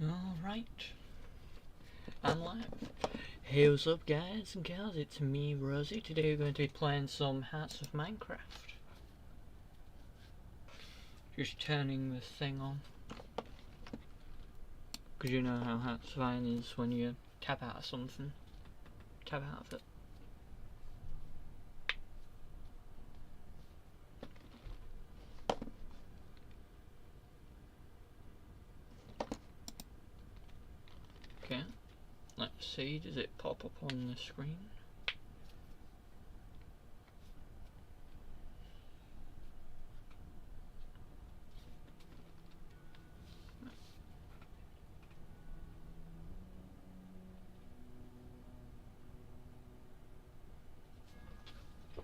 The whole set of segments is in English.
Alright, I'm live. Hey, what's up guys and gals, it's me, Rosie. Today we're going to be playing some Hearts of Minecraft. Just turning this thing on. Because you know how Hearts of Iron is when you tap out of something. Tap out of it. Okay, let's see, does it pop up on the screen?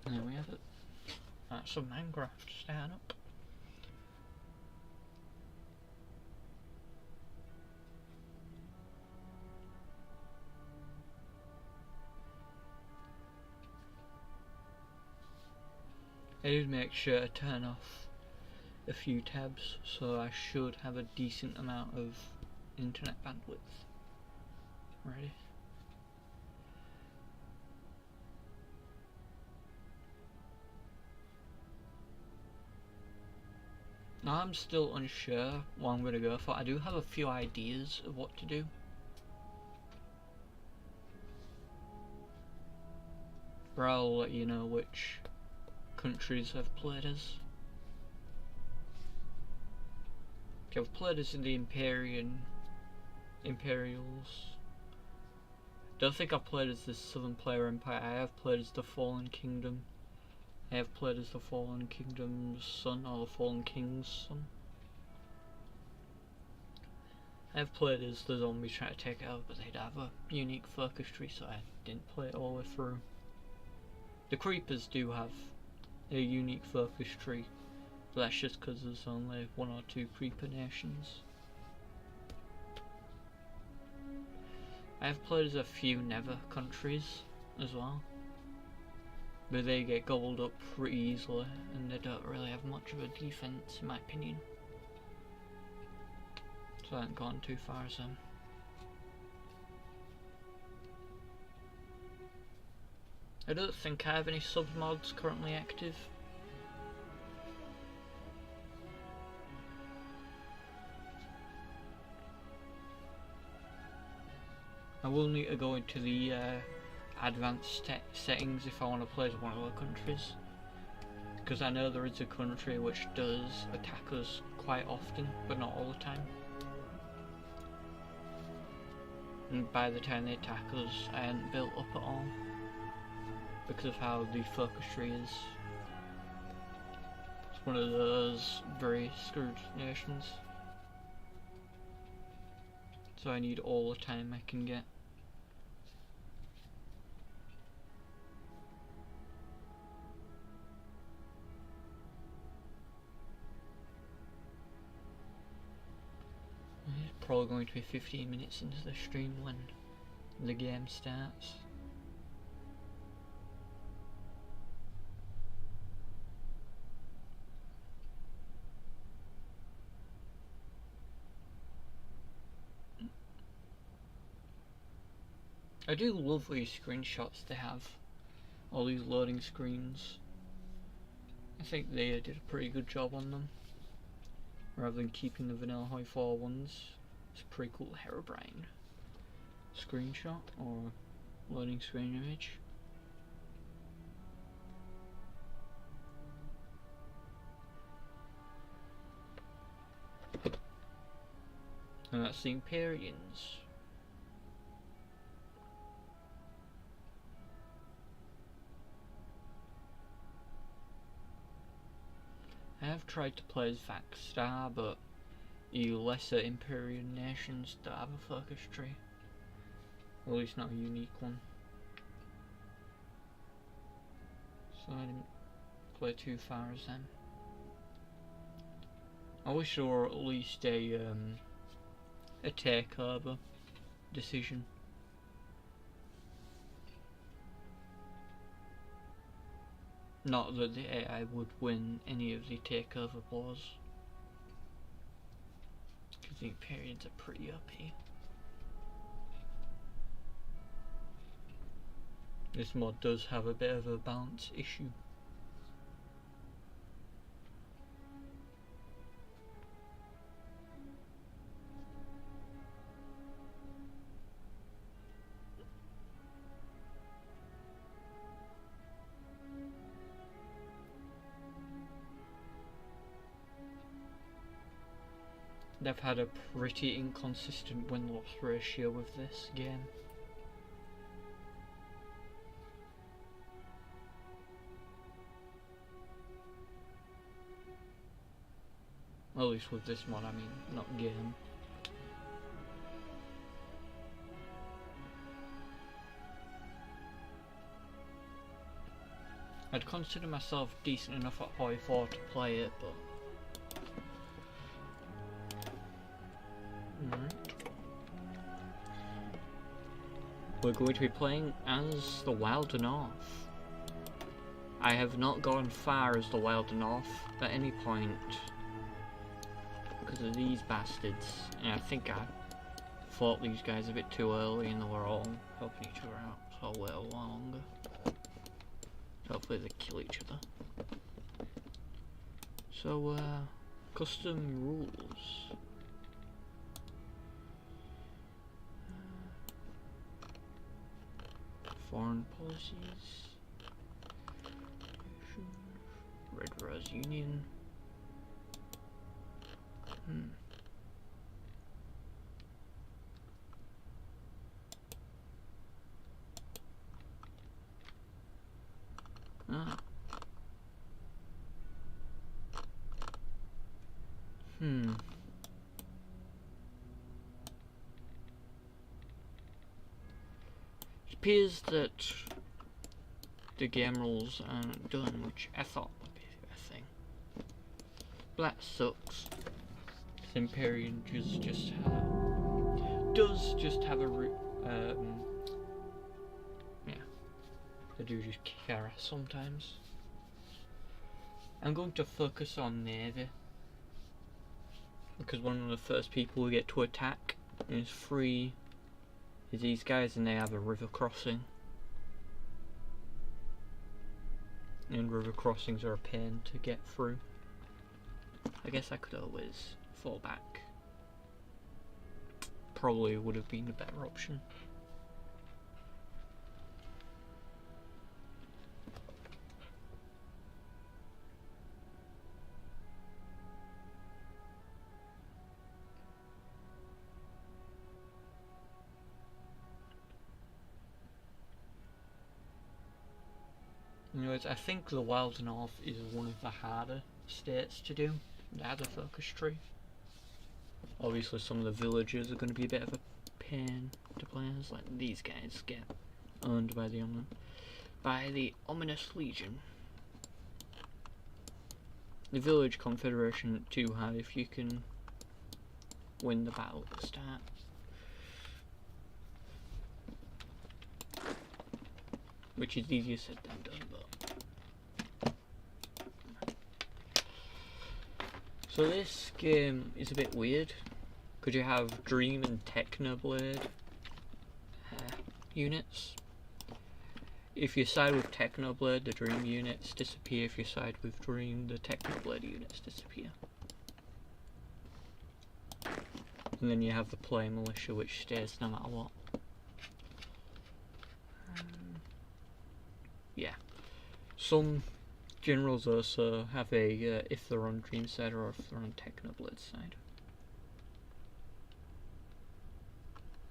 There we have it. Hearts of Minecraft starting up. I did make sure to turn off a few tabs, so I should have a decent amount of internet bandwidth. Ready? Now I'm still unsure what I'm going to go for. I do have a few ideas of what to do. But I'll let you know which countries I've played as. Okay, I've played as the Imperials. Don't think I've played as the Southern Player Empire. I have played as the Fallen Kingdom. I have played as the Fallen Kingdom's son, or the Fallen King's son. I have played as the zombies trying to take it out, but they'd have a unique focus tree, so I didn't play it all the way through. The Creepers do have a unique focus tree, but that's just because there's only 1 or 2 Creeper nations. I have played as a few Nether countries as well, but they get gobbled up pretty easily and they don't really have much of a defense in my opinion. So I haven't gone too far as them. I don't think I have any sub-mods currently active. I will need to go into the advanced settings if I want to play as one of the countries, because I know there is a country which does attack us quite often, but not all the time. And by the time they attack us, I hadn't built up at all, because of how the focus tree is. It's one of those very screwed nations. So I need all the time I can get. It's probably going to be 15 minutes into the stream when the game starts. I do love these screenshots they have, all these loading screens. I think they did a pretty good job on them, rather than keeping the Vanilla Hoi 4 ones. It's a pretty cool Herobrine screenshot or loading screen image. And that's the Empyreans. I have tried to play as Vaxstar, but you lesser Imperial nations don't have a focus tree. Or at least not a unique one. So I didn't play too far as them. I wish there were at least a takeover decision. Not that the AI would win any of the takeover wars, because the Empyreans are pretty OP. This mod does have a bit of a balance issue. They've had a pretty inconsistent win-loss ratio with this game. At least with this mod, I mean, not game. I'd consider myself decent enough at Hoi 4 to play it, but... We're going to be playing as the Wilder North. I have not gone far as the Wilder North at any point because of these bastards, and I think I fought these guys a bit too early and they were all helping each other out, so I'll wait a while longer. Hopefully they kill each other. So, custom rules. Foreign policies. Red Rose Union. Ah. It appears that the game rules aren't done, which I thought would be a thing. Black sucks. Empyrean just have a yeah, they do just kick our ass sometimes. I'm going to focus on Navy because one of the first people we get to attack is these guys, and they have a river crossing, and river crossings are a pain to get through. I guess I could always fall back. Probably would have been a better option. Anyways, I think the Wilder North is one of the harder states to do. It has a focus tree. Obviously some of the villages are going to be a bit of a pain to players, like these guys get owned by the Ominous Legion. The village confederation isn't too hard if you can win the battle at the start. Which is easier said than done, but... So this game is a bit weird, because you have Dream and Technoblade units. If you side with Technoblade, the Dream units disappear. If you side with Dream, the Technoblade units disappear. And then you have the Play Militia, which stays no matter what. Yeah. Some generals also have a if they're on Dream side or if they're on Technoblade side.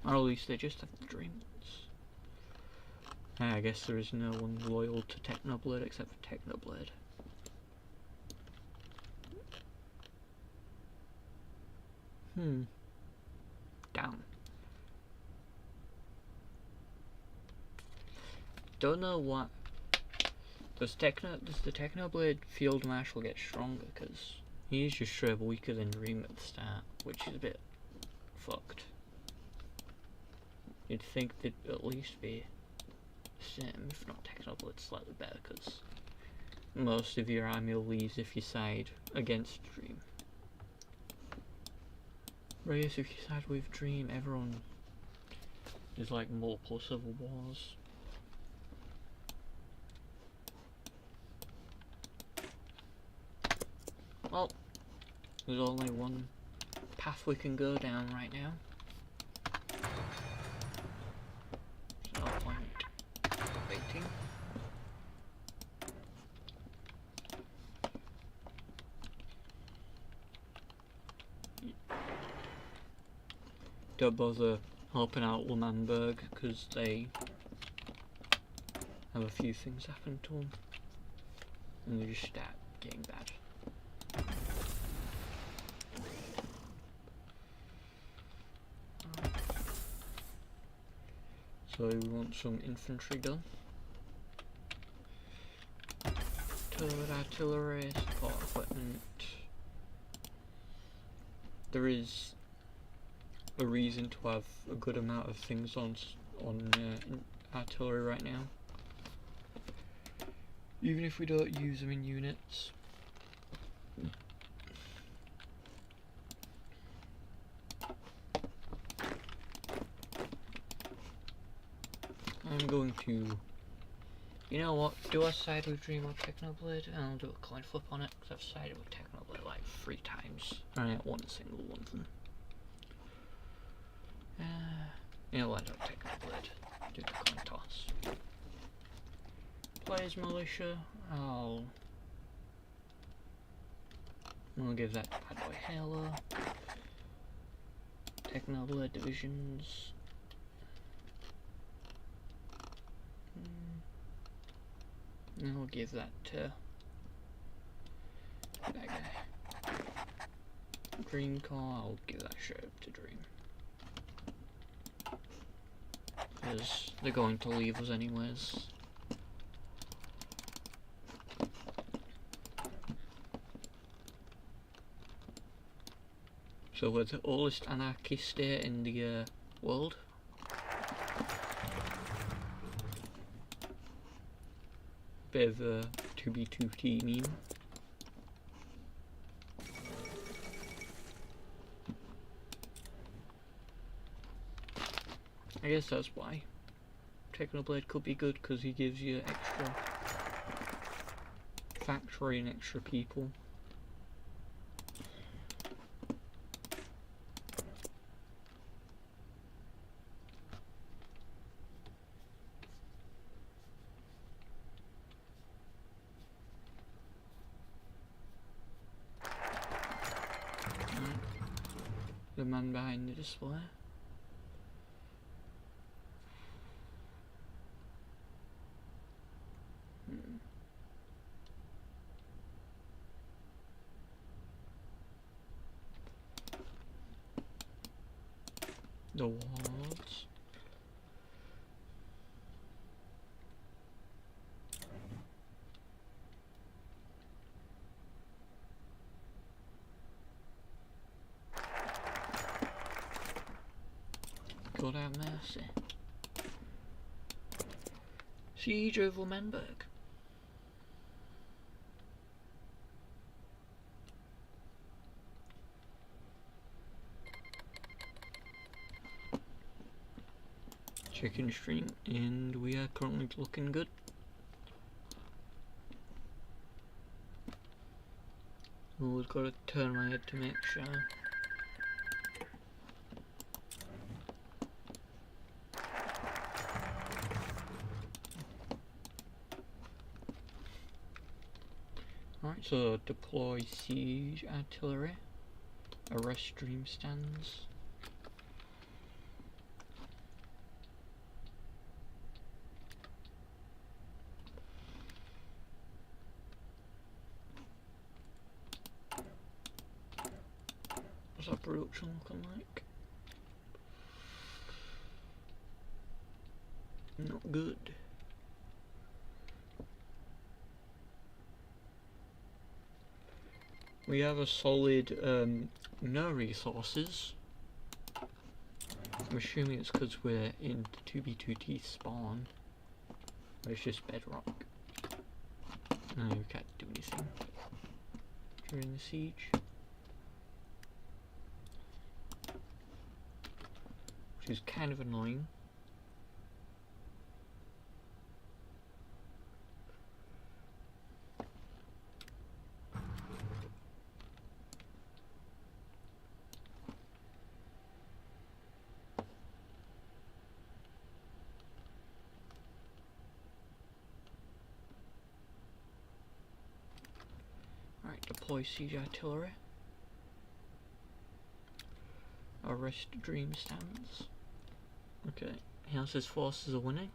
Or at least they just have the Dream ones. I guess there is no one loyal to Technoblade except for Technoblade. Down. Don't know what. Does the Technoblade Field Marshal get stronger? Because he's just straight up weaker than Dream at the start, which is a bit fucked. You'd think they'd at least be the same, if not Technoblade slightly better, because most of your army leaves if you side against Dream. Reyes, if you side with Dream, everyone is like more plus Civil Wars. Well, there's only one path we can go down right now. So no point waiting. Don't bother helping out L'Manberg because they have a few things happen to them and they just start getting bad. So we want some infantry done. Turret artillery, support equipment. There is a reason to have a good amount of things on artillery right now. Even if we don't use them in units. I'm going to, you know what, do I side with Dream or Technoblade? And I'll do a coin flip on it, because I've sided with Technoblade like 3 times. And I won a single one of them. You know what, I'll Technoblade. Do the coin toss. Players Militia, I'll give that to Bad Boy Halo. Technoblade divisions. And I'll give that to that guy. Dream Core, I'll give that shit up to Dream. Because they're going to leave us anyways. So we're the oldest anarchy state in the world. Bit of a 2B2T meme. I guess that's why Technoblade could be good, because he gives you extra factory and extra people. The man behind the display. The wards. God have mercy. Siege over L'Manberg. Chicken stream, and we are currently looking good. We've got to turn my head to make sure. Alright, so deploy siege artillery, arrest stream stands. What's our production looking like? Not good. We have a solid no resources. I'm assuming it's because we're in the 2B2T spawn. But it's just bedrock. No, we can't do anything during the siege. which is kind of annoying. Right, deploy siege artillery. Arrest dream stands. Okay, House's forces are winning.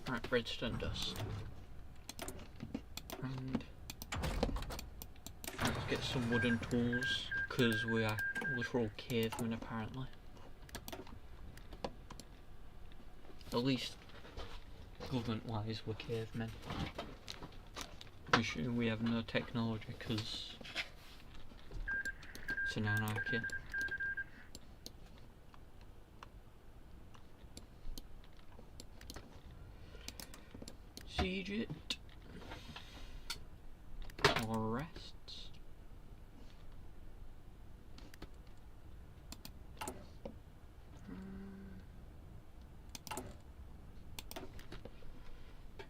Right, redstone dust. And let's get some wooden tools, because we are literal cavemen apparently. At least government-wise we're cavemen. We have no technology because it's an anarchy. Siege it. Arrests.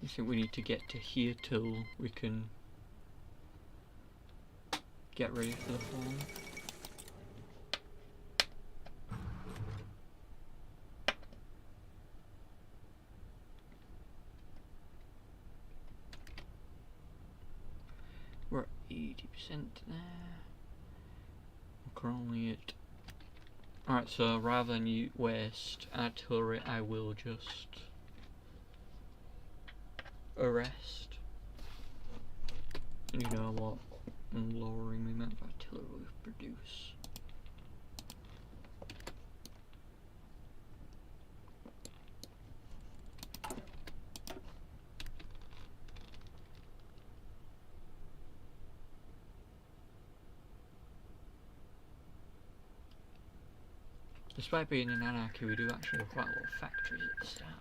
I think we need to get to here till we can get ready for the fall. We're at 80% there. We're currently at... Alright, so rather than you waste artillery, I will just arrest. And you know what? I'm lowering the amount of artillery we produce. Despite being in anarchy, we do actually have quite a lot of factories at the start.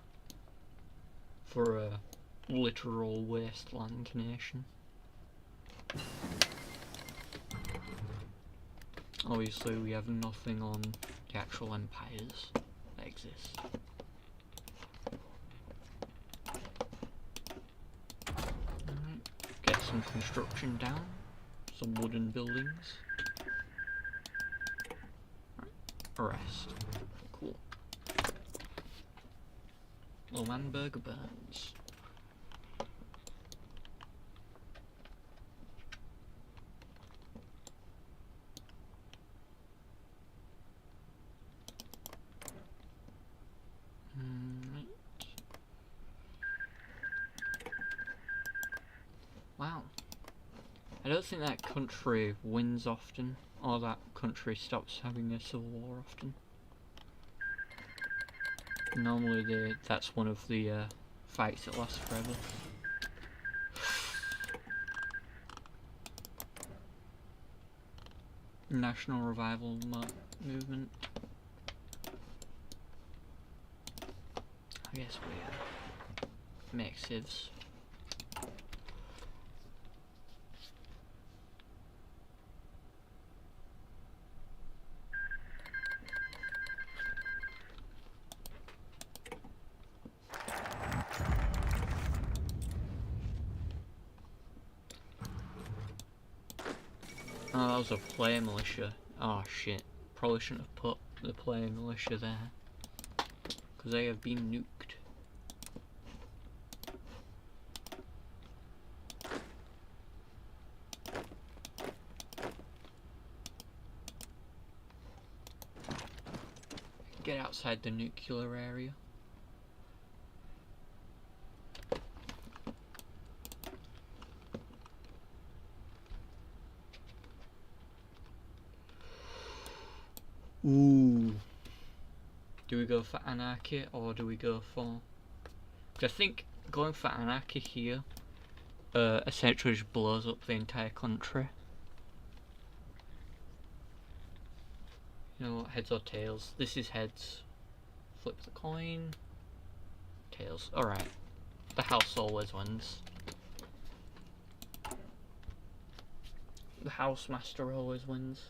For a literal wasteland nation. Obviously we have nothing on the actual empires that exist. Alright, get some construction down, some wooden buildings. Arrest. Cool. Lomanberg burns. Right. Wow. I don't think that country wins often, or that country stops having a civil war often. Normally that's one of the fights that lasts forever. National Revival Movement. I guess we make civs. Oh, that was a player militia. Oh shit. Probably shouldn't have put the player militia there. Because they have been nuked. Get outside the nuclear area. Ooh. Do we go for anarchy or do we go for... I think going for anarchy here essentially just blows up the entire country. You know what, heads or tails? This is heads. Flip the coin. Tails. Alright. The house always wins. The house master always wins.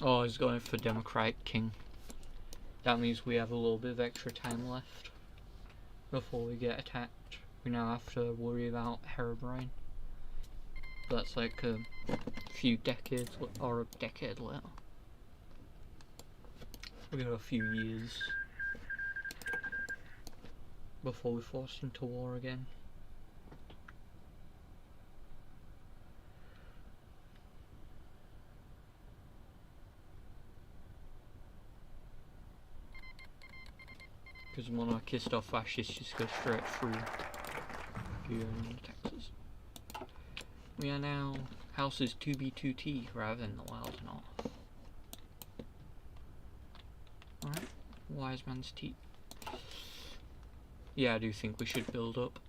Oh, he's going for Democratic King. That means we have a little bit of extra time left before we get attacked. We now have to worry about Herobrine. That's like a few decades, or a decade later. We got a few years before we're forced into war again. Because monarchist or fascist just go straight through here in Texas. We are now houses 2B2T rather than the Wild North. Alright, Wise Man's Tea. Yeah, I do think we should build up.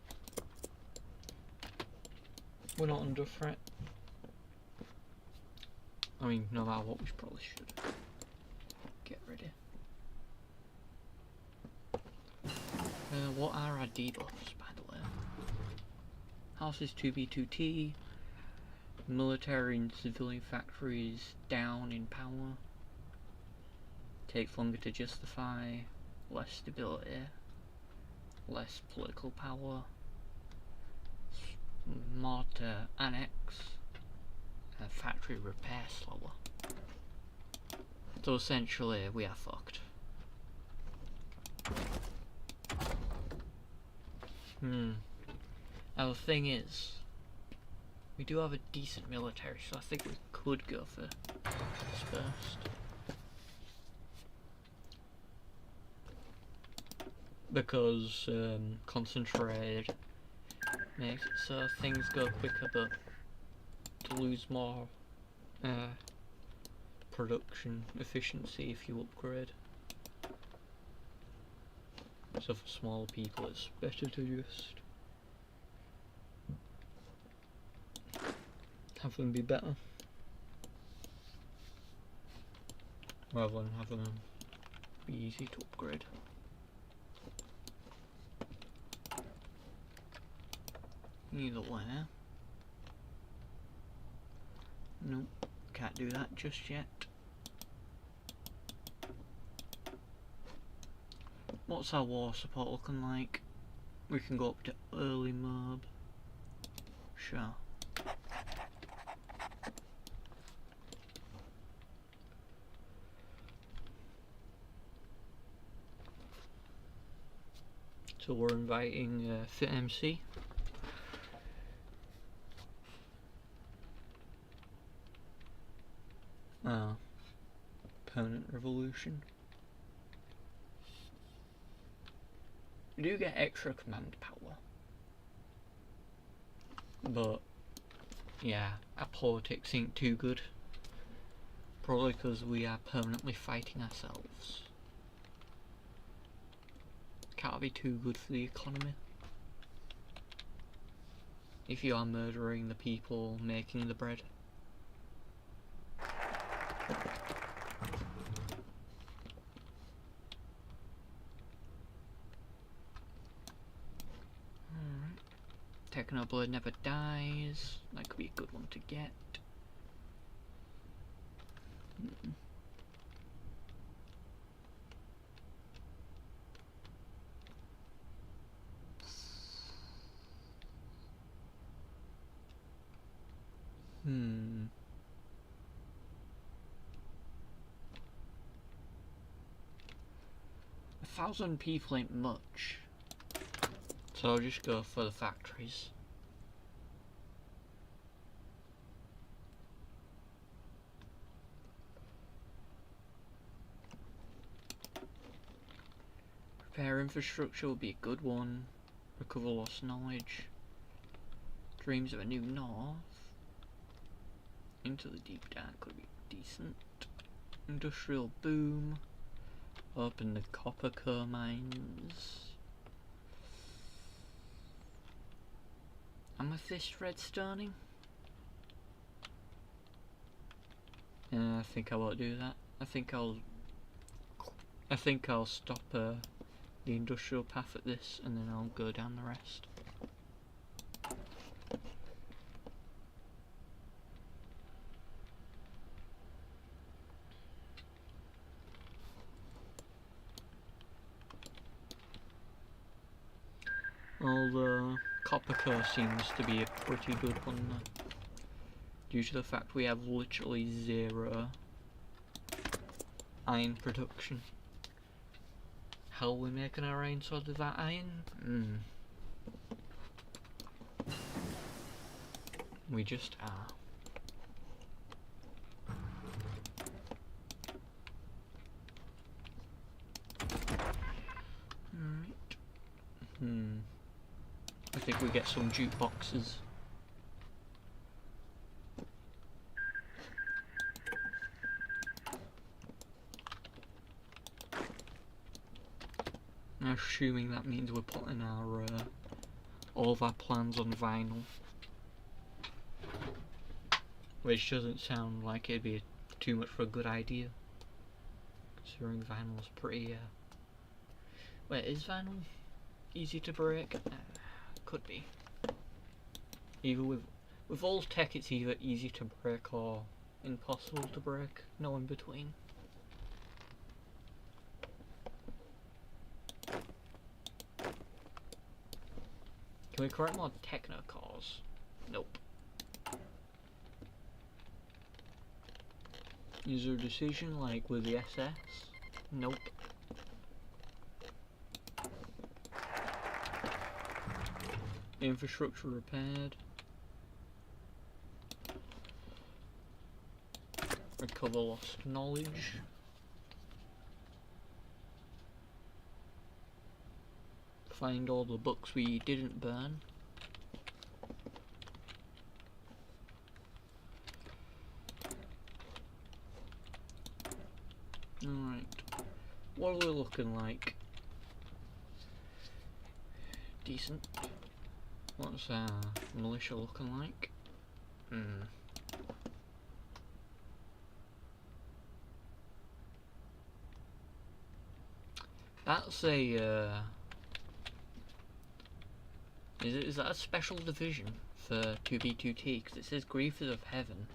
We're not under threat. I mean, no matter what, we probably should get ready. What are our debuffs, by the way? Houses 2B2T, military and civilian factories down in power, takes longer to justify, less stability, less political power, more to annex, factory repair slower. So essentially we are fucked. Now the thing is, we do have a decent military, so I think we could go for this first. Because concentrated makes it so things go quicker, but to lose more production efficiency if you upgrade. So for small people it's better to just have them be better rather than having them be easy to upgrade. Either way. Nope, can't do that just yet. What's our war support looking like? We can go up to early mob. Sure. So we're inviting Fit MC. Permanent Revolution. We do get extra command power, but yeah, our politics ain't too good. Probably because we are permanently fighting ourselves. Can't be too good for the economy. If you are murdering the people making the bread. Technoblade never dies. That could be a good one to get. 1,000 people ain't much, so I'll just go for the factories. Repair infrastructure will be a good one. Recover lost knowledge. Dreams of a new north. Into the deep dark could be decent. Industrial boom. Open the copper core mines. Amethyst redstoning? I think I won't do that. I think I'll stop the industrial path at this, and then I'll go down the rest. Although copper core seems to be a pretty good one due to the fact we have literally 0 iron production. How are we making our iron sword with that iron? We just are. Alright. I think we get some jukeboxes. Assuming that means we're putting our all of our plans on vinyl, which doesn't sound like it'd be too much of a good idea, considering vinyl's pretty. Wait, is vinyl easy to break? Could be. Either with old tech, it's either easy to break or impossible to break. No in between. Can we correct more techno cores? Nope. Is there a decision like with the SS? Nope. Infrastructure repaired. Recover lost knowledge. Find all the books we didn't burn. Alright. What are we looking like? Decent. What's our militia looking like? That's a is that a special division for 2B2T? Because it says Griefers of Heaven.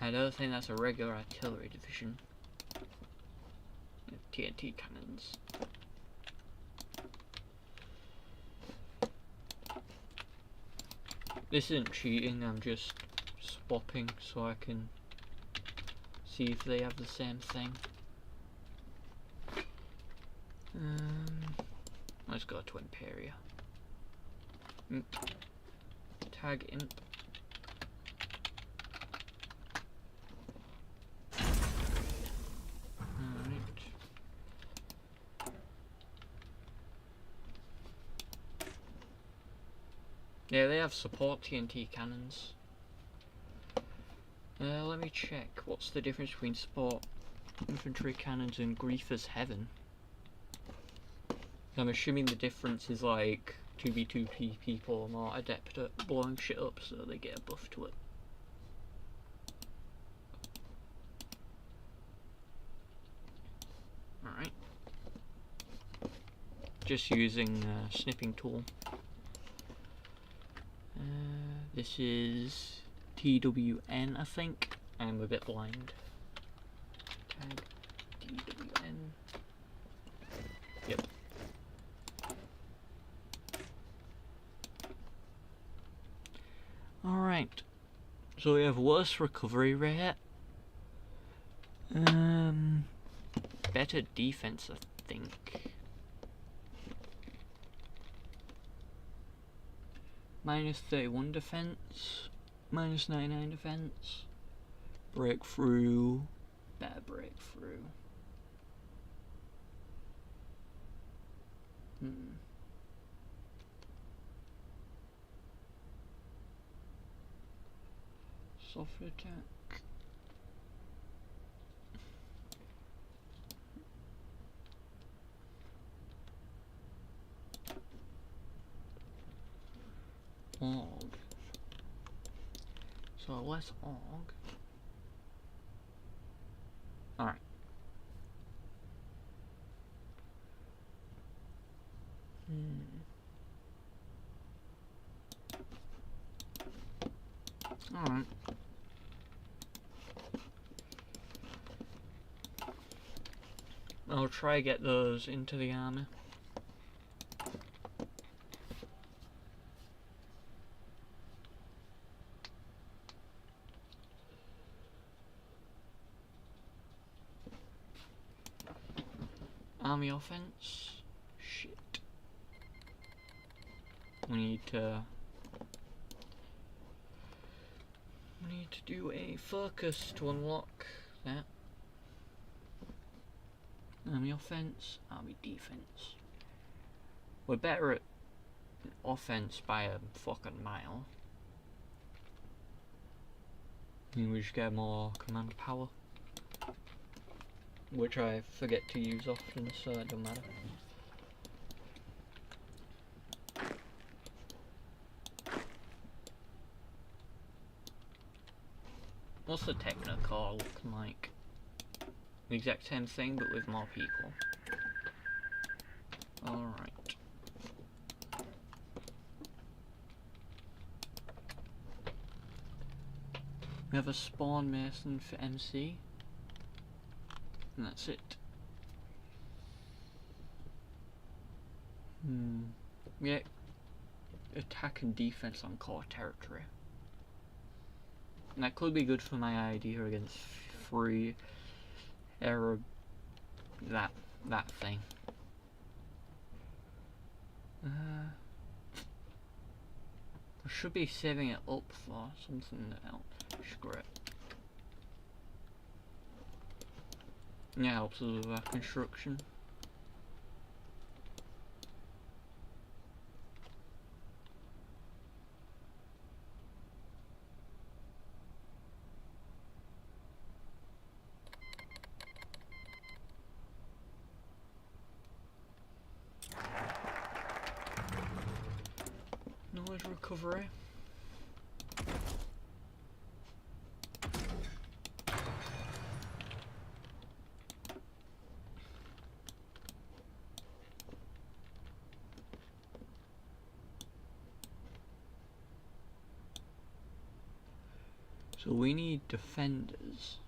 I don't think that's a regular artillery division. TNT cannons. This isn't cheating, I'm just swapping so I can see if they have the same thing. Let's go to Imperia. Imp. Tag imp. Alright. Yeah, they have support TNT cannons. Let me check. What's the difference between support infantry cannons and Griefers Heaven? I'm assuming the difference is like 2B2P people are more adept at blowing shit up, so they get a buff to it. Alright. Just using snipping tool. This is TWN, I think. I'm a bit blind. Tag TWN. Yep. Alright. So we have worse recovery rate. Better defense, I think. Minus 31 defense, minus 99 defense. Breakthrough, better breakthrough. Soft attack. Aug. So less Aug. Alright. Alright. I'll try get those into the army. Army offense. Shit. We need to do a focus to unlock that. Army offense, army defense. We're better at offense by a fucking mile. And we just get more command power, which I forget to use often, so it don't matter. What's the Technocore looking like? The exact same thing, but with more people. Alright. We have a spawn mason for MC. And that's it. Yeah. Attack and defense on core territory. And that could be good for my idea against free Arab that thing. I should be saving it up for something else. Screw it. Yeah, helps us with our construction. Knowledge recovery. So we need defenders.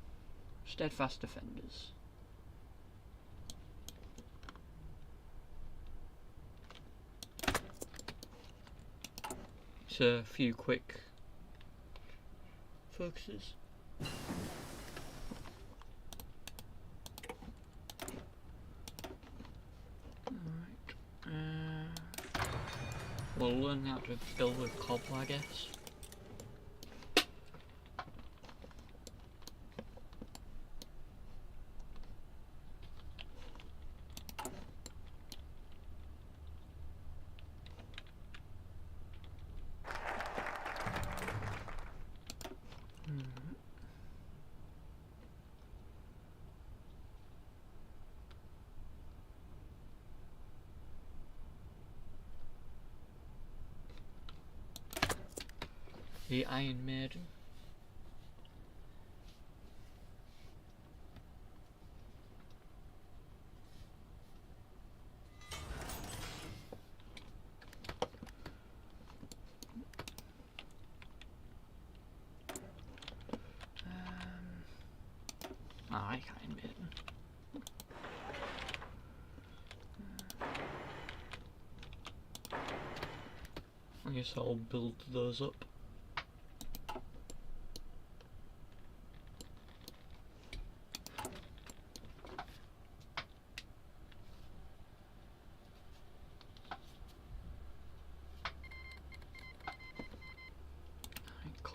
Steadfast defenders. So a few quick focuses. Alright. We'll learn how to build with cobble, I guess. The Iron Maiden. I like Iron Maiden. I guess I'll build those up.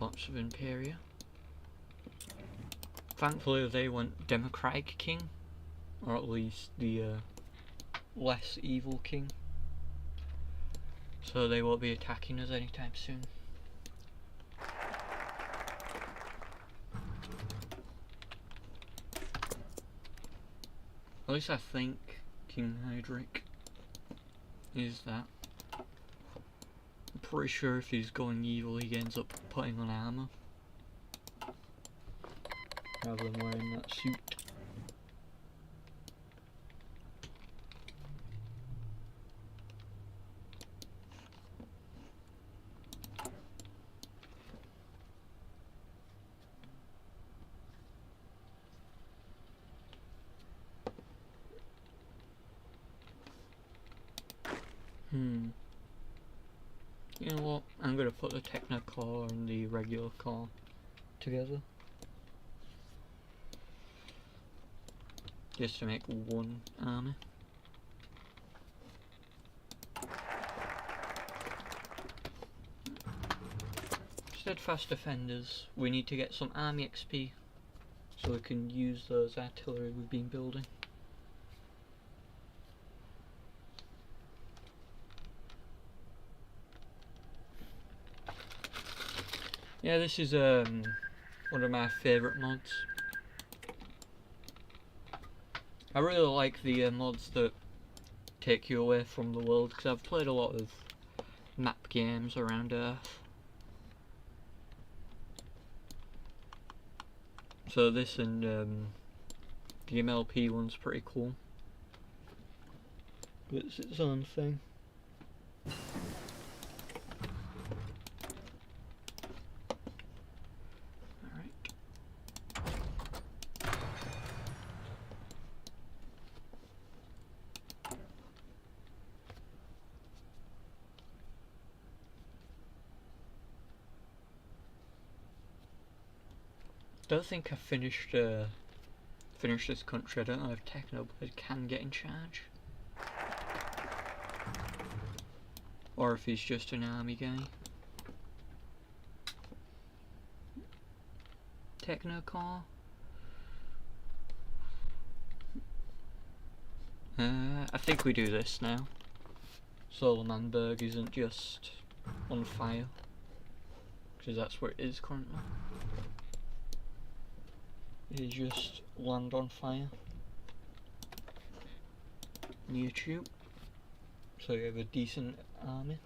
collapse of Imperia. Thankfully they went Democratic King, or at least the less evil king, so they won't be attacking us anytime soon. At least I think King Hydric is that. I'm pretty sure if he's going evil he ends up putting on armour rather than wearing that suit. You know what? I'm gonna put the Techno Core and the regular core together, just to make one army. Steadfast Defenders, we need to get some army XP so we can use those artillery we've been building. Yeah, this is one of my favourite mods. I really like the mods that take you away from the world, because I've played a lot of map games around Earth. So this and the MLP one's pretty cool. But it's its own thing. I don't think I finished this country. I don't know if Technoblade can get in charge, or if he's just an army guy. Technocore. I think we do this now. Solomonberg isn't just on fire, because that's where it is currently. It is just land on fire near Tube, so you have a decent army.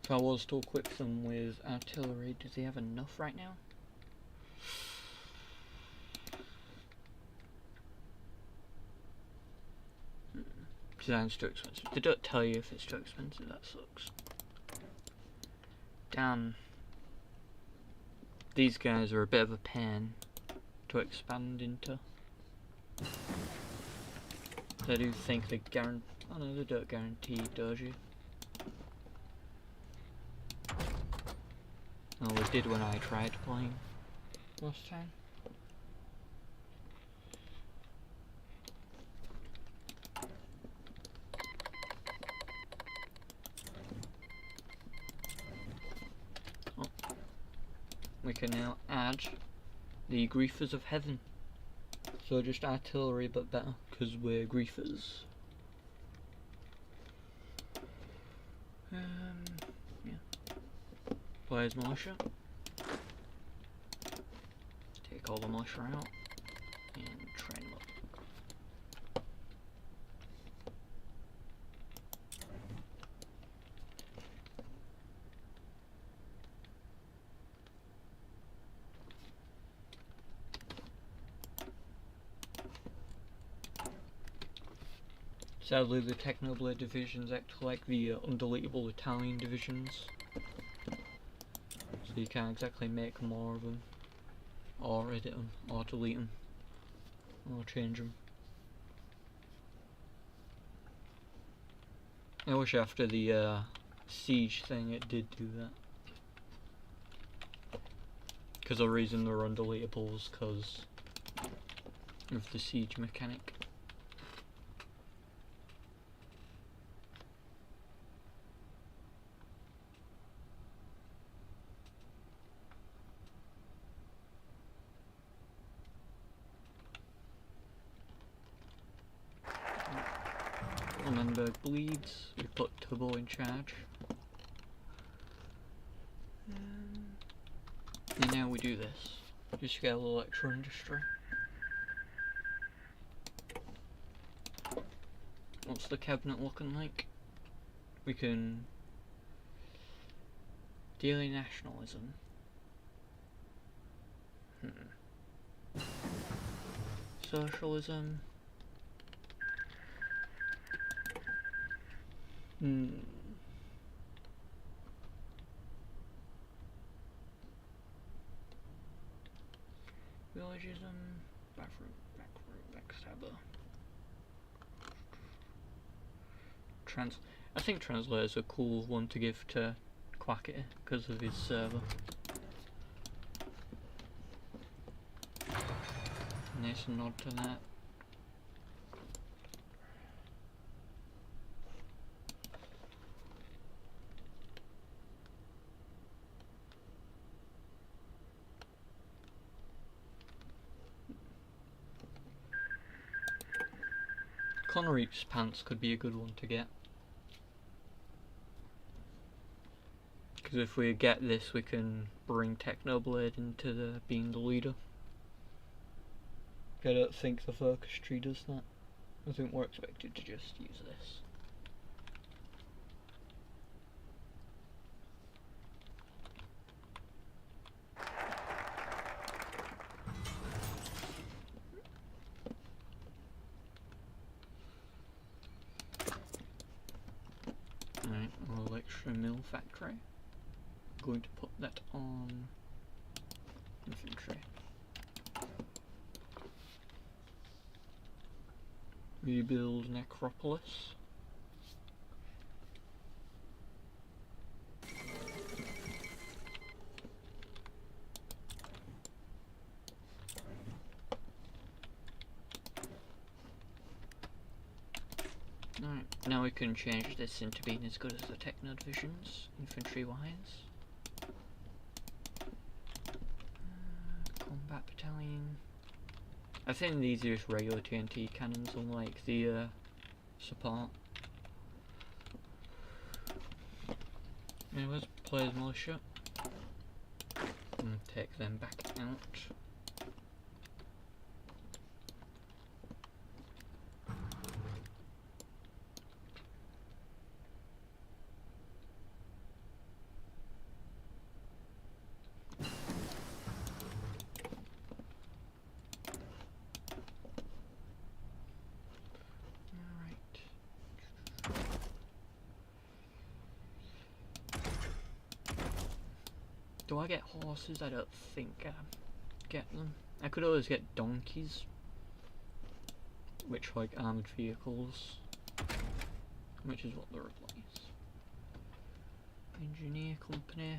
If I was to equip them with artillery, does he have enough right now? Design's too expensive. They don't tell you if it's too expensive, that sucks. Damn. These guys are a bit of a pain to expand into. I do think they guarantee. Oh no, they don't guarantee doji. Oh, they did when I tried playing last time. We can now add the Griefers of Heaven. So just artillery but better, because we're Griefers. Yeah. Players militia. Take all the militia out and train them up. Sadly, the Technoblade divisions act like the undeletable Italian divisions, so you can't exactly make more of them, or edit them, or delete them, or change them. I wish after the siege thing it did do that, Because the reason they're undeletable because of the siege mechanic. Lemmenberg bleeds, we put Tubbo in charge. And now we do this. Just get a little extra industry. What's the cabinet looking like? We can... Daily nationalism. Socialism. Villagism, backstabber. I think translator's a cool one to give to Quackity because of his server. Nice nod to that. Conreap's pants could be a good one to get. Because if we get this, we can bring Technoblade into being the leader. I don't think the focus tree does that. I think we're expected to just use this. Right, we'll extra mill factory. I'm going to put that on infantry. Rebuild Necropolis. Alright, now we can change this into being as good as the Techno divisions, infantry wise. Combat battalion. I think these are just regular TNT cannons, unlike the support. Anyways, players militia. And take them back out. Do I get horses? I don't think I get them. I could always get donkeys, which like armoured vehicles, which is what they replace. Engineer company,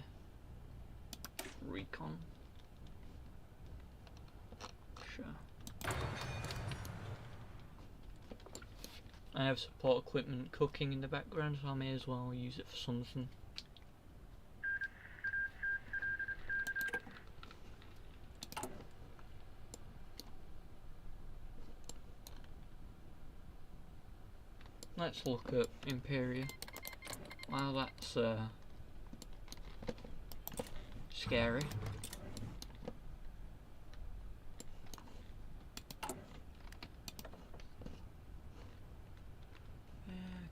recon. Sure. I have support equipment cooking in the background, so I may as well use it for something. Let's look at Imperia. Wow, that's scary.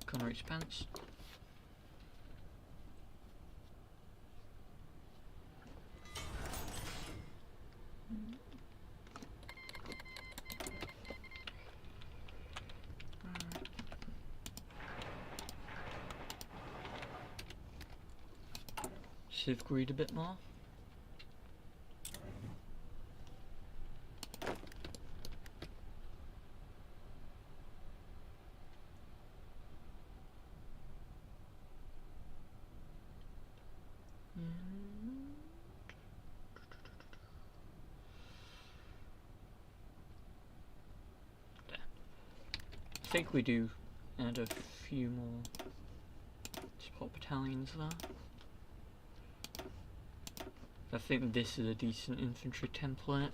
Connery's pants. Civ greed a bit more. I think we do add a few more support battalions there. I think this is a decent infantry template.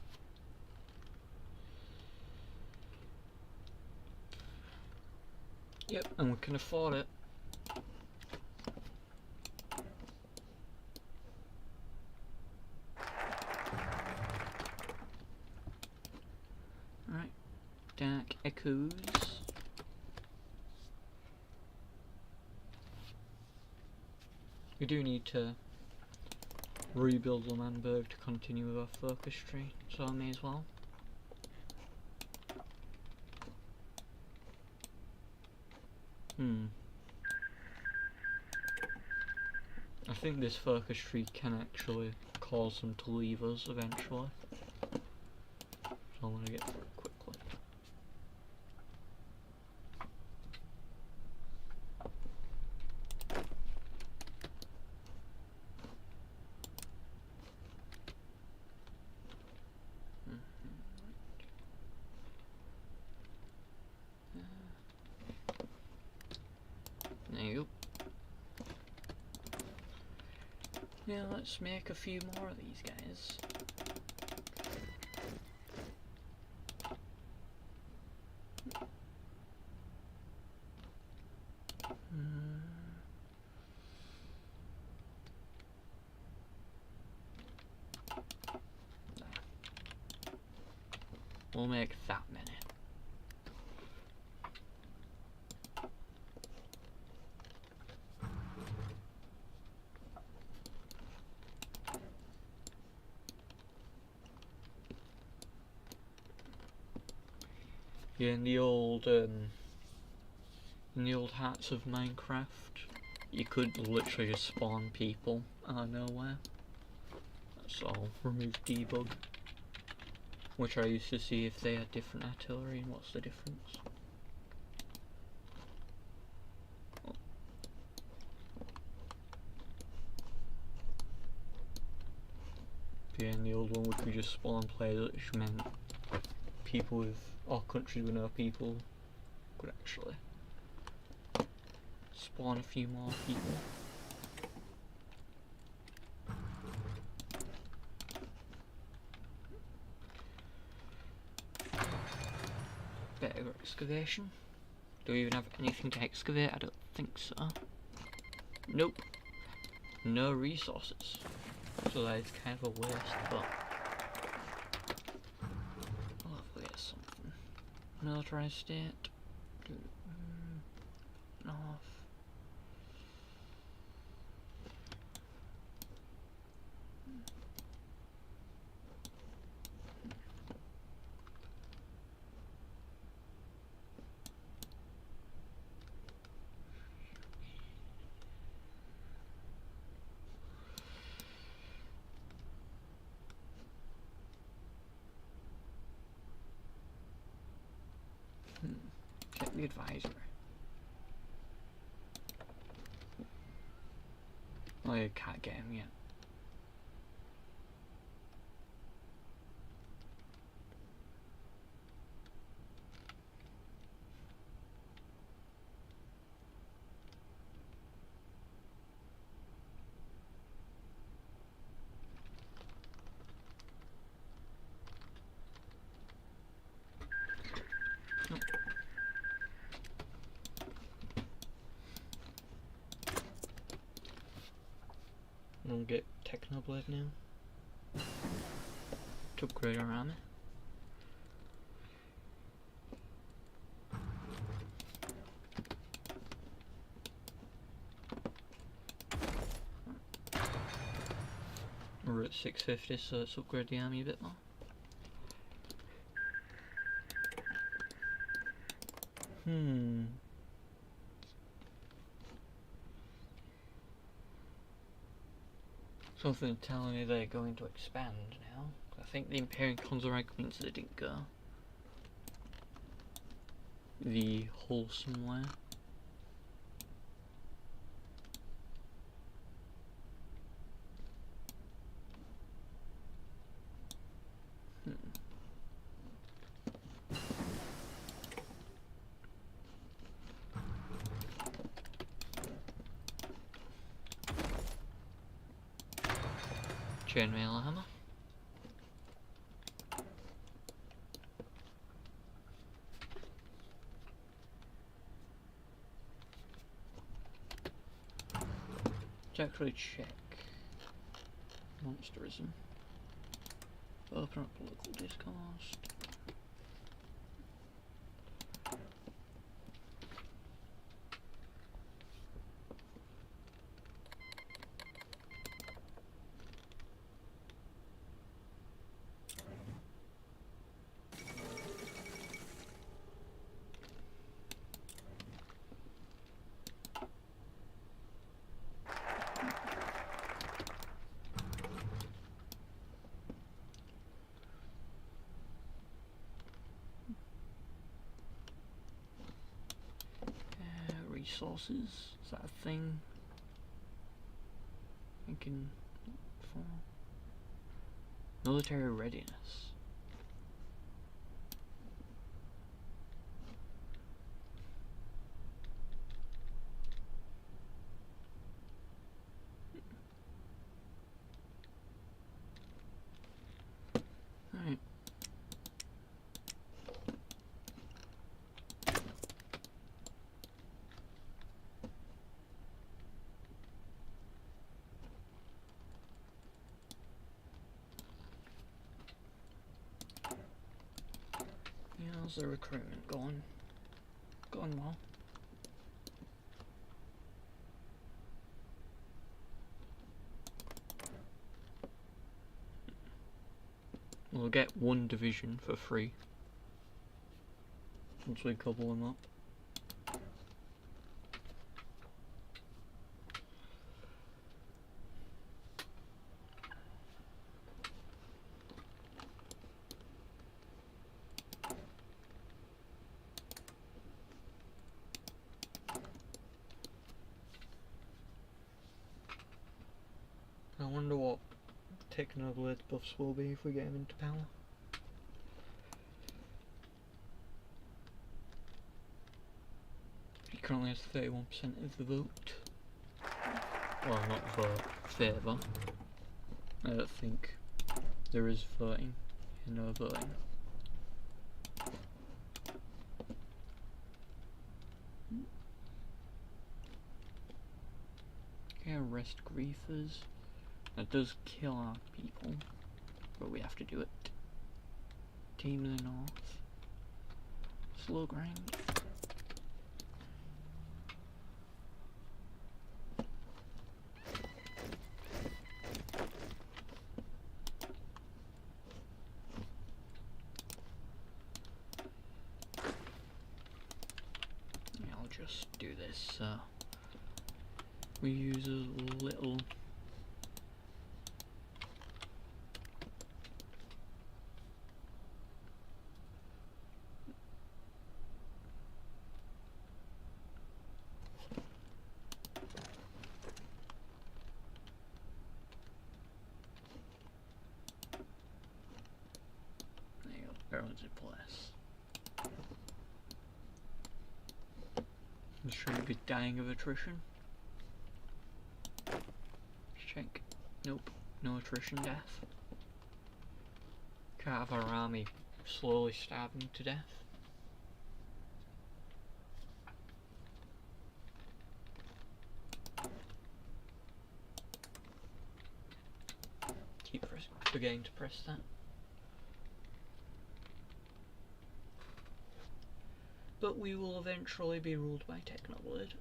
Yep, and we can afford it. Alright, Dark Echoes. We do need to rebuild L'Manberg to continue with our focus tree, so I may as well. I think this focus tree can actually cause them to leave us eventually. So I'm going to get through it quickly. There you go. Now let's make a few more of these guys. We'll make that many. Yeah, in the old Hearts of Minecraft, you could literally just spawn people out of nowhere. That's all. Remove debug, which I used to see if they had different artillery and what's the difference. Yeah, in the old one we could just spawn players, which meant people with, or countries with no people could actually spawn a few more people. Better excavation. Do we even have anything to excavate? I don't think so. Nope. No resources. So that is kind of a waste, but I'll have to get something. Militarized state. North. Check the advisory. Oh, you can't get him yet. We'll get Technoblade now to upgrade our army. We're at 650, so let's upgrade the army a bit more. Something telling me they're going to expand now. I think the Imperial Konzarak means they didn't go the wholesome way. chainmail hammer. To actually check monsterism. Open up local discast. Resources, is that a thing? Thinking for military readiness. Alright. How's the recruitment going? Going well. We'll get one division for free once we couple them up. I wonder what Technoblade buffs will be if we get him into power. He currently has 31% of the vote. Well, not vote, favour. I don't think there is voting. No voting. Okay, arrest griefers. That does kill our people, but we have to do it. Team in the north. Slow grind. Yeah, I'll just do this. We use a little. Everyone's in place. I'm sure you'd be dying of attrition. Check. Nope. No attrition death. Can't have our army slowly stabbing to death. Keep forgetting to press that. But we will eventually be ruled by Technoblade.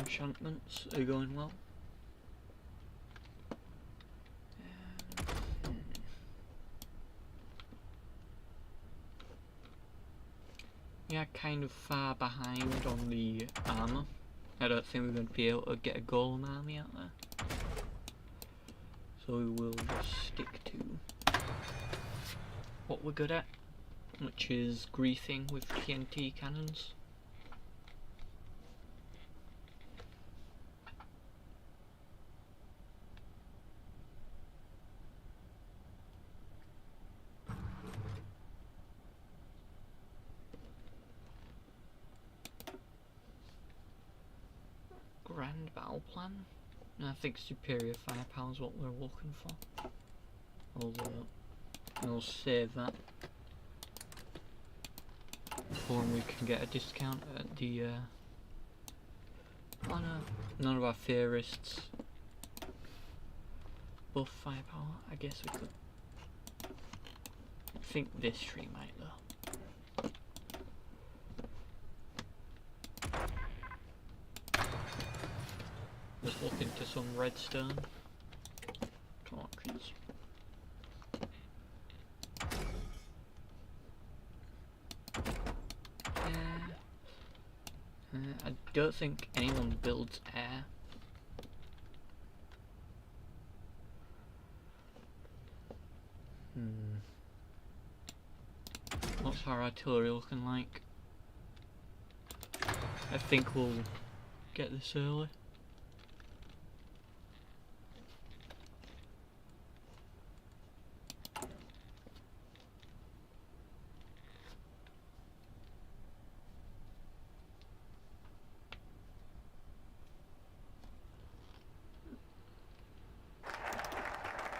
enchantments are going well. We are kind of far behind on the armour. I don't think we're going to be able to get a golem army out there. So we will just stick to what we're good at, which is greasing with TNT cannons. Grand battle plan. And I think superior firepower is what we're looking for. Although we'll save that for when we can get a discount at the oh no, none of our theorists buff firepower. I guess we could. I think this tree might though. Let's look into some redstone. Come on, kids. I don't think anyone builds air. What's our artillery looking like? I think we'll get this early.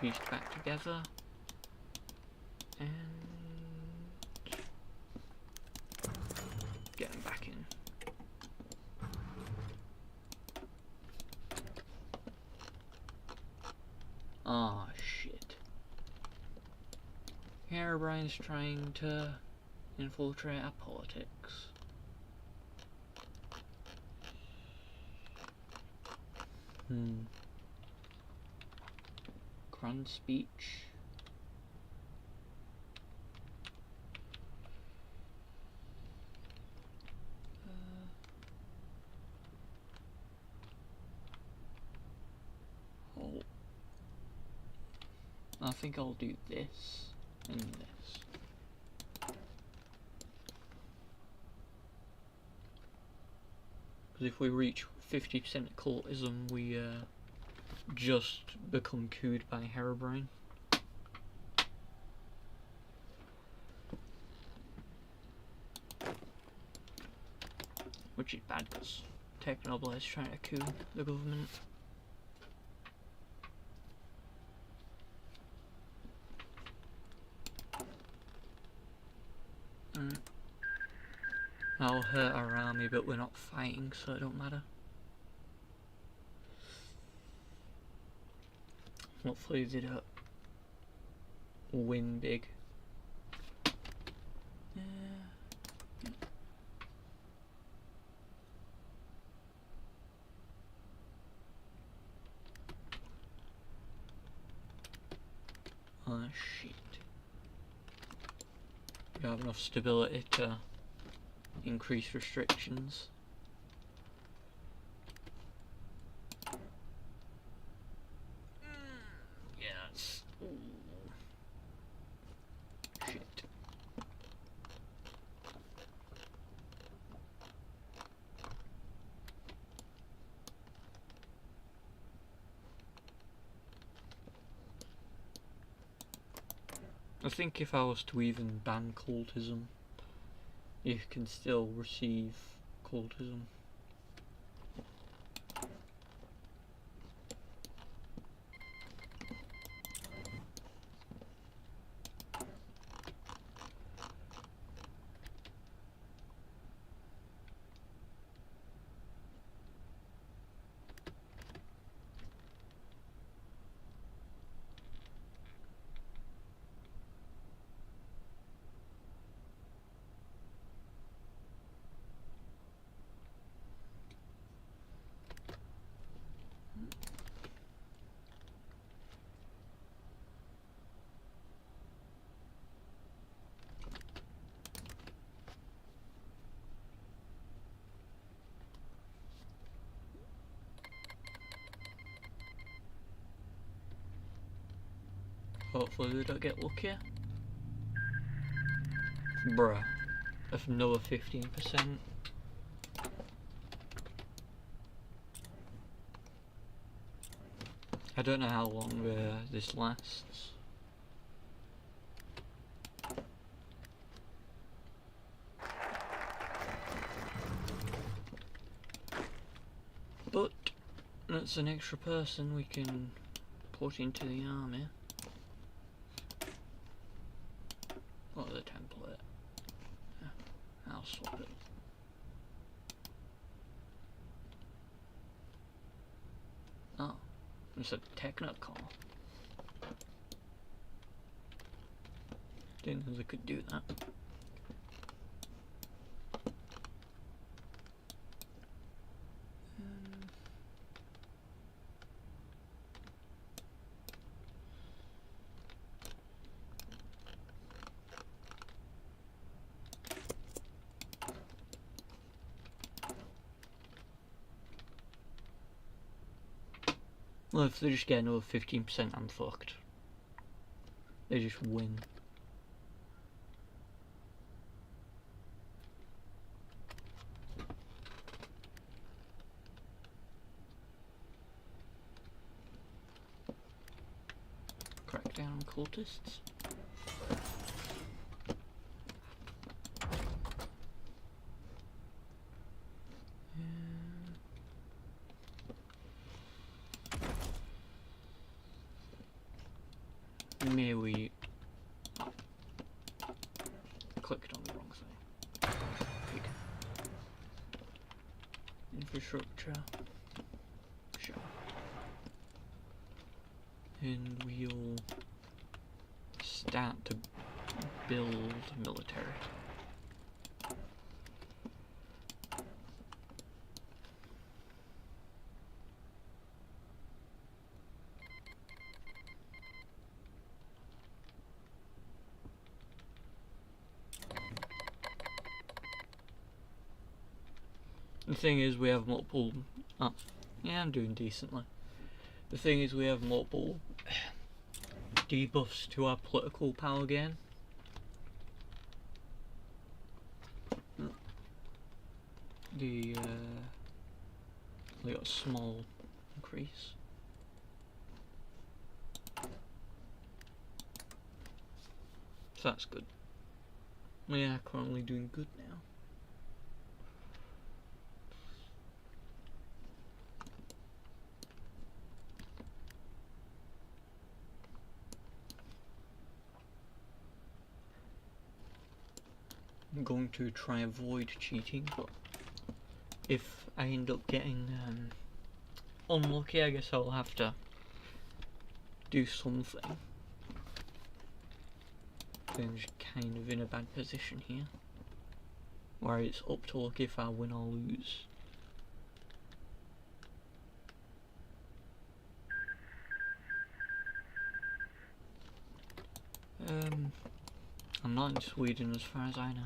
Pieced back together and get them back in. Ah, shit. Herobrine's trying to infiltrate our politics. Grand speech. I think I'll do this and this. Because if we reach 50% occultism, we just become cooed by Herobrine. Which is bad because Technoblade is trying to coup the government. I'll hurt our army, but we're not fighting, so it don't matter. Hopefully they don't win big. Oh shit. We have enough stability to increase restrictions. Yes. Shit. I think if I was to even ban cultism, you can still receive cultism. Hopefully we don't get luckier. Bruh. That's another 15%. I don't know how long this lasts. But that's an extra person we can put into the army. Or the template. Yeah, I'll swap it. Oh, it's a Technical. Didn't know they could do that. Well, if they just get another 15%, I'm fucked. They just win. Crackdown on cultists. May we... Oh. Clicked on the wrong thing. Pig. Infrastructure. Sure. And we'll start to build military. The thing is, we have multiple... Oh, yeah, I'm doing decently. The thing is, we have multiple debuffs to our political power gain. We got a small increase. So that's good. We are currently doing good now. I'm going to try avoid cheating, but if I end up getting unlucky, I guess I'll have to do something. I'm just kind of in a bad position here, where it's up to luck if I win or lose. I'm not in Sweden as far as I know.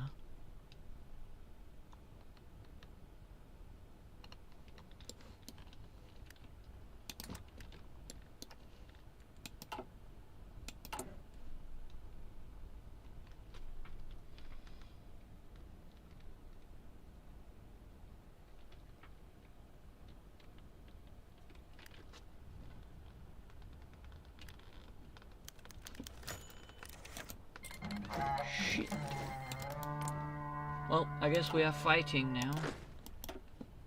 Shit. Well, I guess we are fighting now.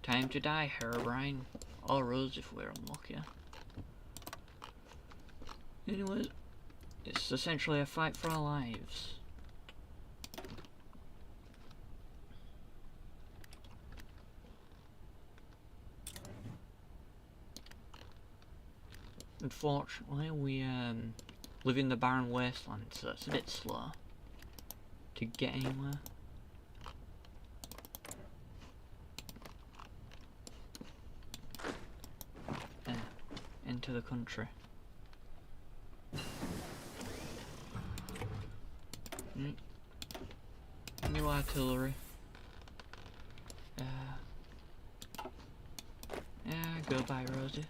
Time to die, Herobrine. Or Rose if we're unlucky. Anyways, it's essentially a fight for our lives. Unfortunately, we live in the barren wasteland, so it's a bit slow to get anywhere. Into the country. New artillery. Yeah, goodbye, Rosie.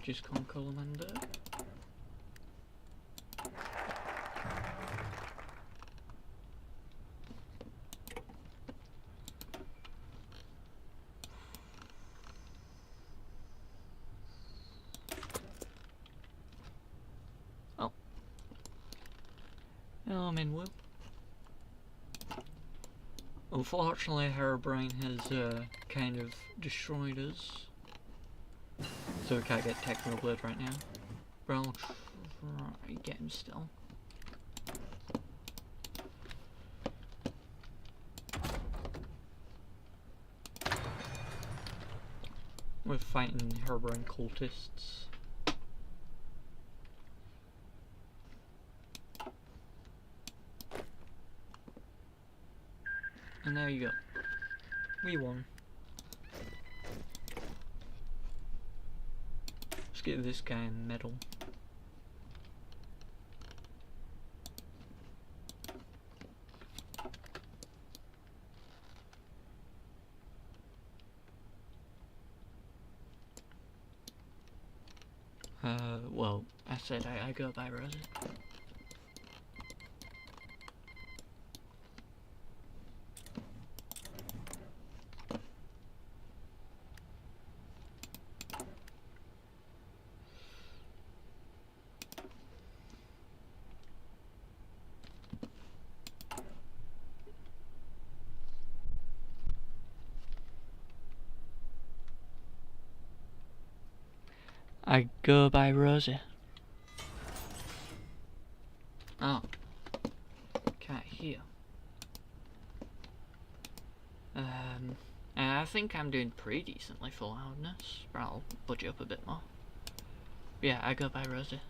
Just Concolamander. Oh. I'm in Will. Unfortunately, Herobrine has kind of destroyed us. So we can't get Technoblade right now. But I'll try get him still. We're fighting Herobrine cultists. And there you go. We won. Let's give this guy a medal. Well, I said I go by Rosie. I go by Rosie. Oh. Can't hear. I think I'm doing pretty decently for loudness, but I'll budge it up a bit more. But yeah, I go by Rosie.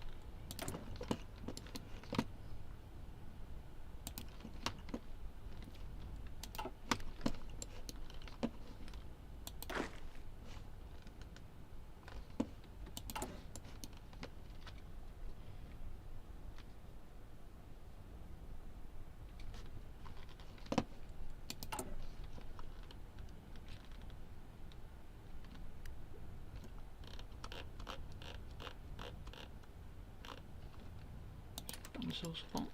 Dinosaur spot.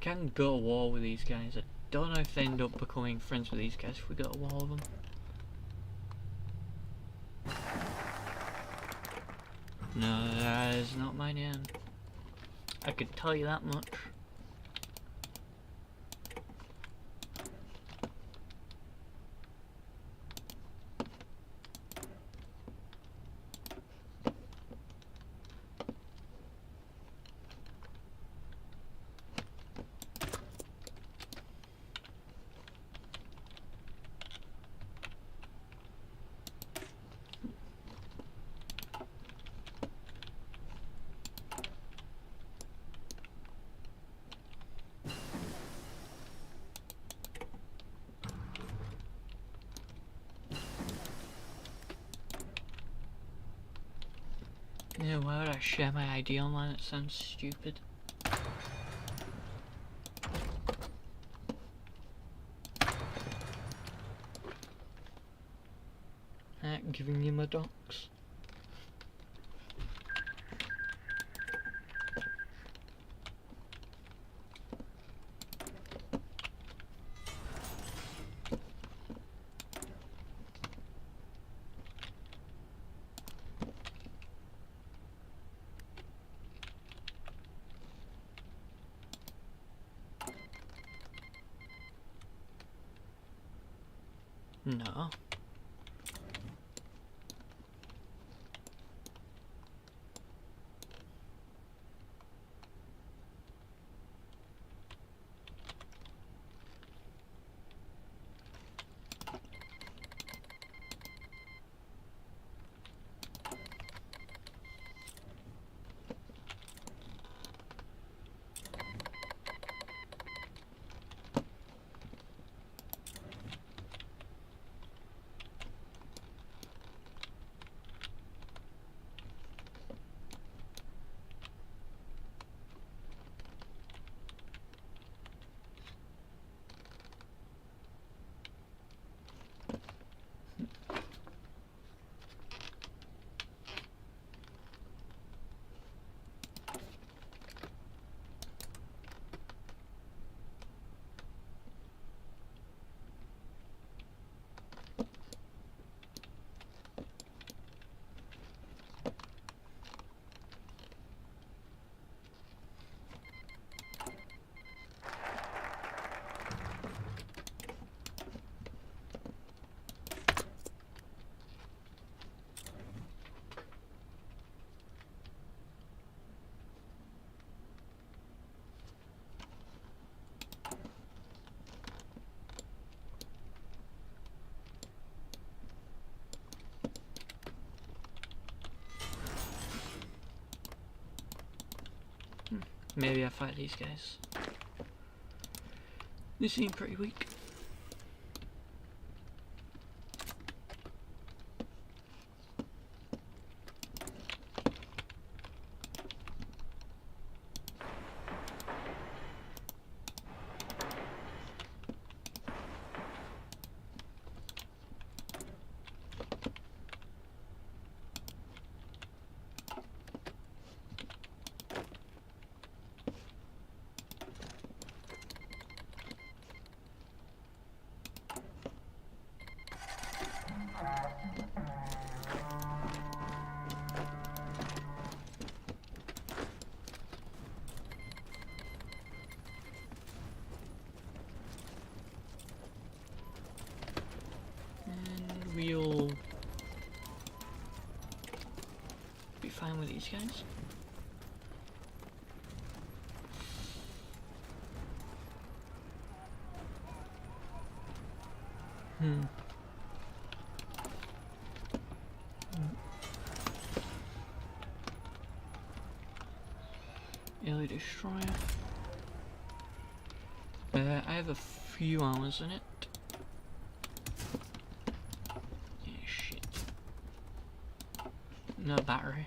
Can go to war with these guys. I don't know if they end up becoming friends with these guys if we go to war with them. No, that is not my name. I could tell you that much. Yeah, why would I share my ID online? It sounds stupid. Giving you my docs. No. maybe I fight these guys. They seem pretty weak. And we'll be fine with these guys. Early destroyer. I have a few hours in it. Yeah, shit. No battery.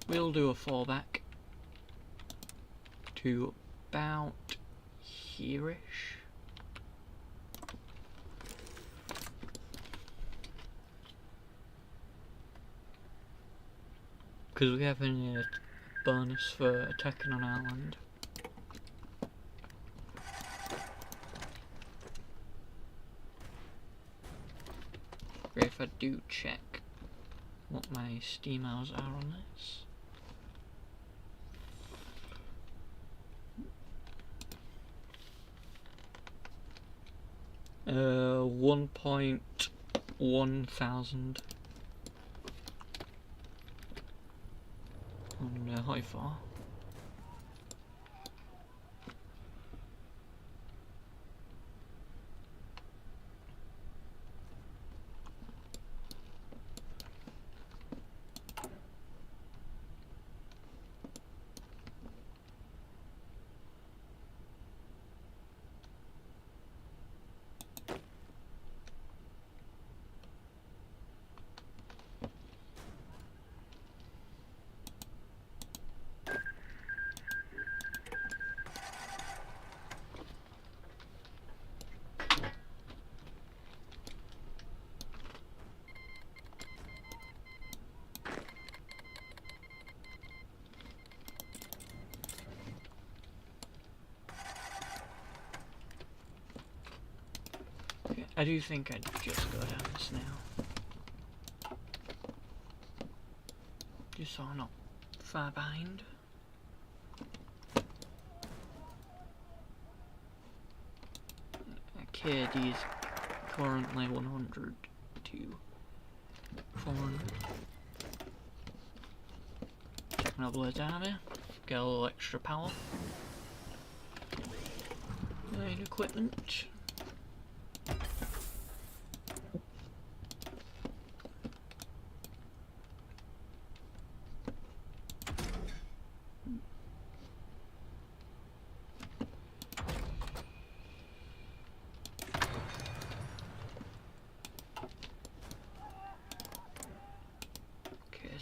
We'll do a fallback to about here-ish. Because we have a bonus for attacking on our land. Great if I do check what my steam hours are on this. 1.1 thousand on high far. I do think I'd just go down this now. Just so I'm not far behind. KD is currently 100 to 400. Technoblade army, get a little extra power. And equipment.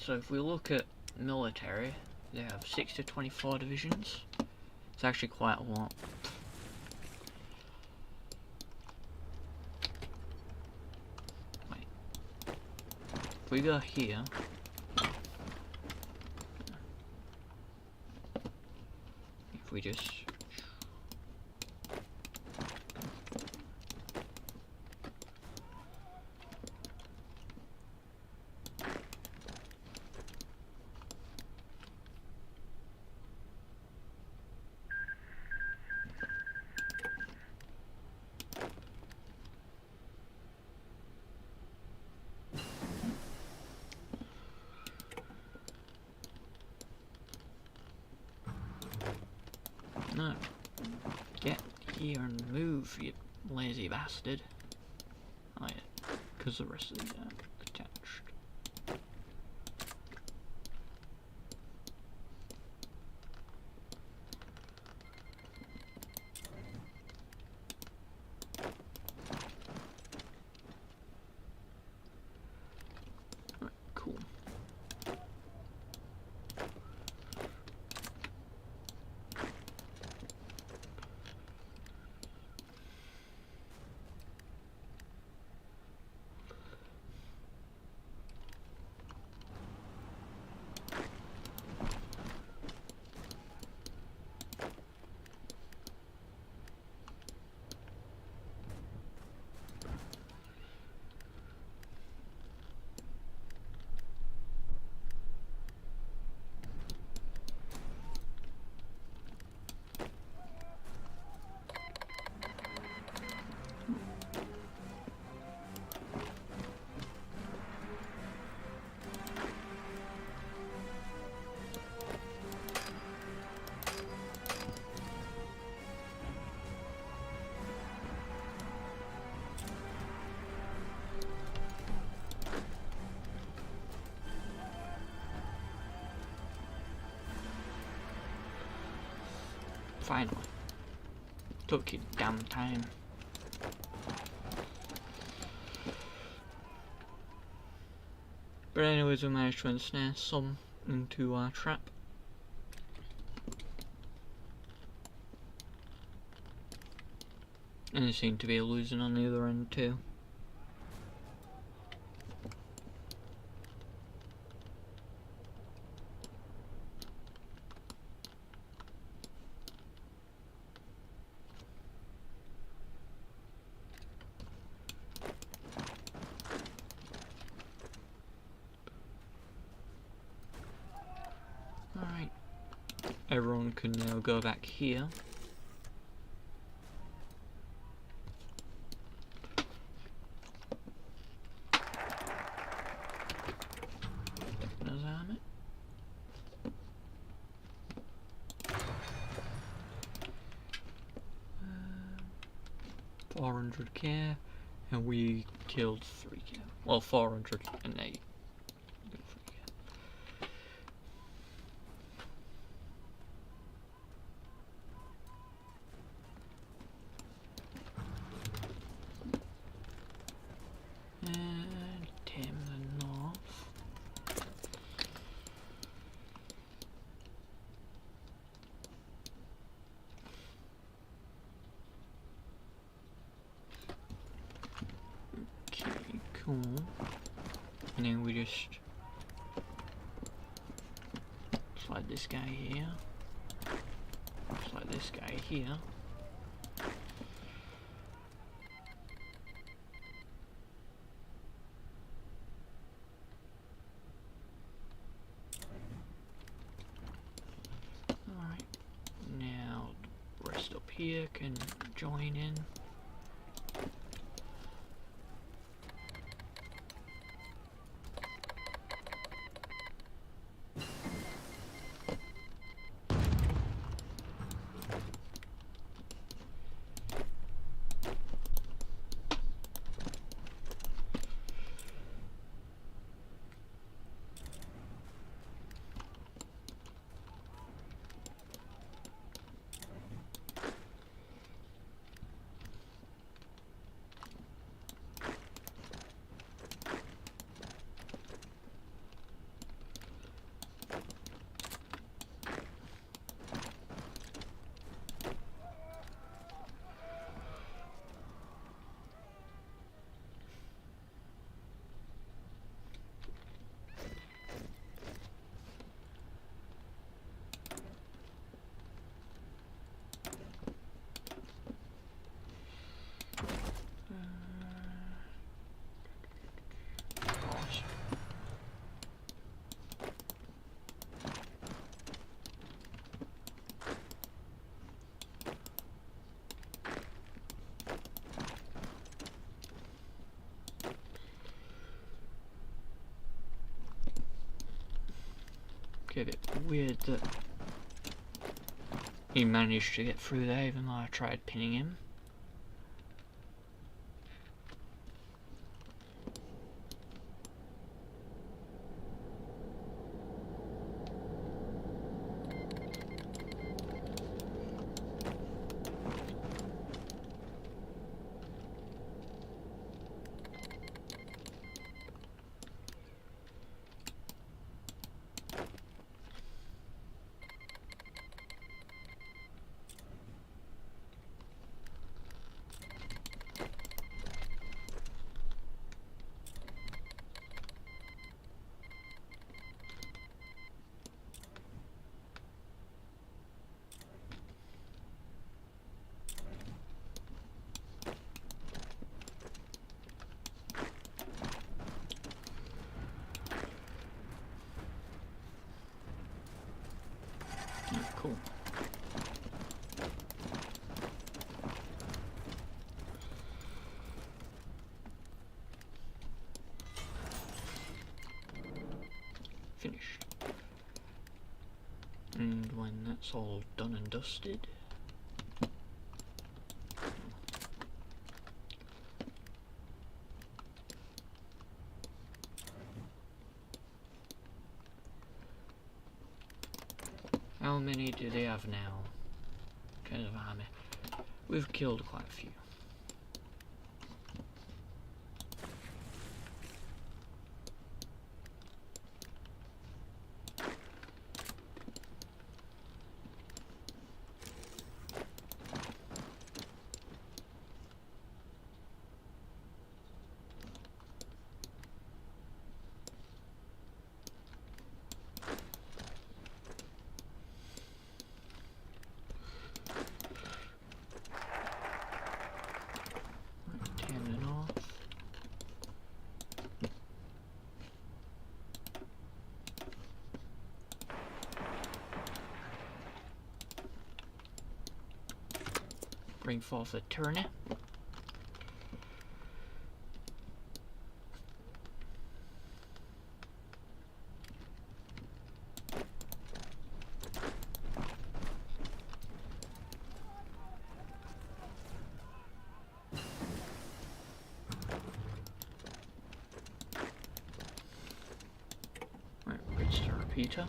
So if we look at military, they have 6 to 24 divisions. It's actually quite a lot. Wait. If we go here, if we just here and move, you lazy bastard. Oh yeah, because the rest of these are attached. Right, cool. Finally. Took your damn time. But anyways, we managed to ensnare some into our trap. And they seem to be losing on the other end too. Alright, everyone can now go back here. Disarm it. 400k, and we killed 3k. Well, 408. And tame the north. Okay, cool. And then we just slide this guy here. Slide this guy here. Alright, now the rest up here can join in. Okay, a bit weird that He managed to get through there even though I tried pinning him. Cool. Finished. And when that's all done and dusted, how many do they have now? Kind of army. We've killed quite a few. Bring forth a turnip. Right, bridge to repeater.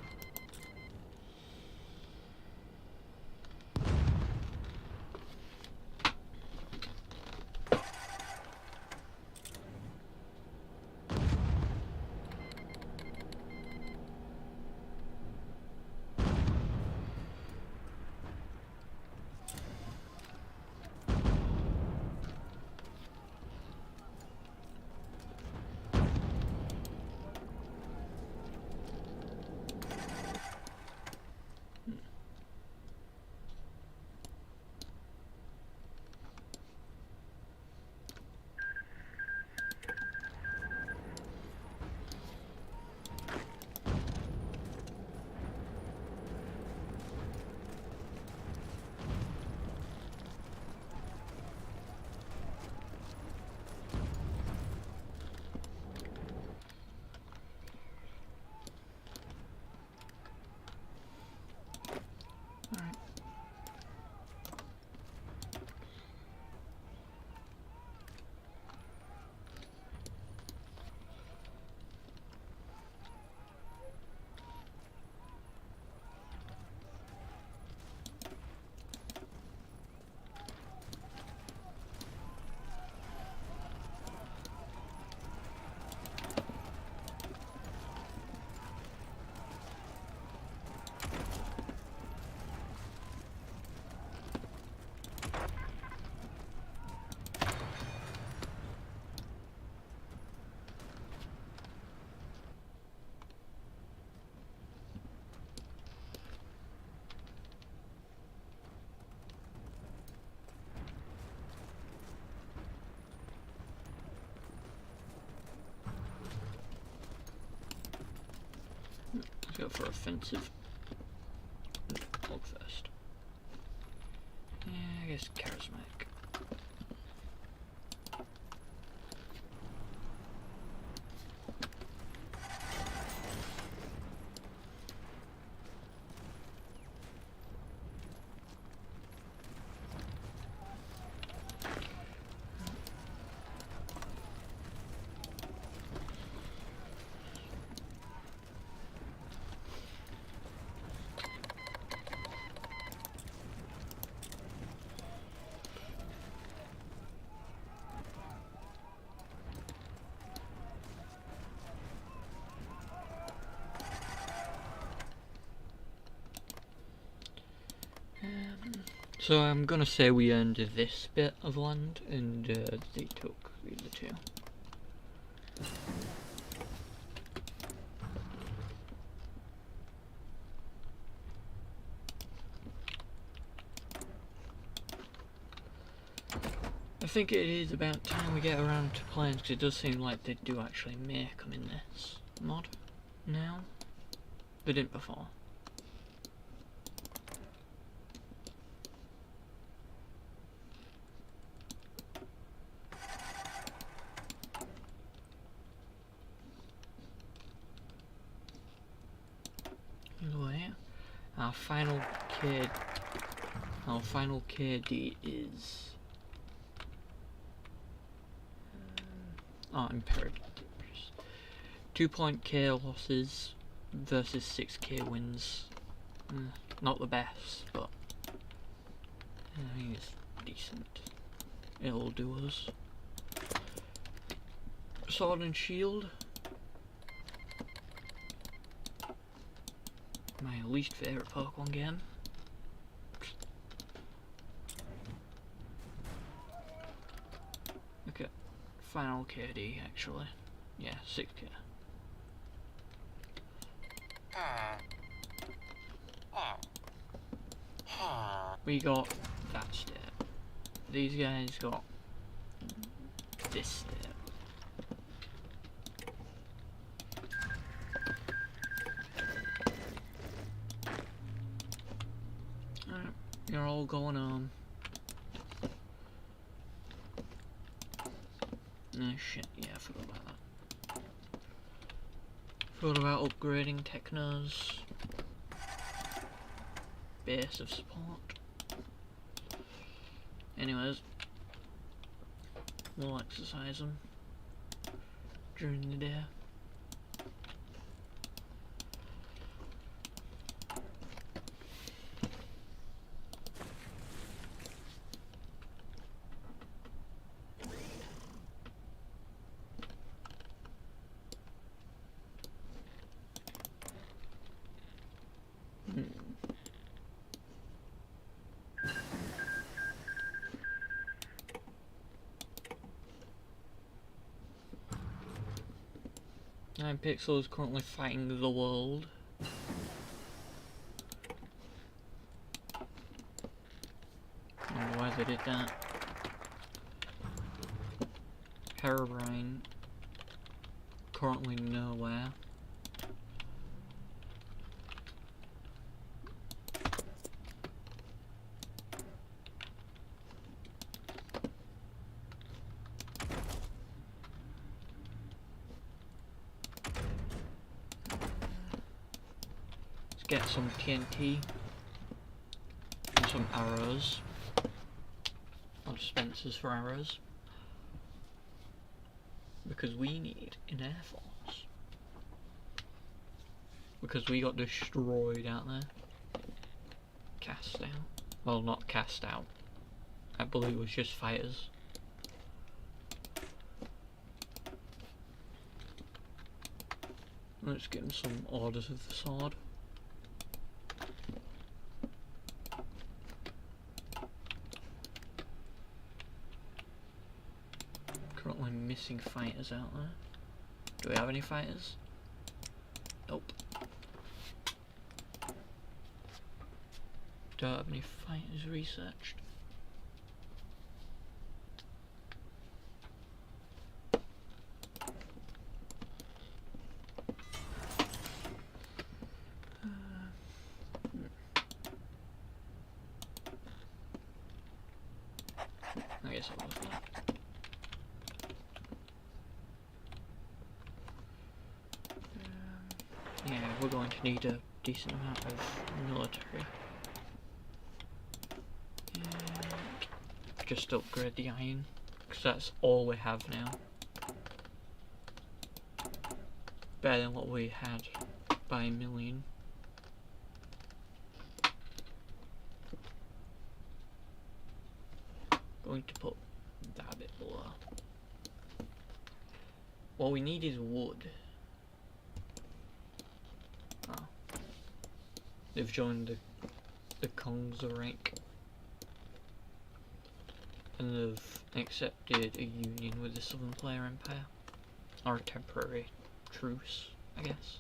Go for offensive. Log first. Yeah, I guess charismatic. So I'm gonna say we earned this bit of land, and they took the other two. I think it is about time we get around to planes, because it does seem like they do actually make them in this mod now. They didn't before. Anyway, our final KD is imperative. 2 K losses versus 6K wins. Not the best, but I think it's decent. It'll do us. Sword and Shield. My least favourite Pokemon game. Okay, final KD actually. Yeah, 6K. We got that step. These guys got this step. Alright, you're all going on. Oh shit, yeah, I forgot about that. Forgot about upgrading Techno's base of support. Anyways, we'll exercise them during the day. Ninepixel is currently fighting the world. I wonder why they did that. Herobrine currently nowhere. Get some TNT and some arrows, or dispensers for arrows, because we need an air force, because we got destroyed out there. Cast out, well, not cast out, I believe it was just fighters. Let's get some orders of the sword. Currently missing fighters out there. Do we have any fighters? Nope. Don't have any fighters researched. I guess I'll look at that. Yeah, we're going to need a decent amount of military. And just upgrade the iron, because that's all we have now. Better than what we had by a million. Going to put that a bit below. What we need is wood. Oh. They've joined the Kongs rank. and they've accepted a union with the Southern Player Empire, or a temporary truce, I guess.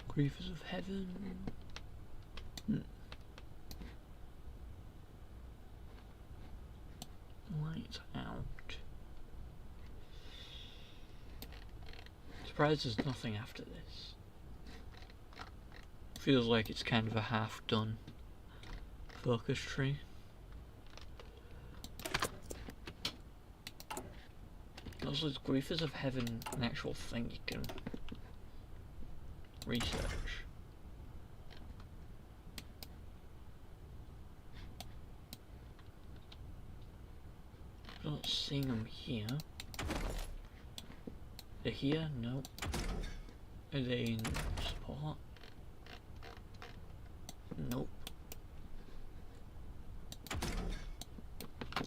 Grievers of Heaven. Lights out. Surprised there's nothing after this. Feels like it's kind of a half done focus tree. Also, is Grievers of Heaven an actual thing you can research? I'm not seeing them here. They're here? No. Are they in support? Nope.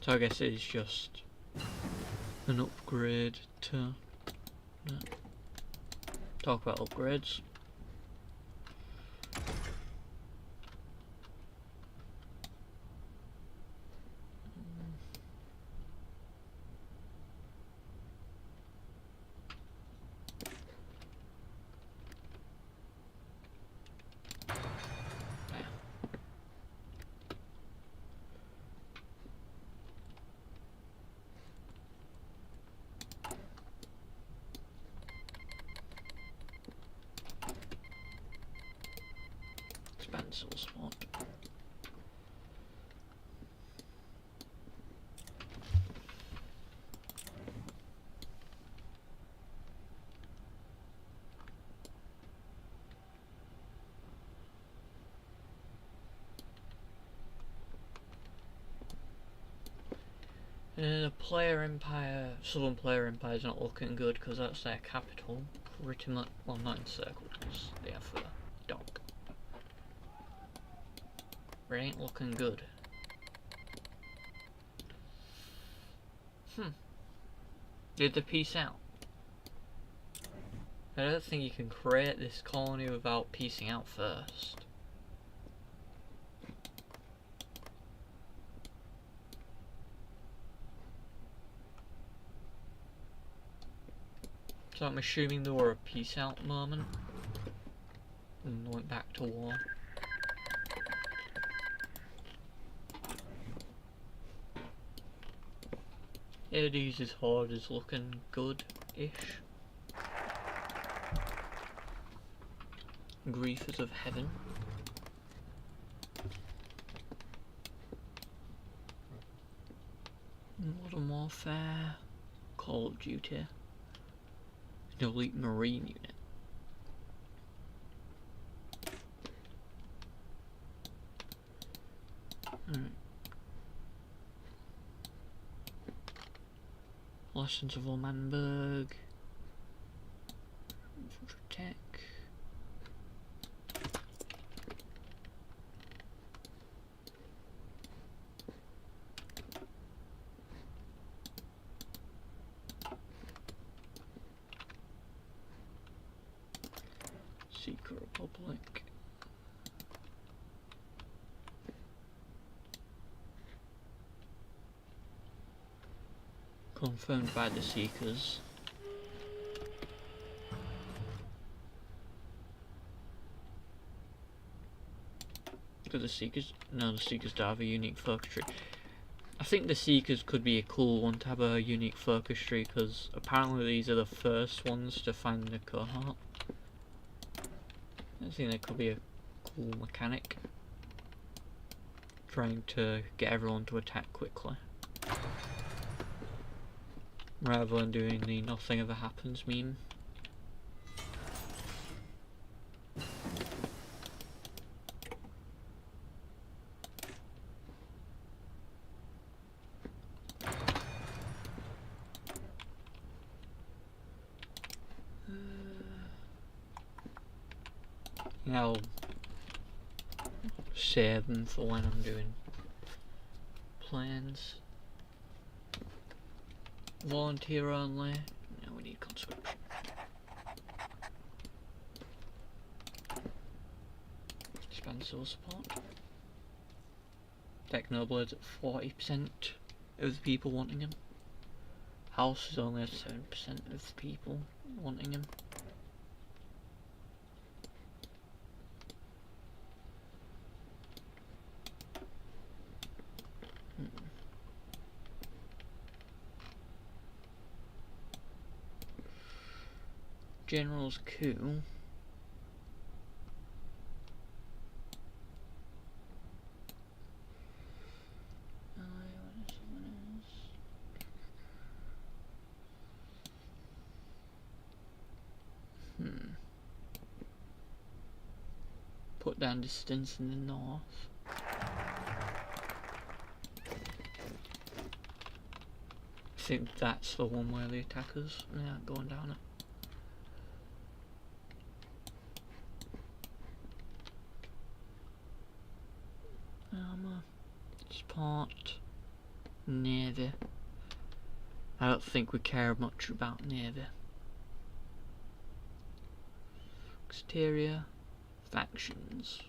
So I guess it is just an upgrade to... No. Talk about upgrades. Expansive spot. The Player Empire, Southern Player Empire is not looking good because that's their capital. Pretty much, well, not encircled because they have a dock. But it ain't looking good. Did they peace out? I don't think you can create this colony without piecing out first. So I'm assuming there were a peace out moment and went back to war. Hades' horde is looking good-ish. Grievers of Heaven. Modern Warfare. Call of Duty. An elite marine unit. Lessons of Ulmanberg. Tech. Secret Republic. Confirmed by the Seekers. Do the Seekers? No, the Seekers don't have a unique focus tree. I think the Seekers could be a cool one to have a unique focus tree because apparently these are the first ones to find the cohort. I think that could be a cool mechanic. Trying to get everyone to attack quickly. Rather than doing the nothing ever happens meme. I'll save them for when I'm doing plans. Volunteer only. No, we need conscription. Expand civil support. Technoblades at 40% of the people wanting him. House is only at 7% of the people wanting him. General's coup. Put down distance in the north. I think that's the one where the attackers aren't going down it. Armour, support, navy. I don't think we care much about navy. Exterior, factions.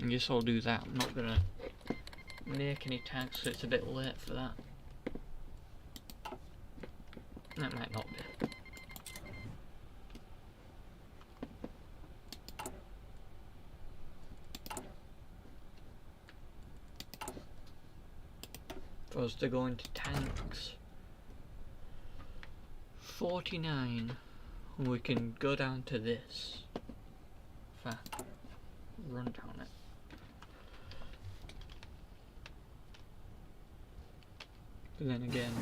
I guess I'll do that. I'm not gonna make any tags, so it's a bit late for that. That might not be. For us to go into tanks. 49. We can go down to this. If I run down it. But then again,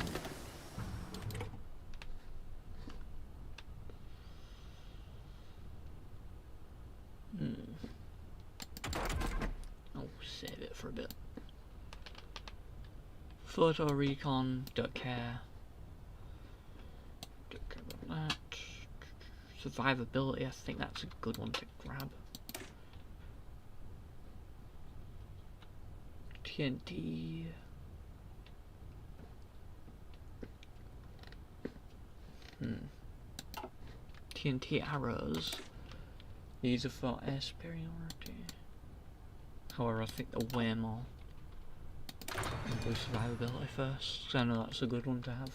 I'll save it for a bit. Photo recon, don't care. Don't care about that. Survivability, I think that's a good one to grab. TNT. TNT arrows. These are for air superiority. However, I think they're way more. I'll do survivability first, because I know that's a good one to have.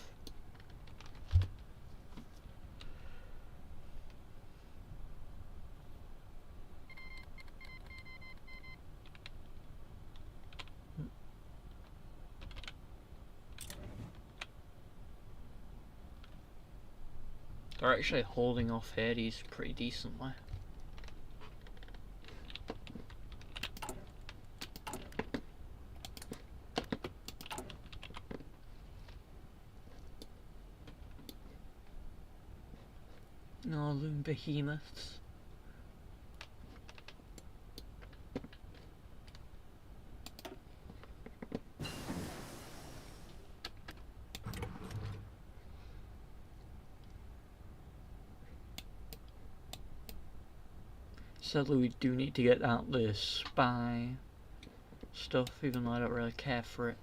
They're actually holding off Hades pretty decently. Northern behemoths. Sadly, we do need to get out the spy stuff, even though I don't really care for it.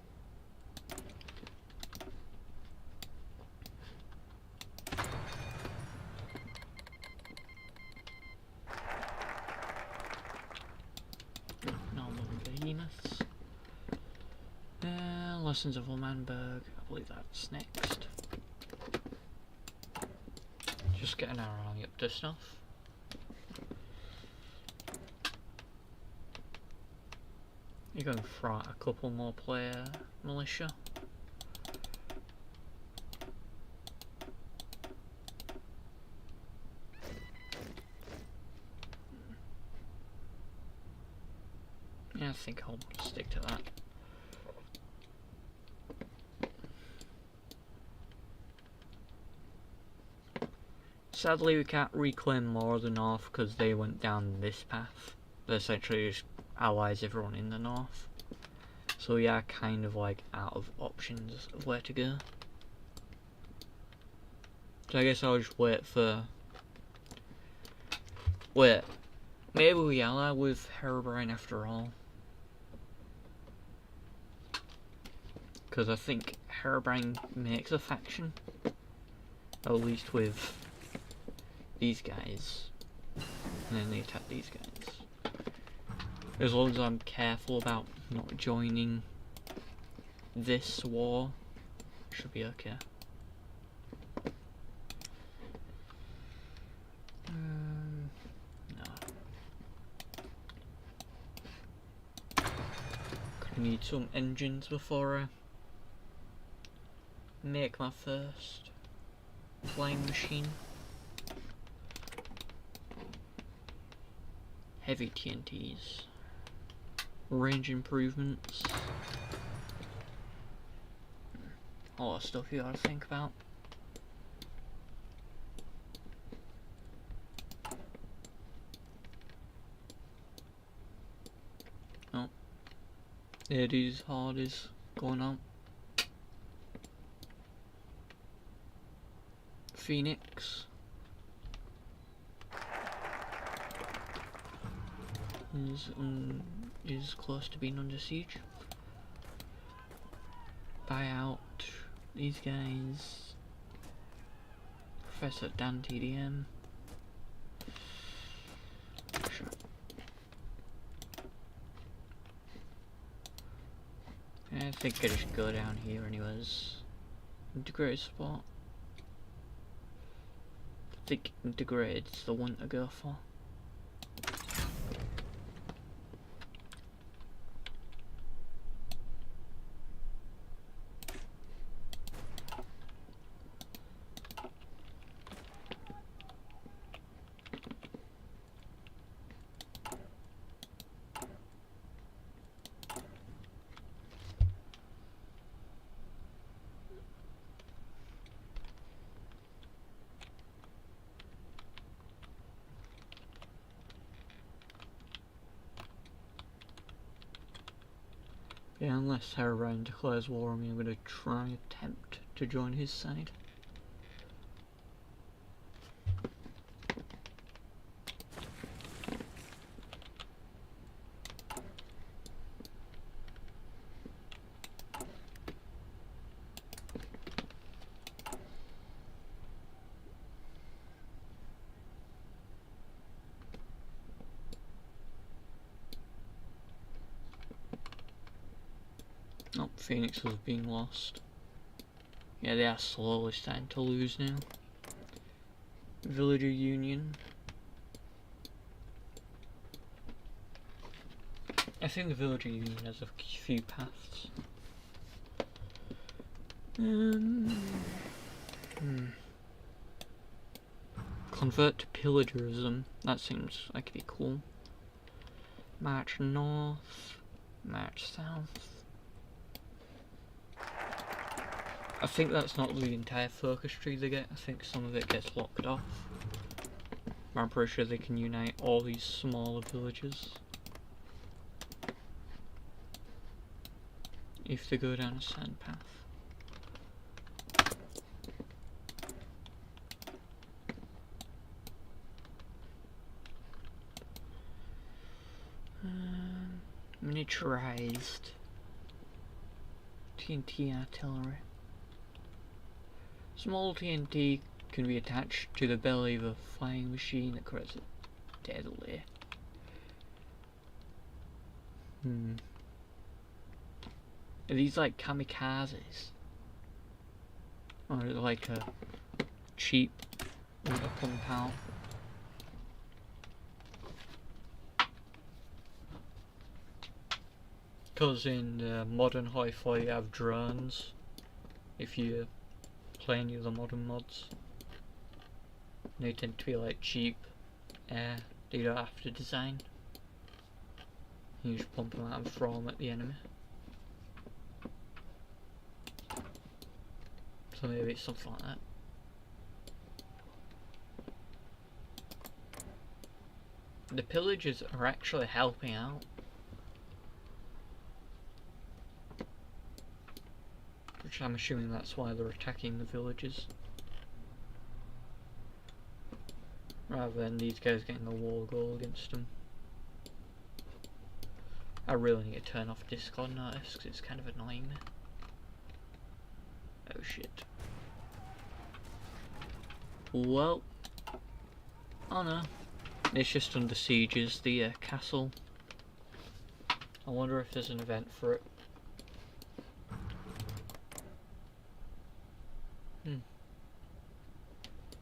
Northern behemoths. Lessons of Ulmanberg. I believe that's next. Just getting our eye up to stuff. You're going for a couple more player militia. Yeah, I think I'll stick to that. Sadly, we can't reclaim more of the north because they went down this path. They essentially just allies everyone in the north. So we are kind of like out of options of where to go. So I guess I'll just wait Maybe we ally with Herobrine after all. Because I think Herobrine makes a faction. At least with these guys. And then they attack these guys. As long as I'm careful about not joining this war, should be okay. No. Gonna need some engines before I make my first flying machine. Heavy TNTs. Range improvements. A lot of stuff you gotta think about. Oh. Eddie's hard is going on. Phoenix. Is close to being under siege. Buy out these guys. Professor Dan TDM. Sure. I think I just go down here anyways. Integrated support. I think integrated's the one to go for. Yeah, unless Herobrine declares war on me, I'm gonna try and attempt to join his side. Oh, Phoenix was being lost. Yeah, they are slowly starting to lose now. Villager Union. I think the Villager Union has a few paths. Convert to pillagerism. That seems like it'd be cool. March north. March south. I think that's not the entire focus tree they get. I think some of it gets locked off. I'm pretty sure they can unite all these smaller villages if they go down a sand path. Miniaturized TNT artillery. Small TNT can be attached to the belly of a flying machine that creates it deadly. Are these like kamikazes? Or like a cheap way to pump out? Because in modern hi-fi you have drones, if you play any of the modern mods. They tend to be like cheap air that you don't have to design. You just pump them out and throw them at the enemy. So maybe it's something like that. The pillagers are actually helping out. Which I'm assuming that's why they're attacking the villages. Rather than these guys getting a war goal against them. I really need to turn off Discord notice because it's kind of annoying me. Oh shit. Well, oh no, it's just under siege, is the castle. I wonder if there's an event for it.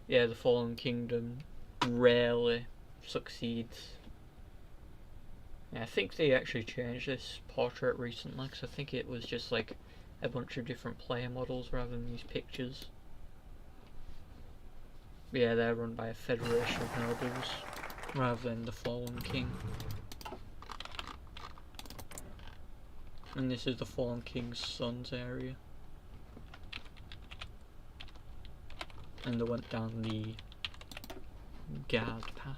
Yeah, the Fallen Kingdom rarely succeeds. Yeah, I think they actually changed this portrait recently, because I think it was just like a bunch of different player models rather than these pictures. But yeah, they're run by a federation of nobles rather than the Fallen King. And this is the Fallen King's son's area. And they went down the guard path.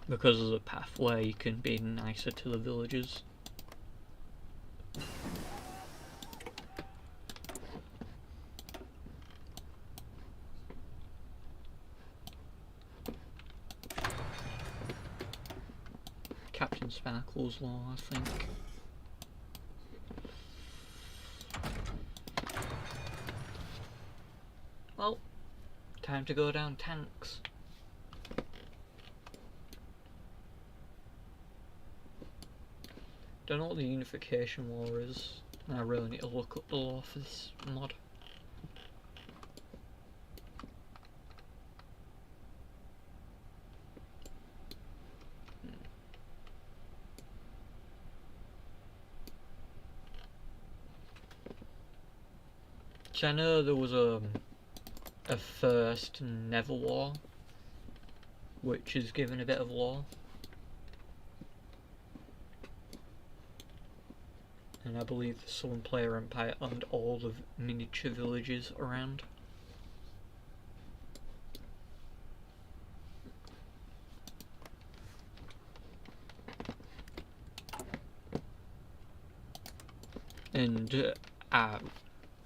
Because there's a path where you can be nicer to the villagers. Captain Sparkle's Law, I think. Well, time to go down tanks. Don't know what the Unification War is. I really need to look up the law for this mod. So I know there was a first Nether War, which is given a bit of law. And I believe the Sullen Player Empire owned all the miniature villages around. And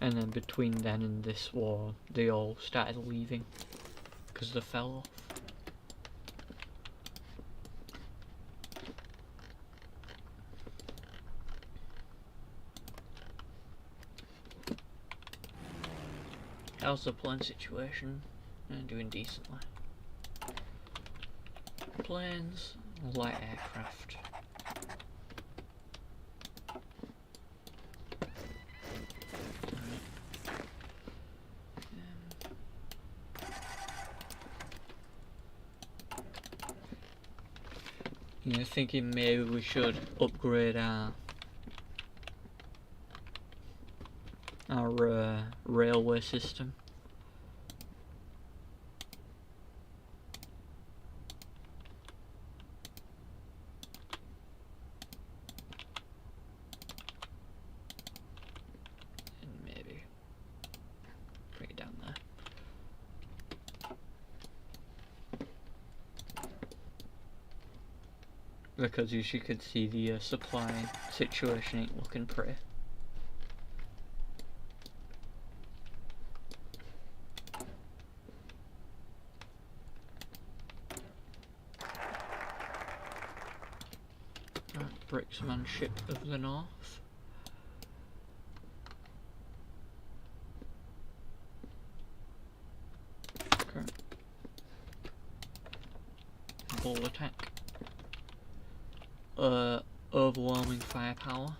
then between then and this war, they all started leaving because they fell off. How's the plane situation? Doing decently. Planes, light aircraft. You're thinking maybe we should upgrade our railway system. And maybe bring it down there. Because as you could see, the supply situation ain't looking pretty. Bricksmanship of the North. Okay. Ball attack. Overwhelming firepower.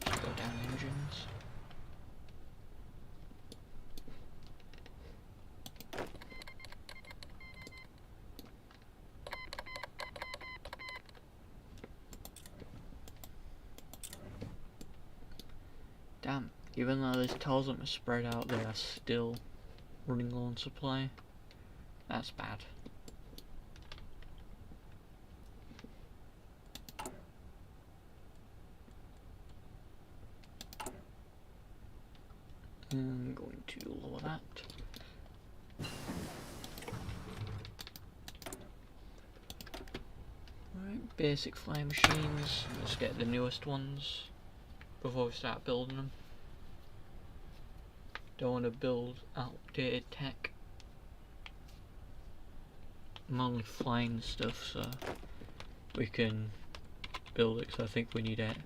Let's go down engines. Damn, even though there's tells them to spread out, they are still running low on supply. That's bad. I'm going to lower that. Right, basic flying machines. Let's get the newest ones before we start building them. Don't want to build outdated tech. I'm only flying stuff, so we can build it, because I think we need it.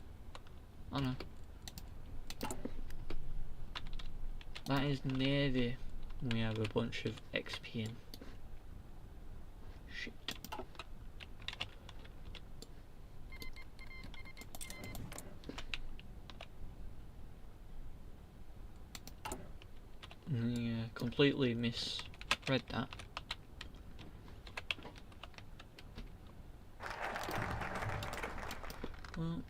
Oh no. That is Navy. We have a bunch of XP in. Shit. Yeah, completely misread that. Well,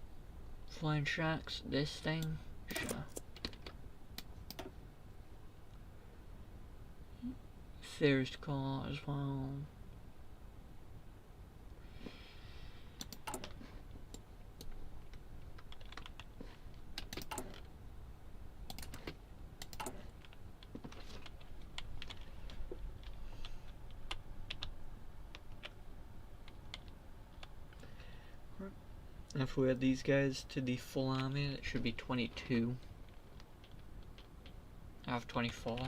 flying sharks, this thing, sure. Theorist core as well. If we add these guys to the full army, it should be 22. I have 24.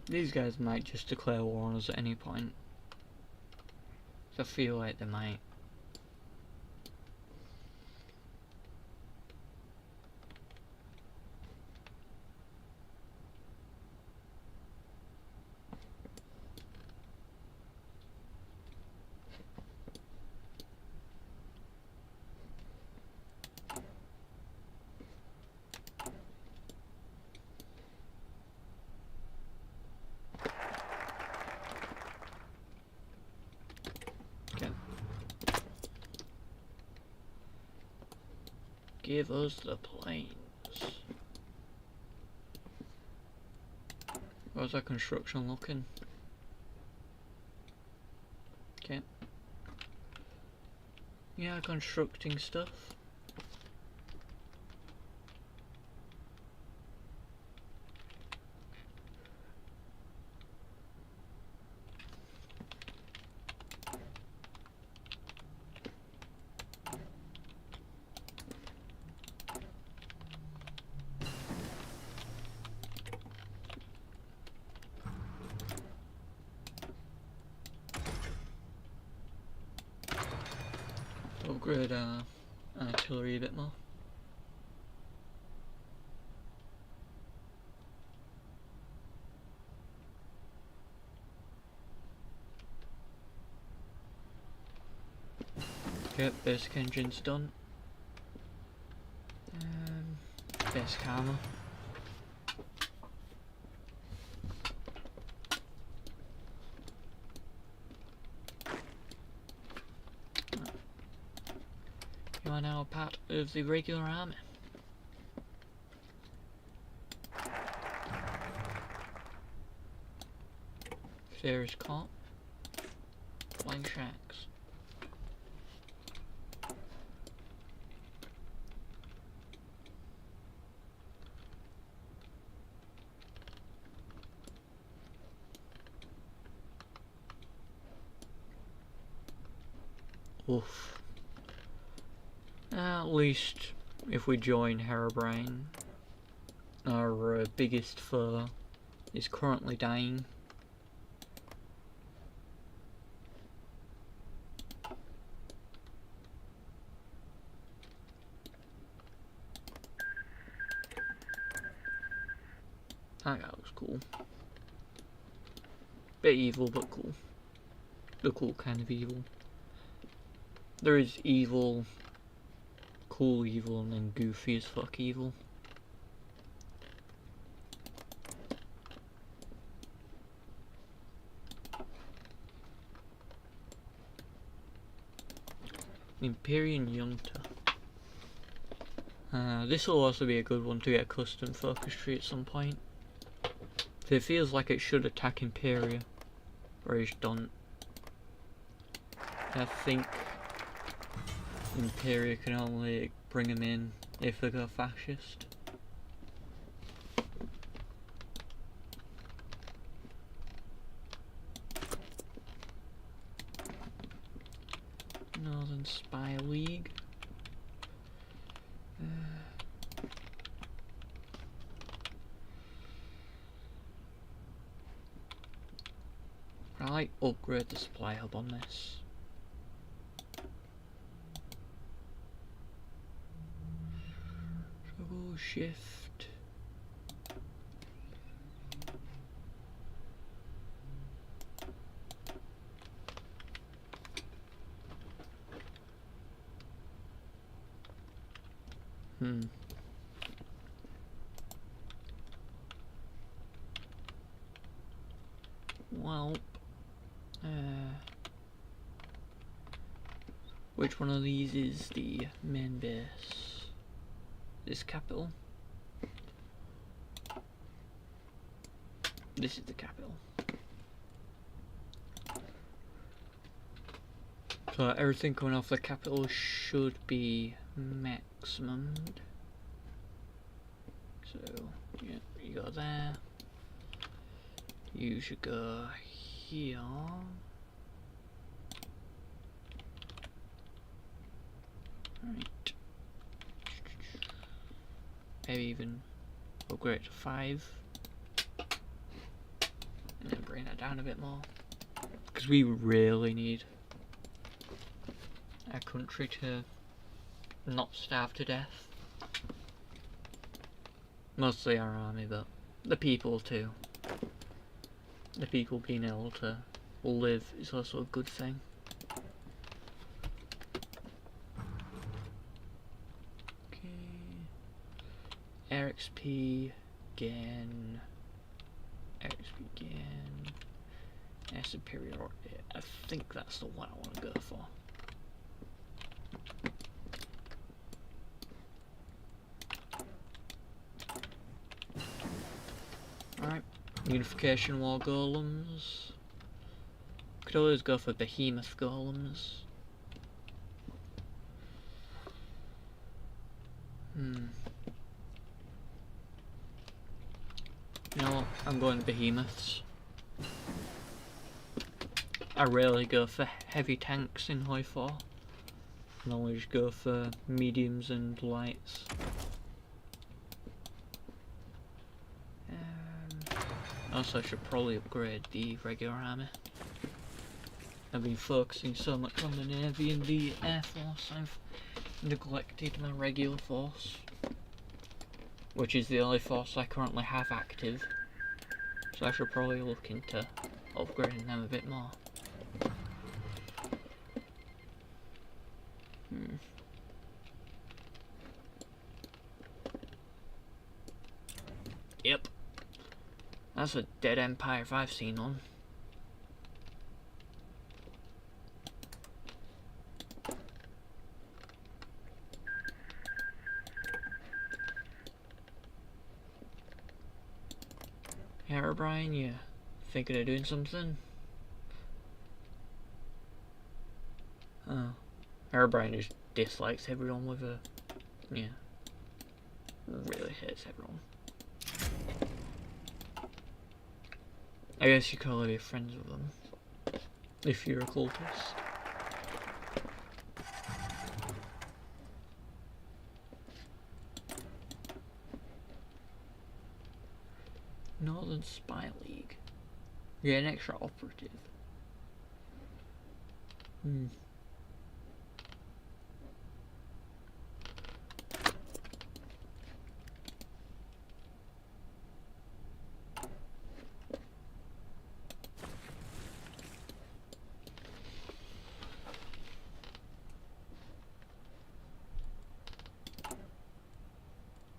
These guys might just declare war on us at any point. So I feel like they might. Give us the planes. How's that construction looking? Okay. Yeah, constructing stuff. Upgrade our artillery a bit more. Yep, basic engine's done. Basic armor. You are now a part of the regular army. Theorist Corps. Flying sharks. Oof. At least if we join Herobrine, our biggest foe is currently dying. That guy looks cool. Bit evil, but cool. The cool kind of evil. There is evil, cool evil, and then goofy as fuck evil. Imperial Junta. This will also be a good one to get a custom focus tree at some point. It feels like it should attack Imperia, but it don't. I think Imperia can only bring them in if they go fascist. Northern Spy League. I might upgrade the supply hub on this. Trouble shift. Well, which one of these is the main base? This capital? This is the capital. So everything coming off the capital should be maximumed. So, yeah, you go there. You should go here. Right. Maybe even upgrade to 5. And then bring that down a bit more. Because we really need our country to not starve to death. Mostly our army, but the people too. The people being able to live is also a good thing. Okay. Air XP gain. Air XP gain. Air superiority. I think that's the one I want to go for. Alright. Unification War Golems. Could always go for Behemoth Golems. You know what? I'm going Behemoths. I rarely go for heavy tanks in High 4. I always go for mediums and lights. Also, I should probably upgrade the regular army. I've been focusing so much on the Navy and the Air Force, I've neglected my regular force. Which is the only force I currently have active. So I should probably look into upgrading them a bit more. Yep. That's a dead empire if I've seen one. Herobrine, you thinking of doing something? Oh. Herobrine just dislikes everyone with a... yeah. Really hates everyone. I guess you could only be friends with them if you're a cultist. Northern Spy League. Yeah, an extra operative.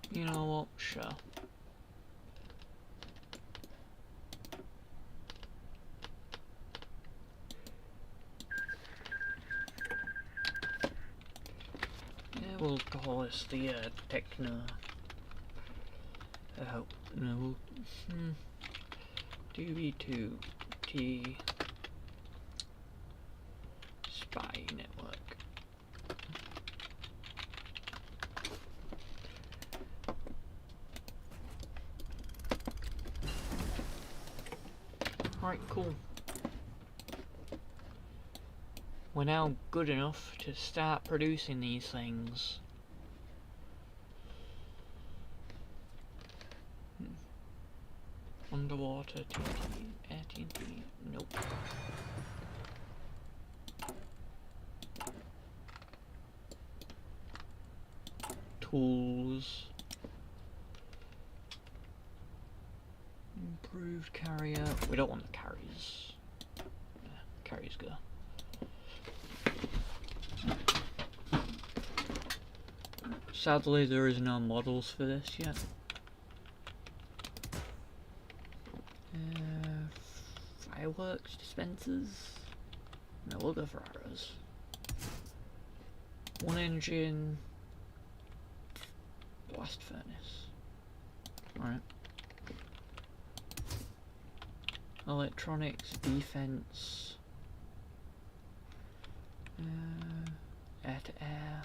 You know what? Sure. Yeah, we'll call this the Techno. No. DB2T spy network. Alright, cool. We're now good enough to start producing these things. Underwater TNT, nope. Tools. Improved carrier. We don't want the carriers. Yeah, carriers go. Sadly, there is no models for this yet. Fireworks dispensers. No, we'll go for arrows. One engine. Blast furnace. Alright. Electronics, defense. Air to air.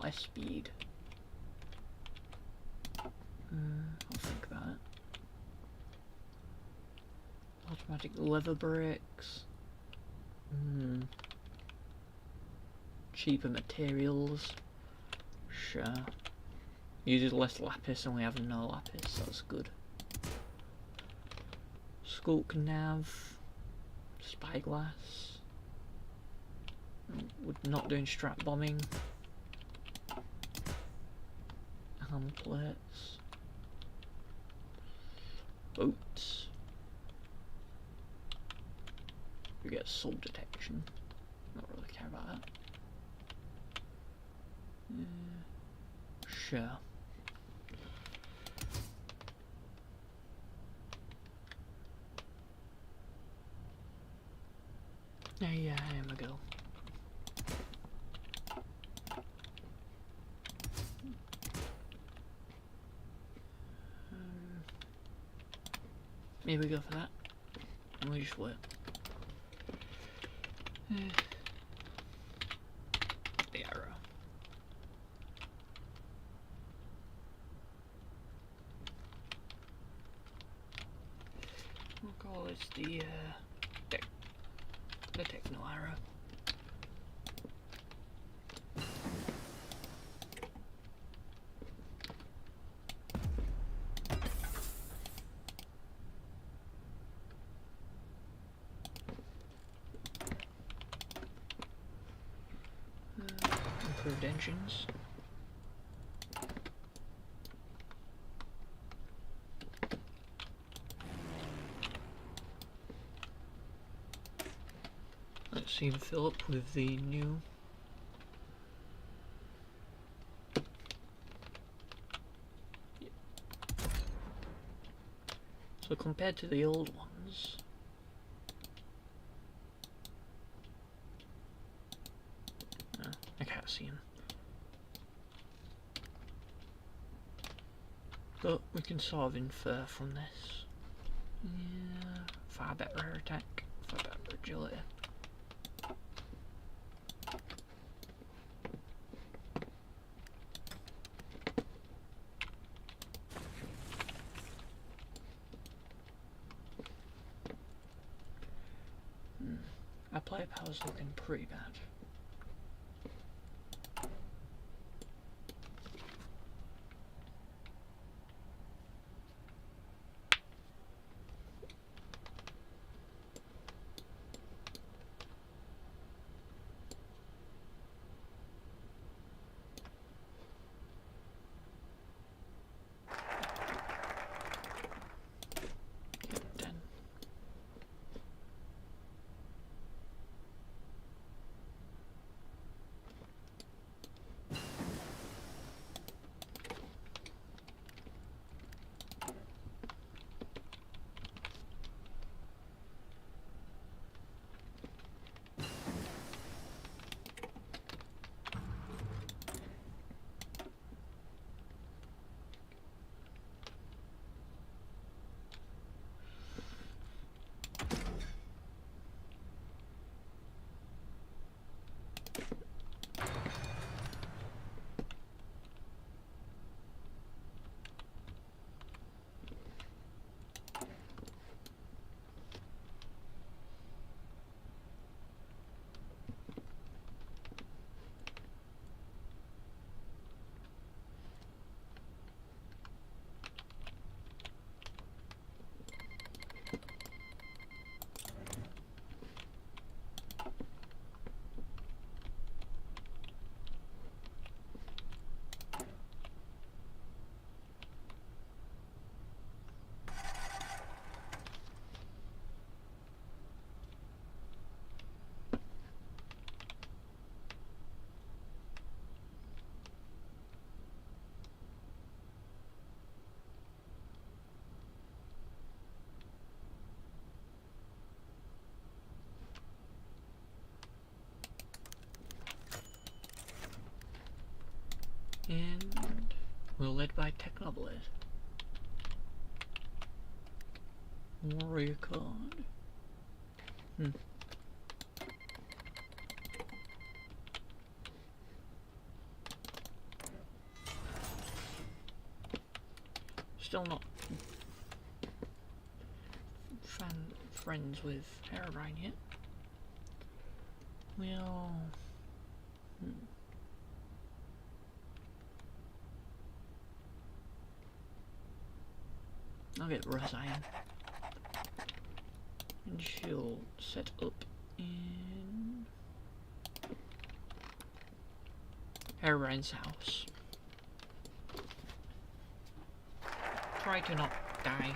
Less speed. I'll think about it. Automatic lever brakes. Cheaper materials. Sure. Uses less lapis and we have no lapis, so that's good. Skulk nav. Spyglass. We're not doing strat bombing. Hand plates. Boats. We get sub detection. Not really care about that. Sure. Yeah, here we go. Here we go for that. And we just wait. The arrow. We'll call this the techno arrow. Improved engines. Let's see him fill up with the new. Yep. So compared to the old ones, I can't see him. But we can sort of infer from this. Yeah, far better attack, far better agility. Our player power's looking pretty bad. Yep, 10. Technoblade. Warrior card. Still not friends with Herobrine yet. Well, I'll get Rosine, and she'll set up in Herobrine's house. Try to not die.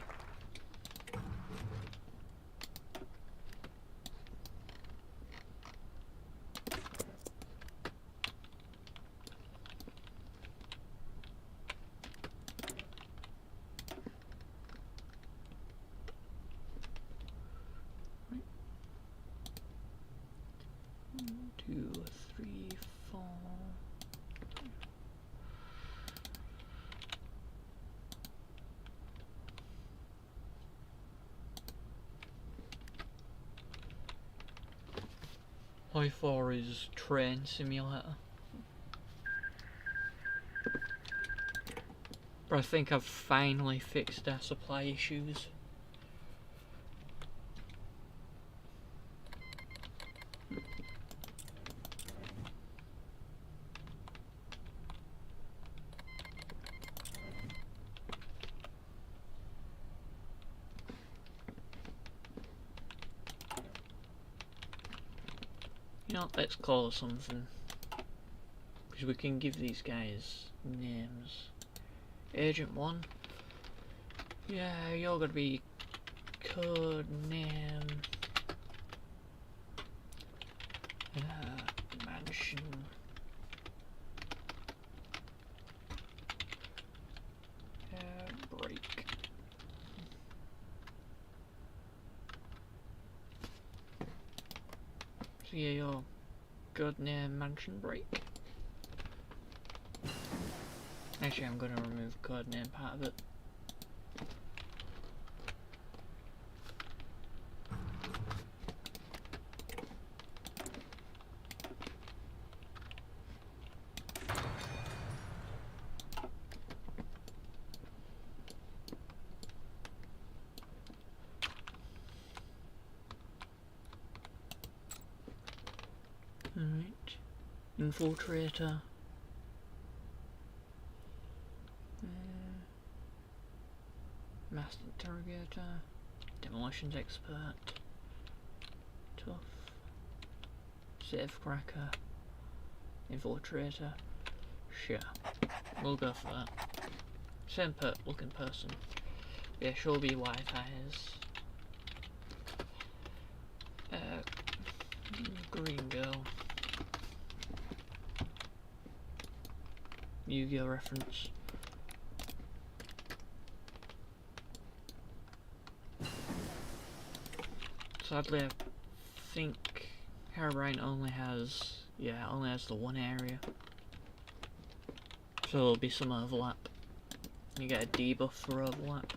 How far is Train Simulator? But I think I've finally fixed our supply issues. You know, let's call it something. Because we can give these guys names. Agent 1. Yeah, you're gonna be code name. Mansion. Break. So yeah, your code name Mansion Break. Actually, I'm gonna remove code name part of it. Alright. Infiltrator. Master Interrogator. Demolitions Expert. Tough. Safecracker. Infiltrator. Sure. We'll go for that. Same looking person. Yeah, she'll be white eyes. Green girl. Yu-Gi-Oh reference. Sadly, I think Herobrine only has the one area. So there'll be some overlap. You get a debuff for overlap.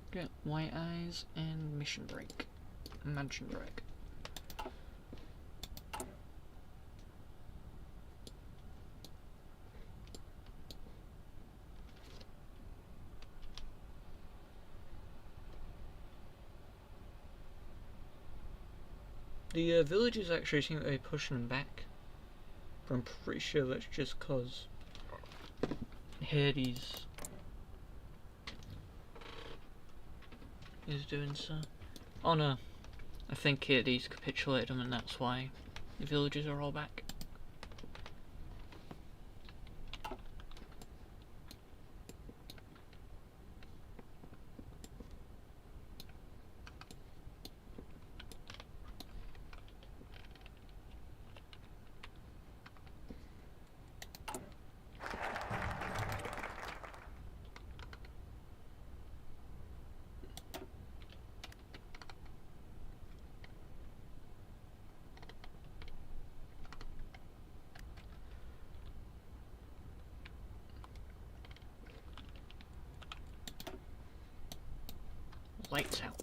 Get White Eyes and Mission Break. Mansion Break. The villagers actually seem to be pushing them back. But I'm pretty sure that's just cause Hades is doing so. Oh no, I think Hades capitulated them and that's why the villagers are all back. lights out.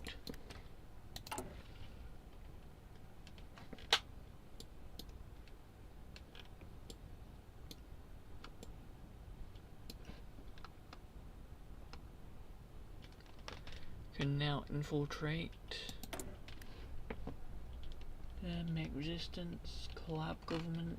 Can now infiltrate. Make resistance. Collab government.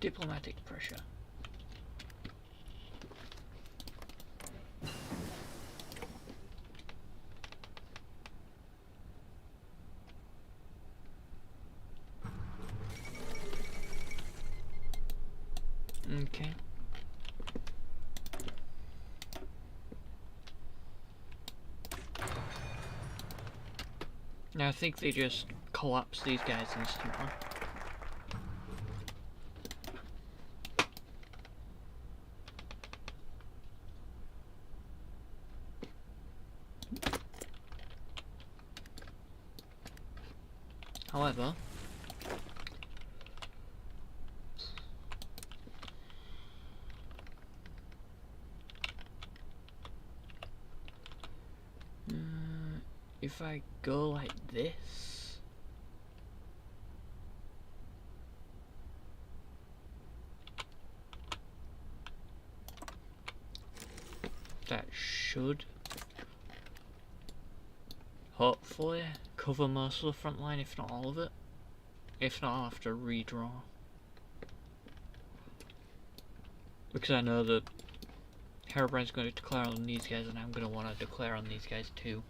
Diplomatic pressure. Okay. Now I think they just collapse these guys instantly. However, if I go like this, that should hopefully cover most of the front line, if not all of it. If not, I'll have to redraw. Because I know that Herobrine's going to declare on these guys, and I'm going to want to declare on these guys too.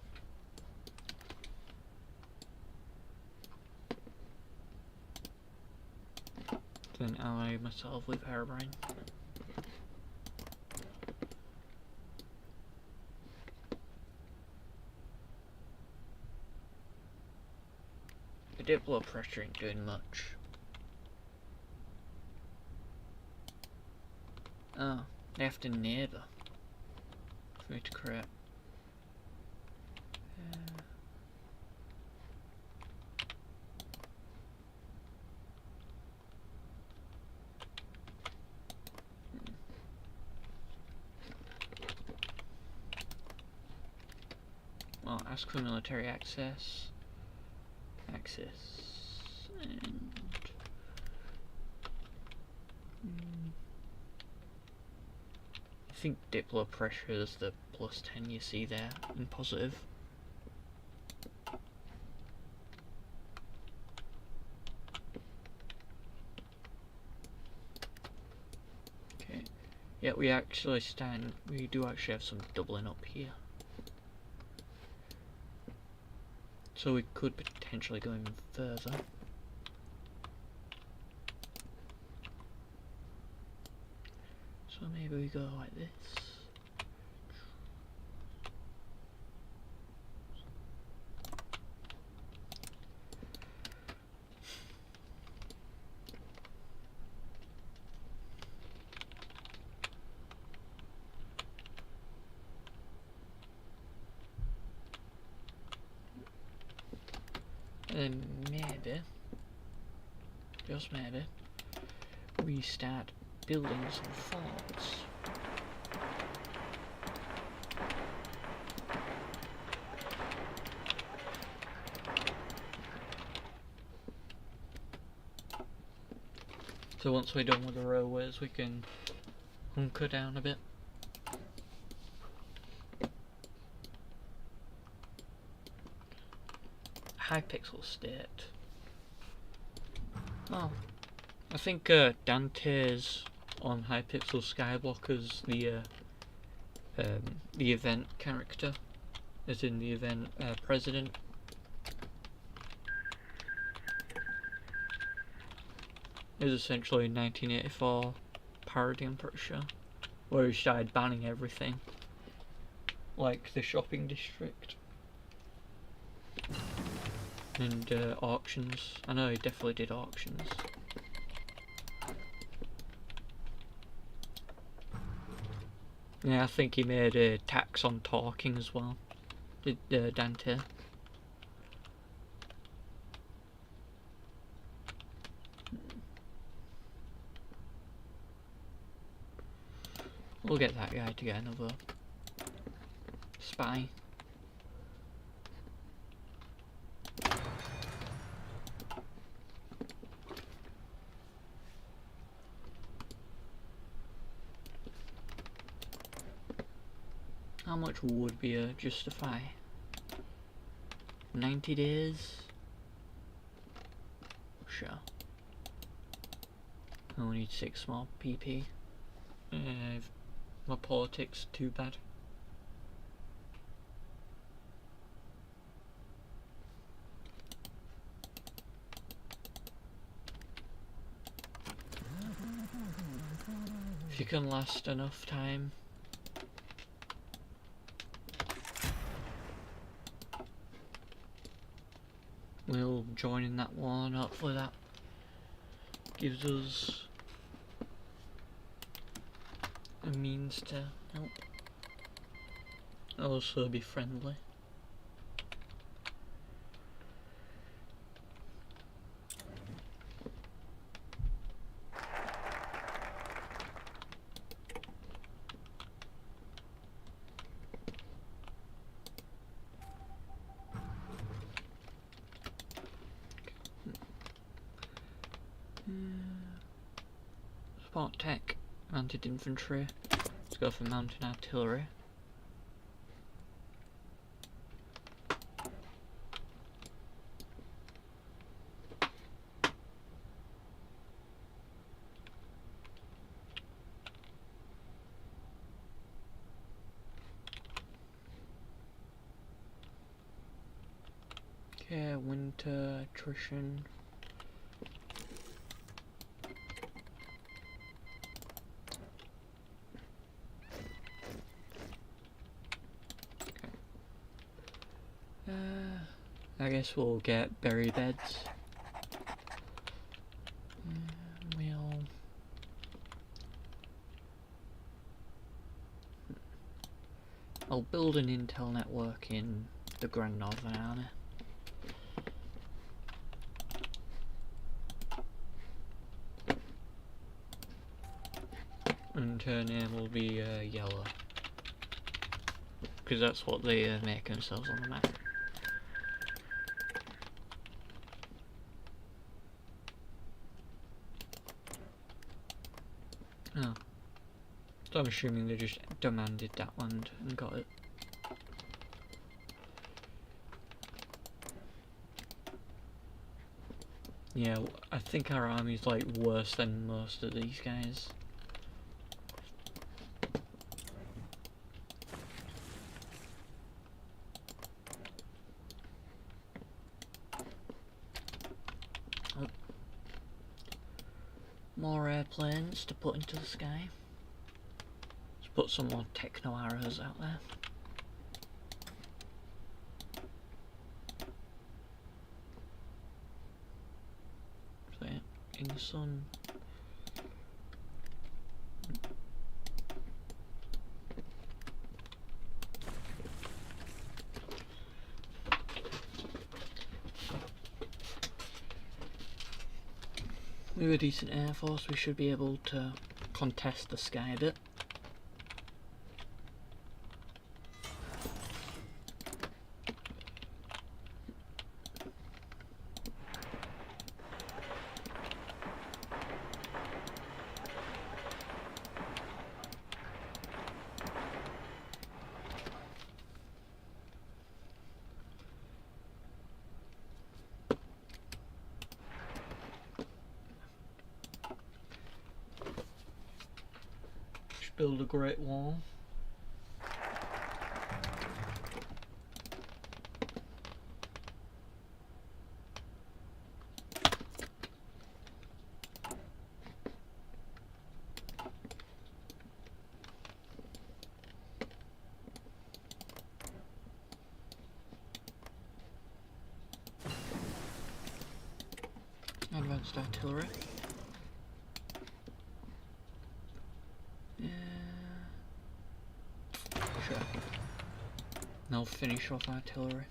Then ally myself with Herobrine. The Diplo pressure ain't doing much. Oh, they have to neighbour for me to create. Well, ask for military access. And I think Diplo pressure is the +10 you see there in positive. Okay, yeah, we do actually have some doubling up here. So we could potentially go even further. So maybe we go like this. And then maybe, just maybe, we start building some forts. So once we're done with the railways, we can hunker down a bit. Hypixel state. Oh, I think Dante's on Hypixel Skyblock as the event character, as in the event president. It was essentially 1984 parody, I'm pretty sure, where he started banning everything, like the shopping district. And auctions. I know he definitely did auctions. Yeah, I think he made a tax on talking as well. Did Dante? We'll get that guy to get another spy. How much would be justify? 90 days? Sure. I only need 6 more PP. My politics too bad. If you can last enough time. We'll join in that war, and hopefully that gives us a means to help. Also be friendly. Support tech, mounted infantry. Let's go for mountain artillery. Okay, winter attrition. I guess we'll get berry beds. I'll build an intel network in the Grand Northern Army. And her name will be Yellow. Because that's what they make themselves on the map. Oh. So I'm assuming they just demanded that land and got it. Yeah, I think our army's like worse than most of these guys. Oh. More airplanes to put into the sky. Let's put some more techno arrows out there. So yeah, in the sun. With a decent air force, we should be able to contest the sky a bit. Build a great wall. Advanced artillery. Sure. Now finish off artillery.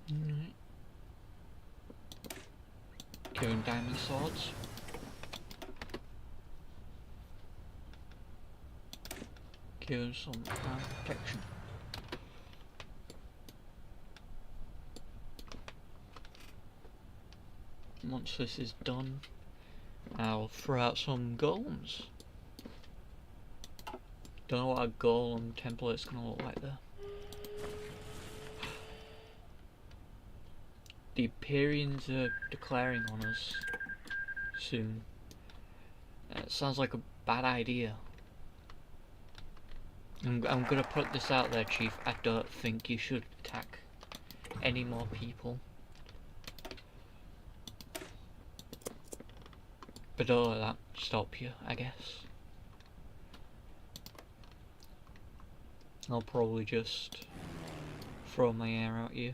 Alright. Killing diamond swords. Killing some protection. Once this is done, I'll throw out some golems. Don't know what a golem template's gonna look like there. The Empyreans are declaring on us soon. It sounds like a bad idea. I'm gonna put this out there, Chief. I don't think you should attack any more people. But don't let that stop you, I guess. I'll probably just throw my air at you.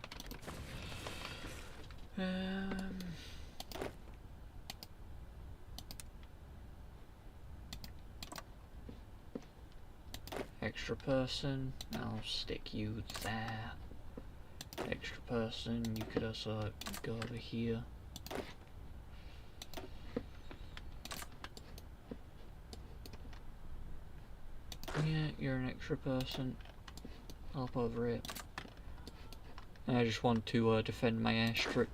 Extra person, I'll stick you there. Extra person, you could also go over here. Yeah, you're an extra person. Help over it. I just want to defend my airstrip.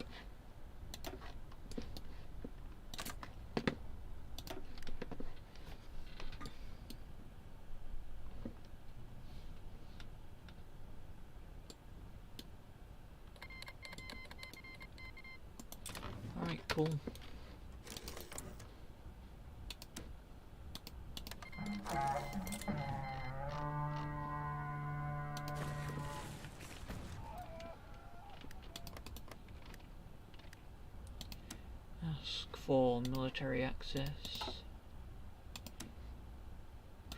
Alright, cool. Ask for military access.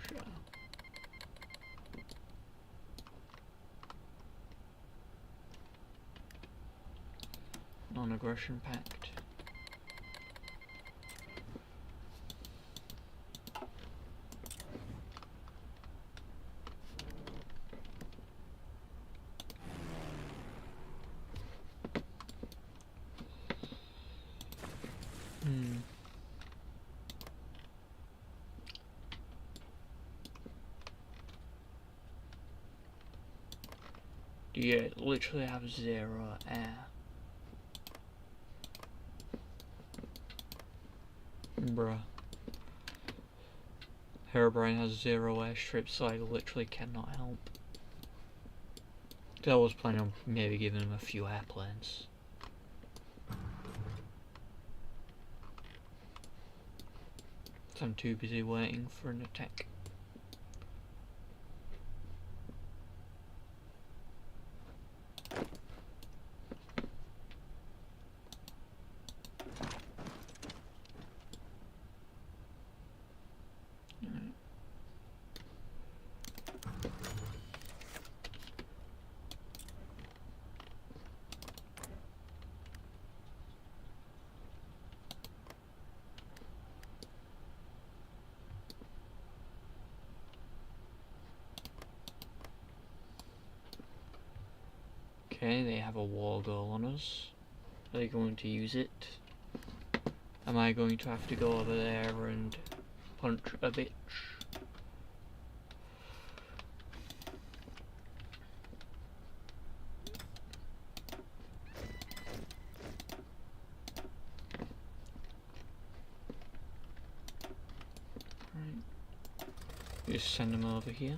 Sure. Non-aggression pact. Yeah, literally have 0 air. Bruh. Herobrine has 0 airstrips, so I literally cannot help. I was planning on maybe giving him a few airplanes. So I'm too busy waiting for an attack. Okay, they have a war goal on us. Are they going to use it? Am I going to have to go over there and punch a bitch? Right. Just send them over here.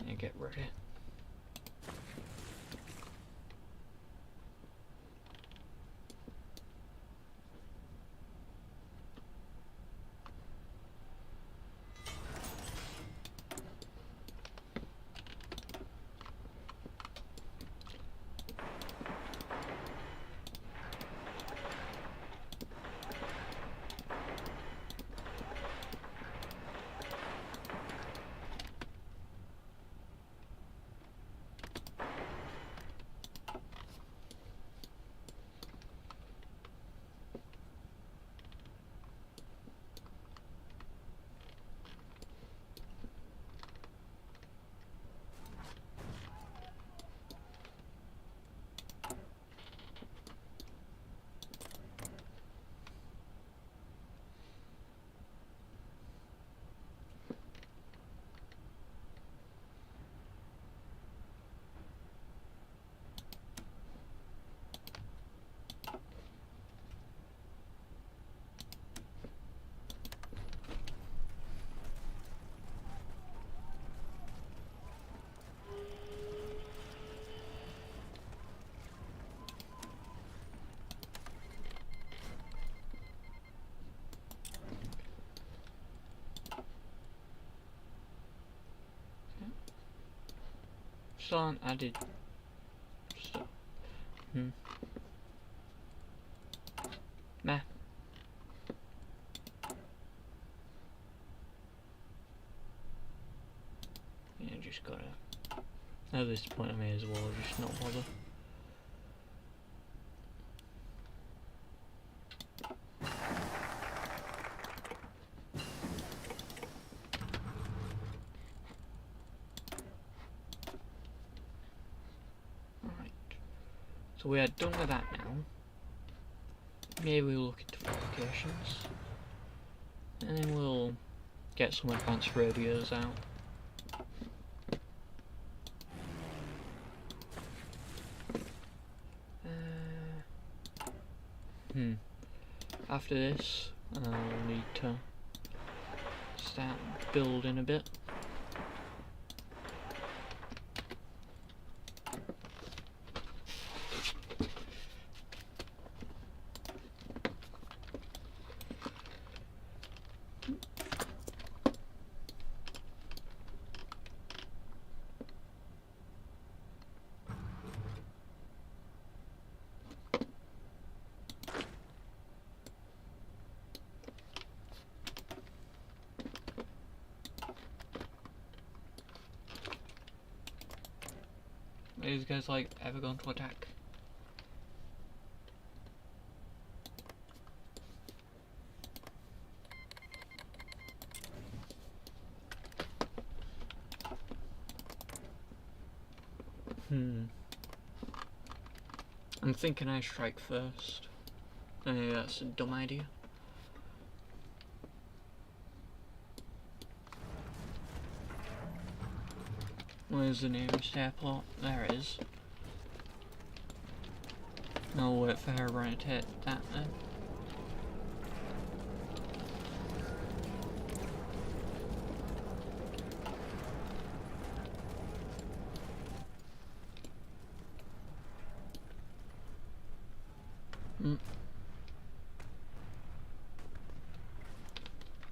And get ready. Still aren't added stuff. Nah. Yeah, just gotta. At this point, I may as well just not bother. So we are done with that now. Maybe we'll look into fortifications. And then we'll get some advanced radios out. After this, I'll need to start building a bit. Are these guys like ever going to attack? I'm thinking I strike first. Maybe that's a dumb idea. Where's the nearest airport? There it is. I'll wait for her to take that then.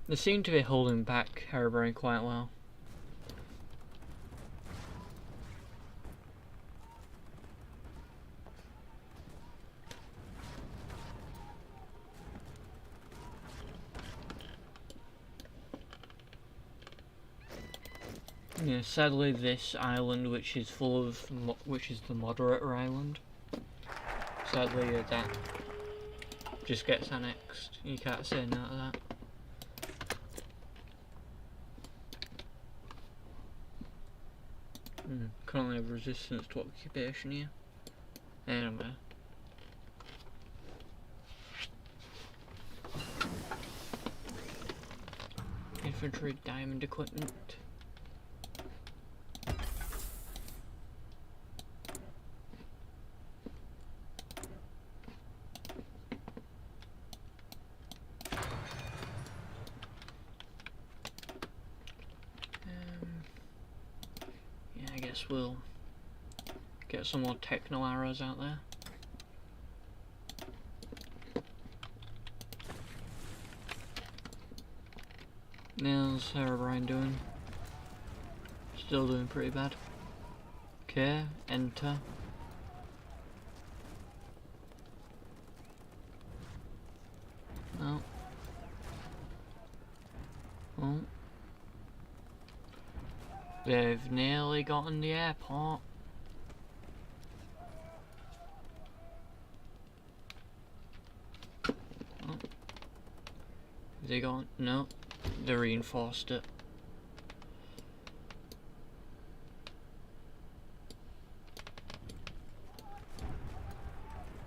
They seem to be holding back Herobrine quite well. Yeah, sadly this island, which is full of, which is the moderator island, sadly that just gets annexed. You can't say no to that. Currently have resistance to occupation here. Anyway. Infantry diamond equipment. guess we'll get some more techno arrows out there. How's Herobrine doing? Still doing pretty bad. Okay, enter. No. Oh. They've nearly gotten the airport. Oh. They gone? No. They reinforced it.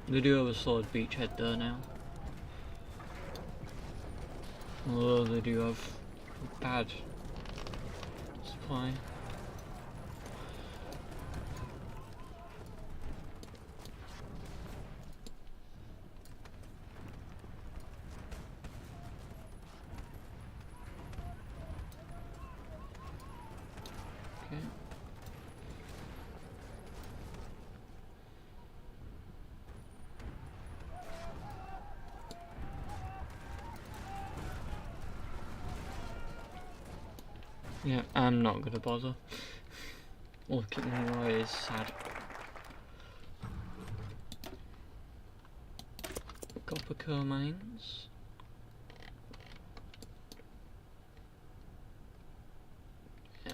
They do have a solid beachhead there now. Although they do have bad supply. Okay. Yeah, I'm not gonna bother. Look at me, right, is sad. Copper core mines. Yeah.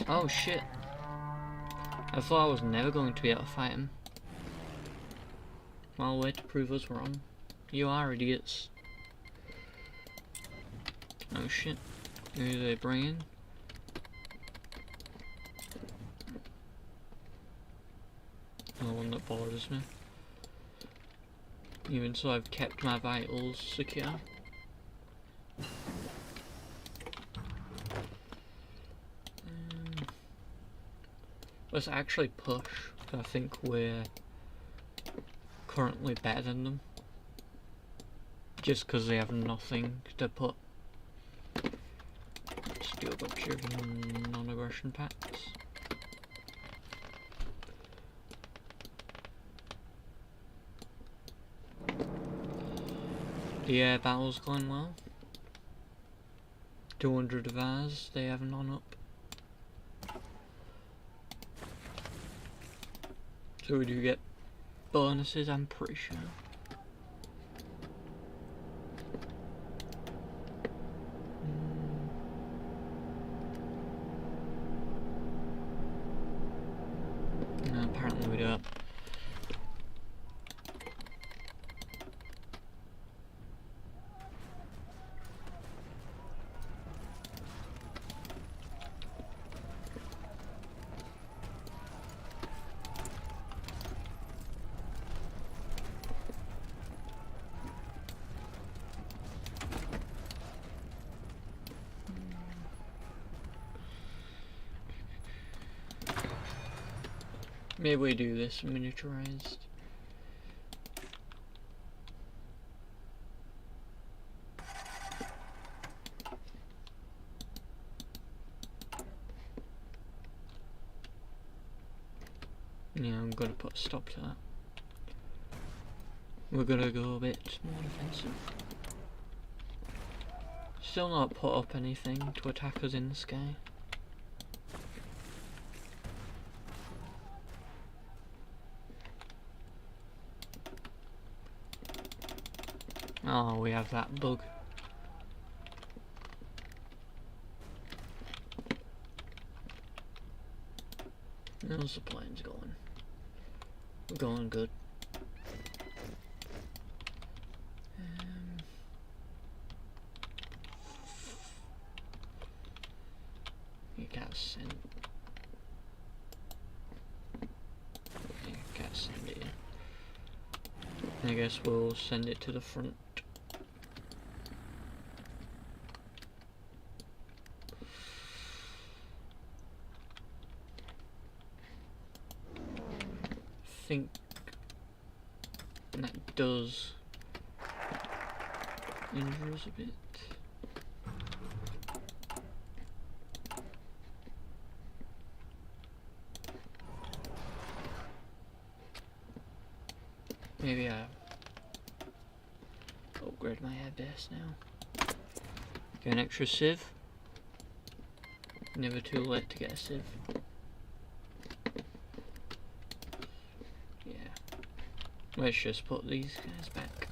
Oh shit. I thought I was never going to be able to fight him. Well, way to prove us wrong. You are idiots. Oh shit. Who are they bringing? The one that bothers me. Even so, I've kept my vitals secure. Let's actually push, because I think we're currently better than them. Just because they have nothing to put. Let's do a bunch of non-aggression packs. The air battle's going well. 200 of ours, they have none up. So we do get bonuses, I'm pretty sure. No, apparently we don't. Maybe we do this miniaturized. Yeah, I'm gonna put a stop to that. We're gonna go a bit more defensive. Still not put up anything to attack us in the sky. Oh, we have that bug. How's the planes going? We're going good. You can't send. You can't send it in. I guess we'll send it to the front. I think that does injure us a bit. Maybe I upgrade my air base now. Get an extra sieve. Never too late to get a sieve. Yeah. Let's just put these guys back.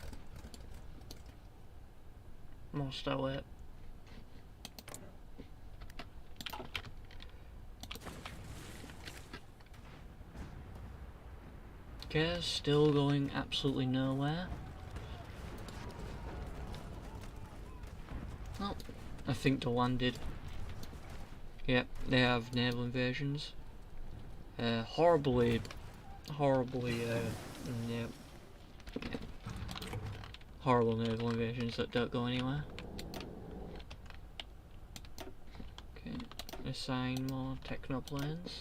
More starlight. Okay, still going absolutely nowhere. Oh, I think they landed. Yep, they have naval invasions. Horribly, yeah, horrible naval invasions that don't go anywhere. Okay, assign more technoplanes.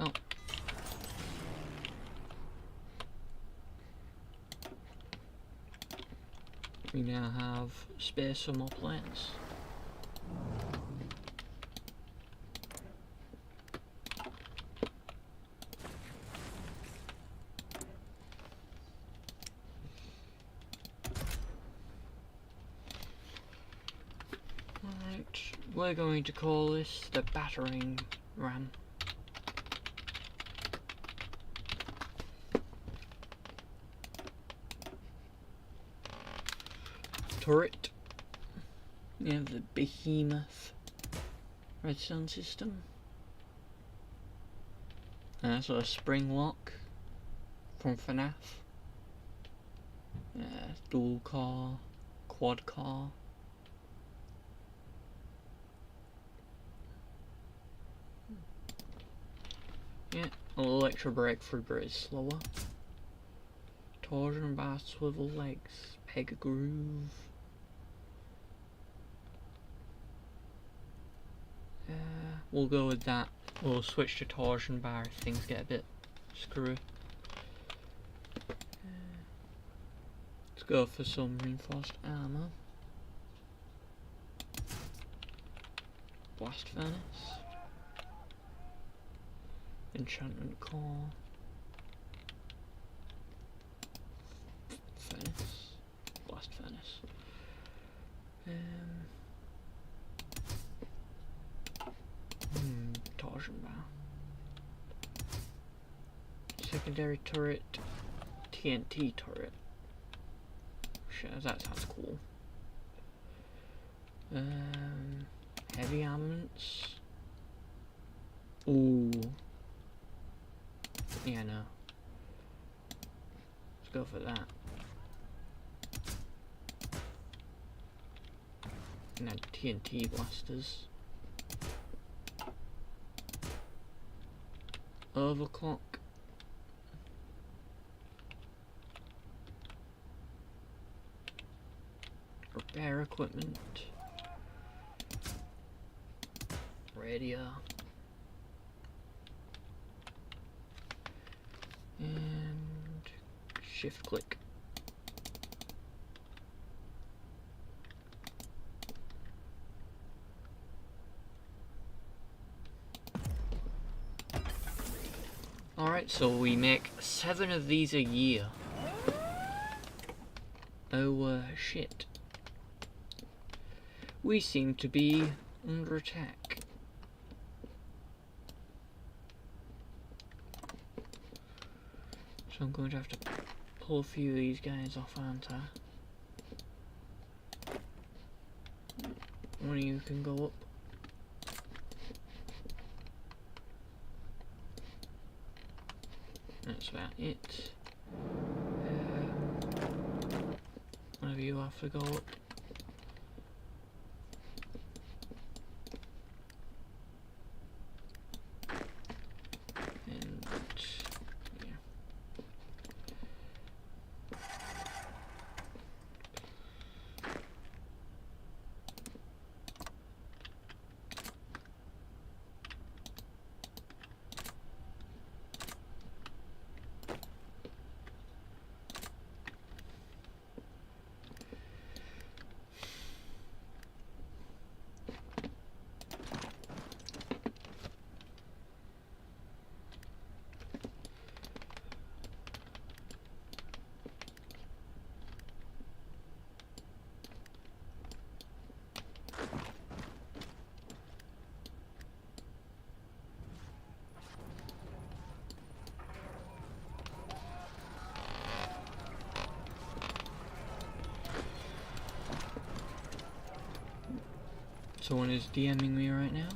Oh. We now have space for more planes. Alright, we're going to call this the battering ram. Turret. We have the Behemoth redstone system. So a spring lock from FNAF. Dual car, quad car. Yeah, electro brake for brake slower. Torsion bar, swivel legs, peg groove. We'll go with that. We'll switch to torsion bar if things get a bit screwy. Let's go for some reinforced armor. Blast furnace. Enchantment core. Furnace. Blast furnace. Torsion bar. Secondary turret. TNT turret. Sure, that sounds cool. Heavy armaments. Ooh. Yeah, no. Let's go for that. And then TNT blasters. Overclock. Repair equipment. Radio. And shift click. Alright, so we make 7 of these a year. Oh, shit. We seem to be under attack. So I'm going to have to pull a few of these guys off, aren't I? One of you can go up. That's about it. One of you have to go up. And yeah. Someone is DMing me right now.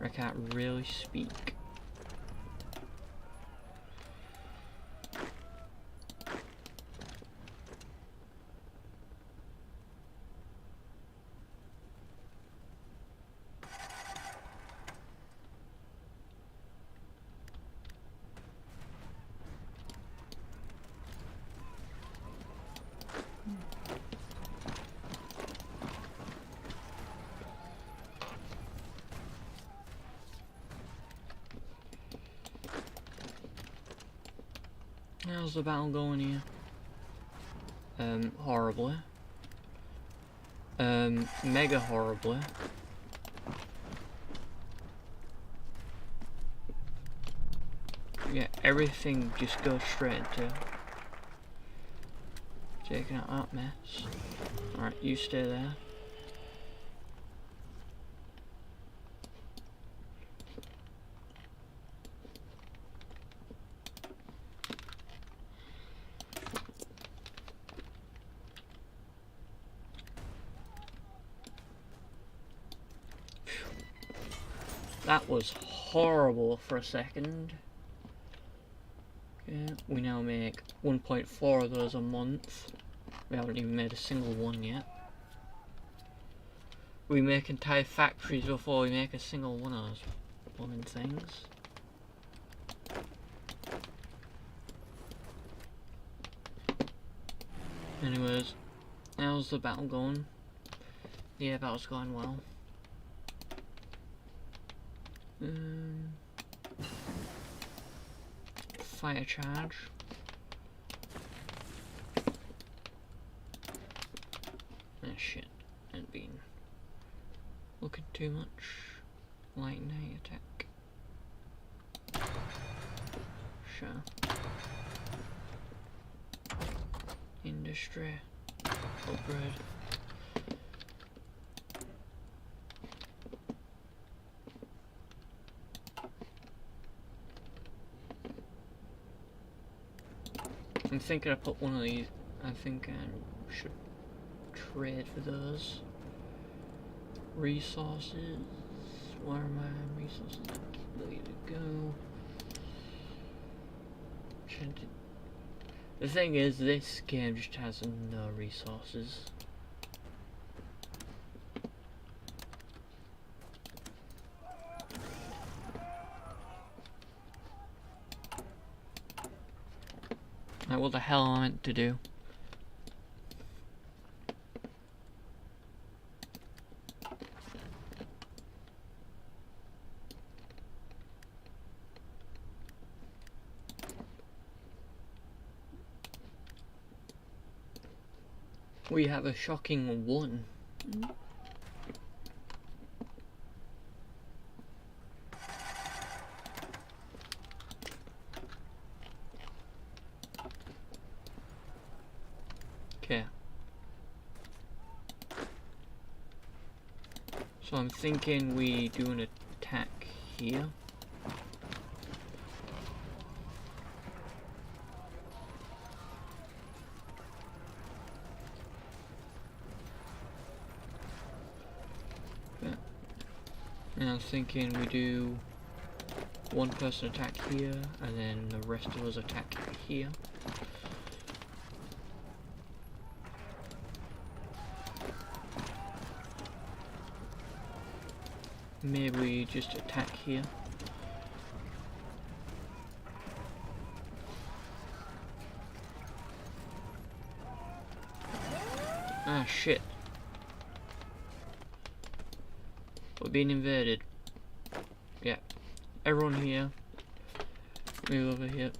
I can't really speak. How's the battle going here? Horribly. Mega horribly. Yeah, everything just goes straight into taking out that mess. Alright, you stay there. That was horrible for a second. Okay, we now make 1.4 of those a month. We haven't even made a single one yet. We make entire factories before we make a single one of those blooming things. Anyways, how's the battle going? Yeah, battle's going well. Fire charge. Ah, shit. And been looking too much. Light night attack. Sure. Industry. Upgrade. I'm thinking I put one of these. I think I should trade for those resources. Where are my resources? Ready to go. The thing is, this game just has no resources. Like, what the hell am I meant to do? We have a shocking 1. Okay. So I'm thinking we do an attack here. And I'm thinking we do one person attack here, and then the rest of us attack here. Maybe we just attack here. Ah, shit. We're being invaded. Yeah. Everyone here. Move over here.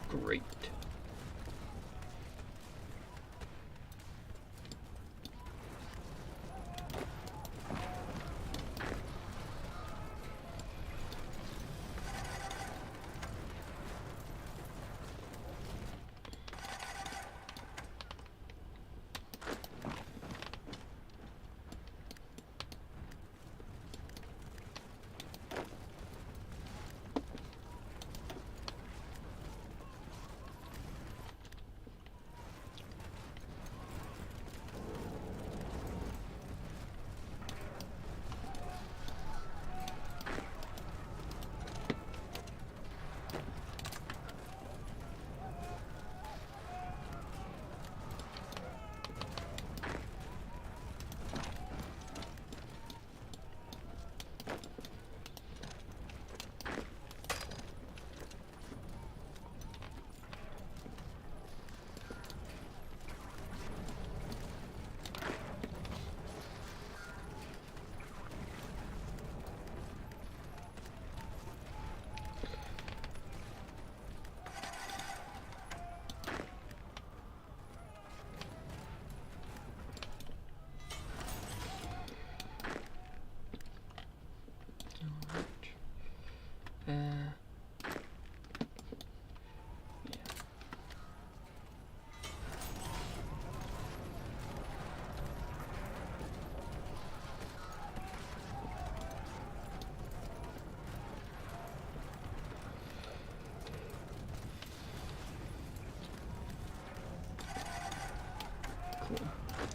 Great.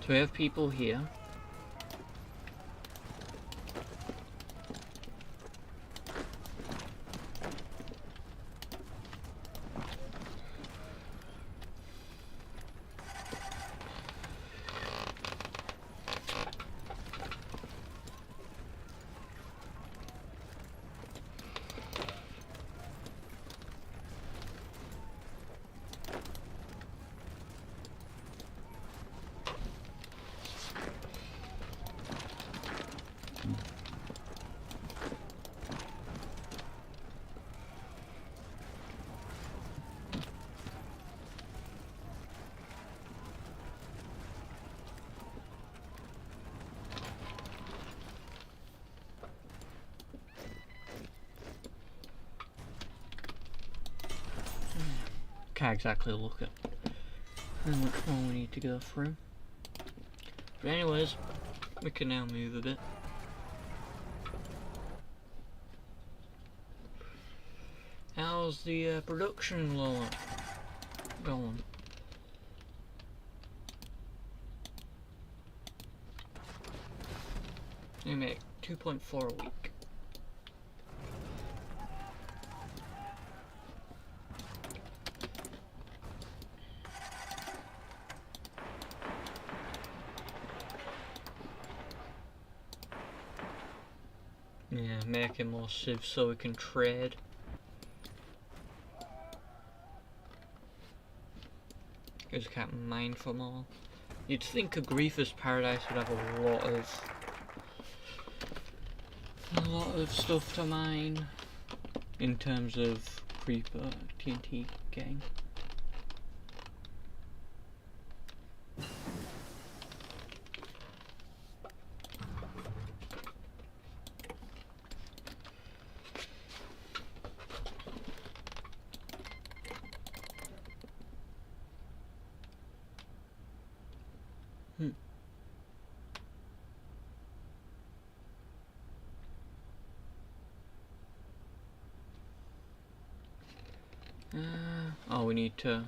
So we have people here. Can't exactly look at how much more we need to go through. But anyways, we can now move a bit. How's the production load going? We make 2.4 a week. Yeah, making more civs so we can trade. Because we can't mine for more. You'd think a Griefer's Paradise would have a lot of stuff to mine in terms of Creeper TNT gang. Oh, we need to...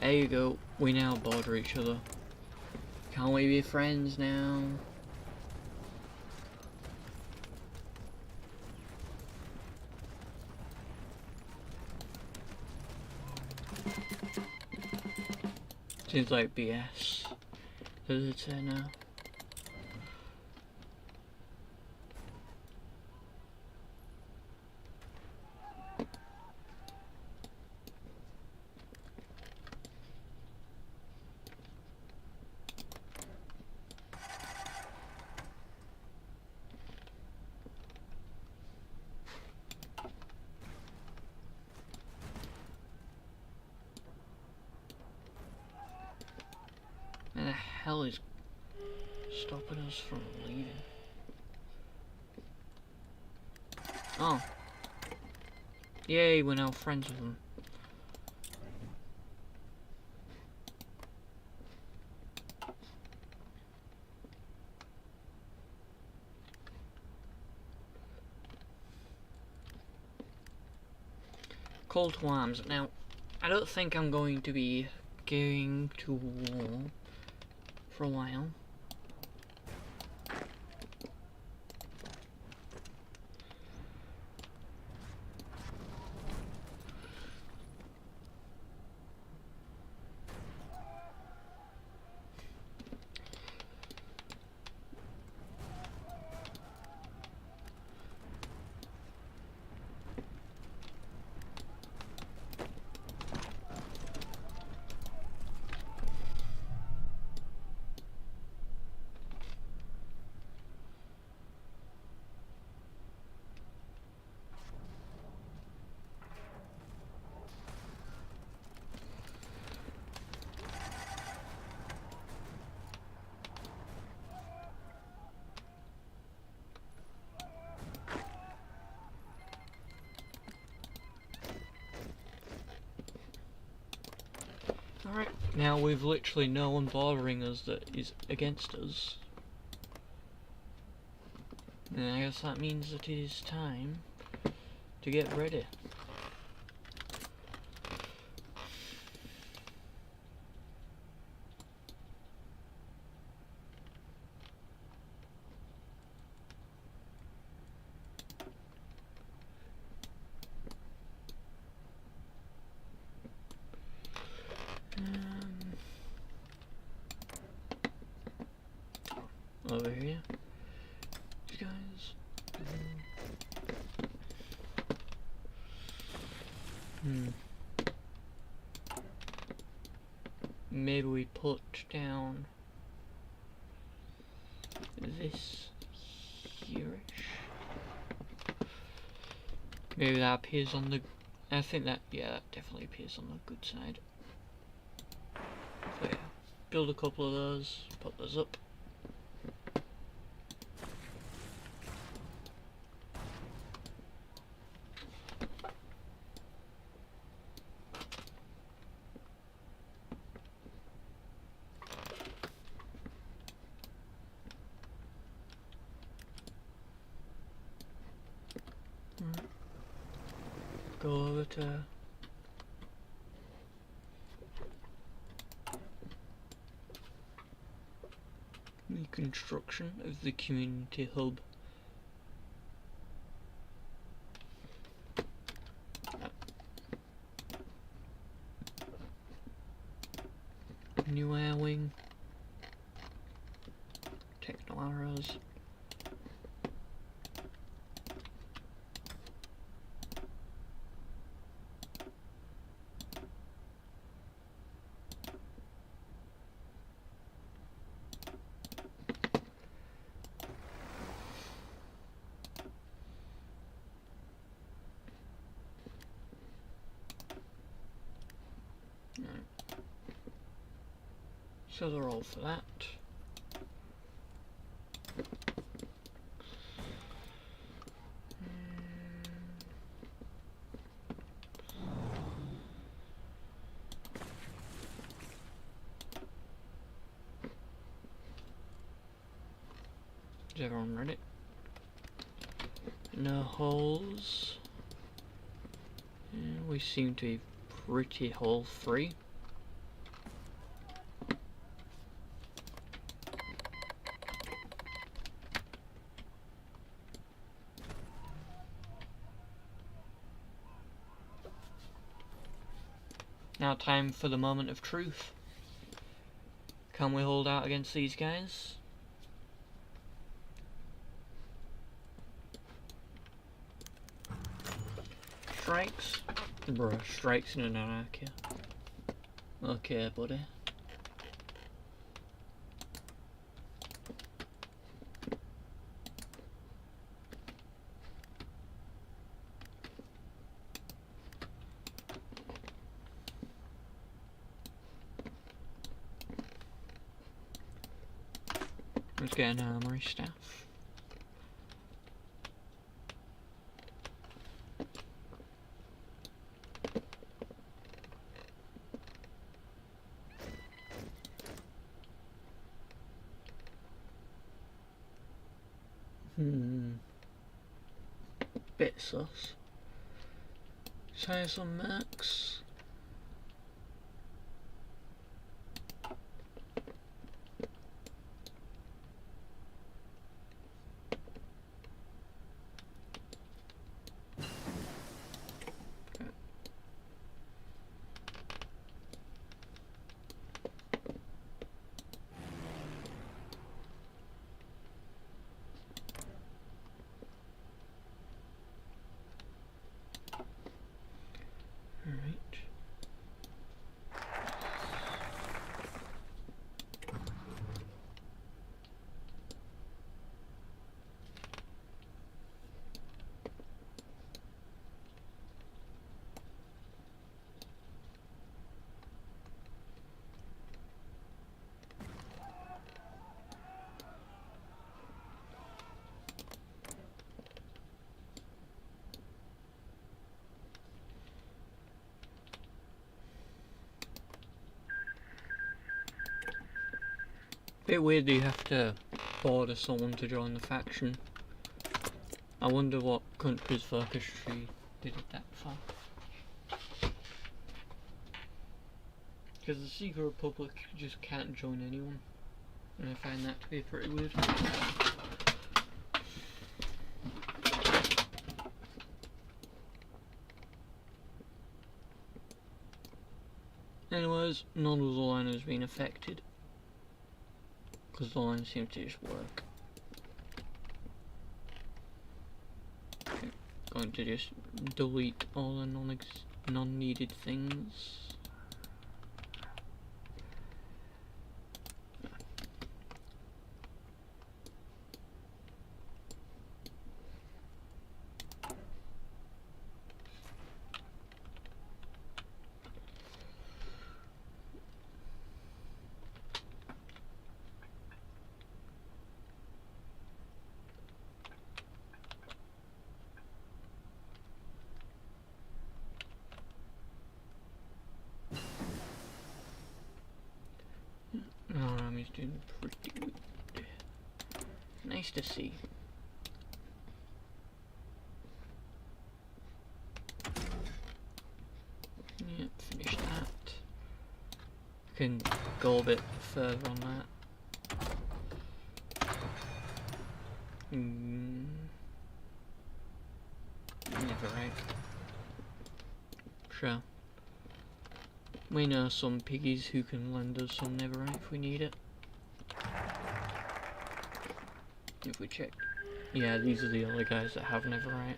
There you go, we now border each other. Can't we be friends now? Seems like BS. Does it say now? Where the hell is stopping us from leaving? Oh. Yay, we're now friends with them. Call to arms. Now, I don't think I'm going to be going to war for a while. Alright, now we've literally no one bothering us that is against us. And I guess that means that it is time to get ready. Over here, these guys. Maybe we put down this here-ish. Maybe that appears on the. I think that, yeah, that definitely appears on the good side. So yeah, build a couple of those, put those up. Go over to the construction of the community hub. New air wing, techno arrows. So they're all for that. Is everyone ready? No holes. We seem to be pretty hole free. Now time for the moment of truth. Can we hold out against these guys? Strikes? Bruh, strikes in an anarchy. Okay, buddy. Let's get an armory staff. Bit sus. Try some max. Alright. Bit weird that you have to order someone to join the faction. I wonder what country's focus tree did it that far. Because the Secret Republic just can't join anyone. And I find that to be pretty weird. Anyways, none of the line has been affected. Because the line seems to just work. Okay, going to just delete all the non-needed things. He's doing pretty good. Nice to see. Yep, finish that. Can go a bit further on that. Never right. Sure. We know some piggies who can lend us some netherite if we need it. If we check. Yeah, these are the other guys that have netherite.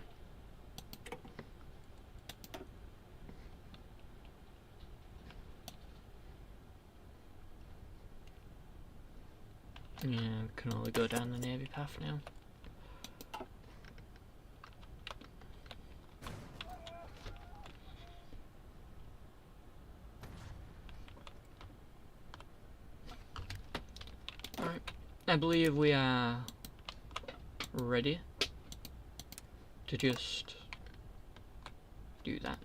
Yeah, we can only go down the navy path now. Alright, I believe we are ready to just do that.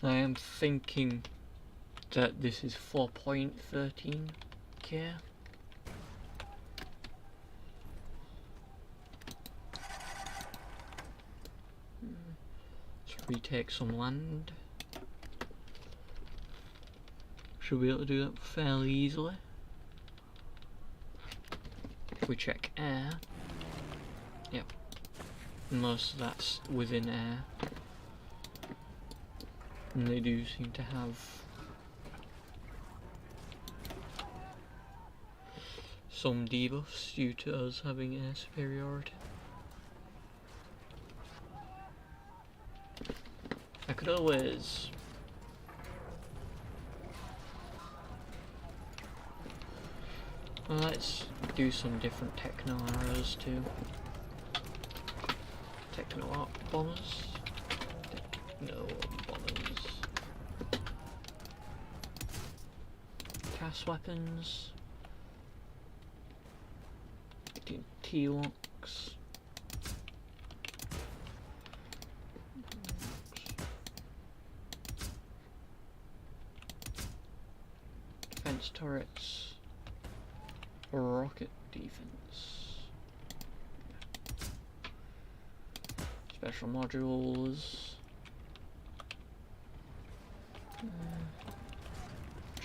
I am thinking that this is 4.13k. Let's retake some land. Should be able to do that fairly easily. If we check air, yep, most of that's within air. And they do seem to have some debuffs due to us having air superiority. I could always let's do some different techno arrows too. Techno arc bombers. Techno bombers. Cast weapons. T-locks. Defense turrets. Rocket defense. Special modules.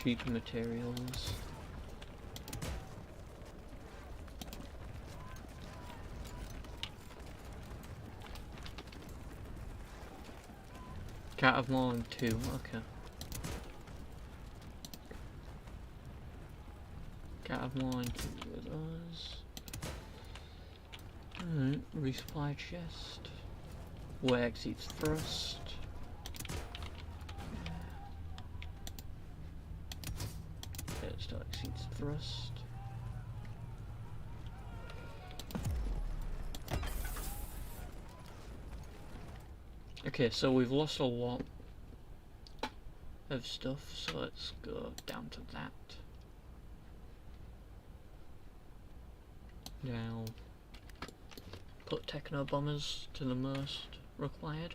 Cheap materials. Can't have more than 2, okay. Can't have more than 2 of those. Alright, resupply chest. Way exceeds thrust. Yeah, it still exceeds thrust. Okay, so we've lost a lot of stuff, so let's go down to that. Now, put Techno Bombers to the most required.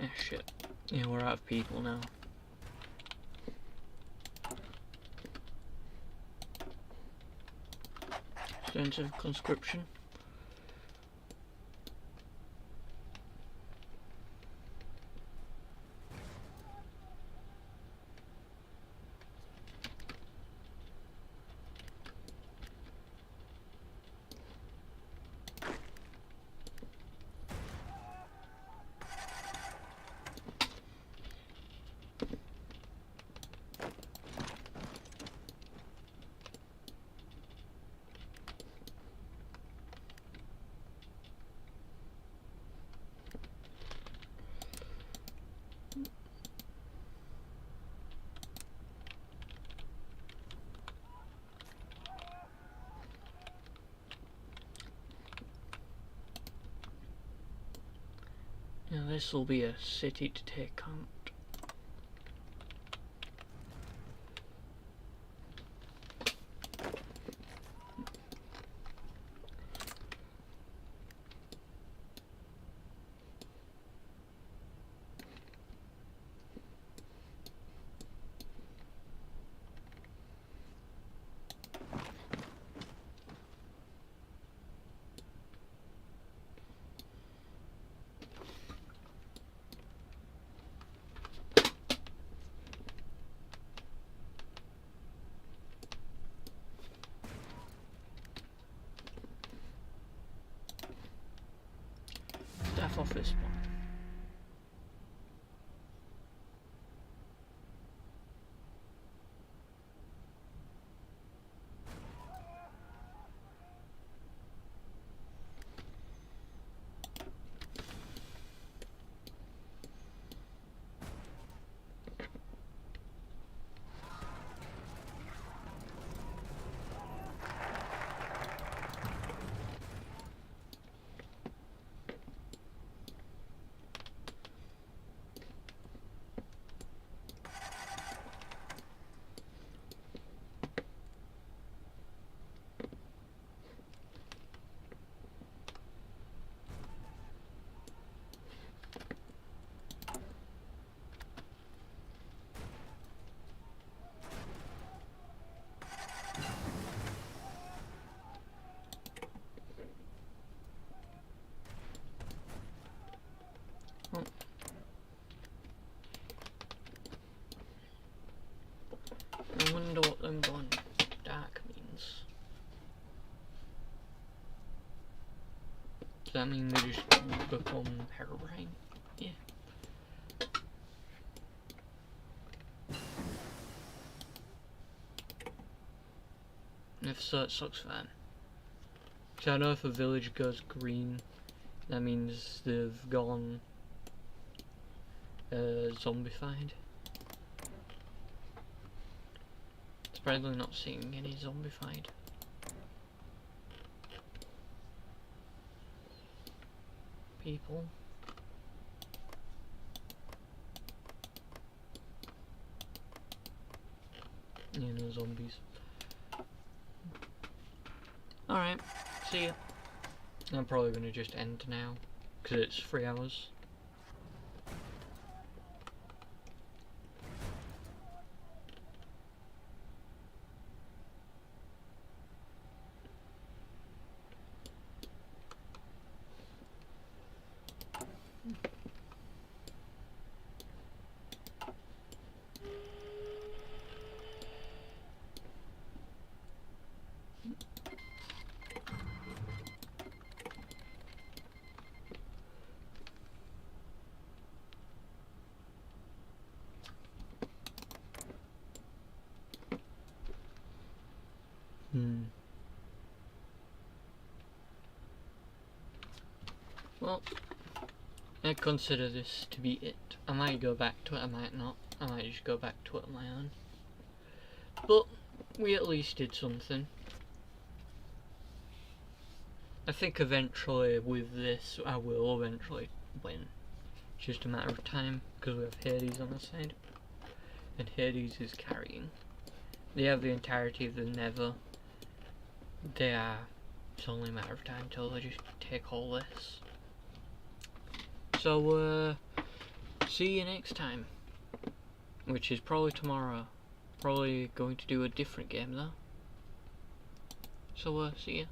Ah, shit. Yeah, we're out of people now. Sense of conscription. Now this will be a city to take on. Staff office one. Oh. I wonder what them going dark means. Does that mean they just become Herobrine? Yeah. If so, it sucks for them. So I know if a village goes green, that means they've gone zombified. Surprisingly not seeing any zombified people. You know, zombies. Alright, see ya. I'm probably gonna just end now, because it's 3 hours. Well, I consider this to be it. I might go back to it, I might not. I might just go back to it on my own. But we at least did something. I think eventually with this I will eventually win. It's just a matter of time, because we have Hades on our side. And Hades is carrying. They have the entirety of the Nether. It's only a matter of time till they just take all this. So, see you next time. Which is probably tomorrow. Probably going to do a different game though. So, see ya.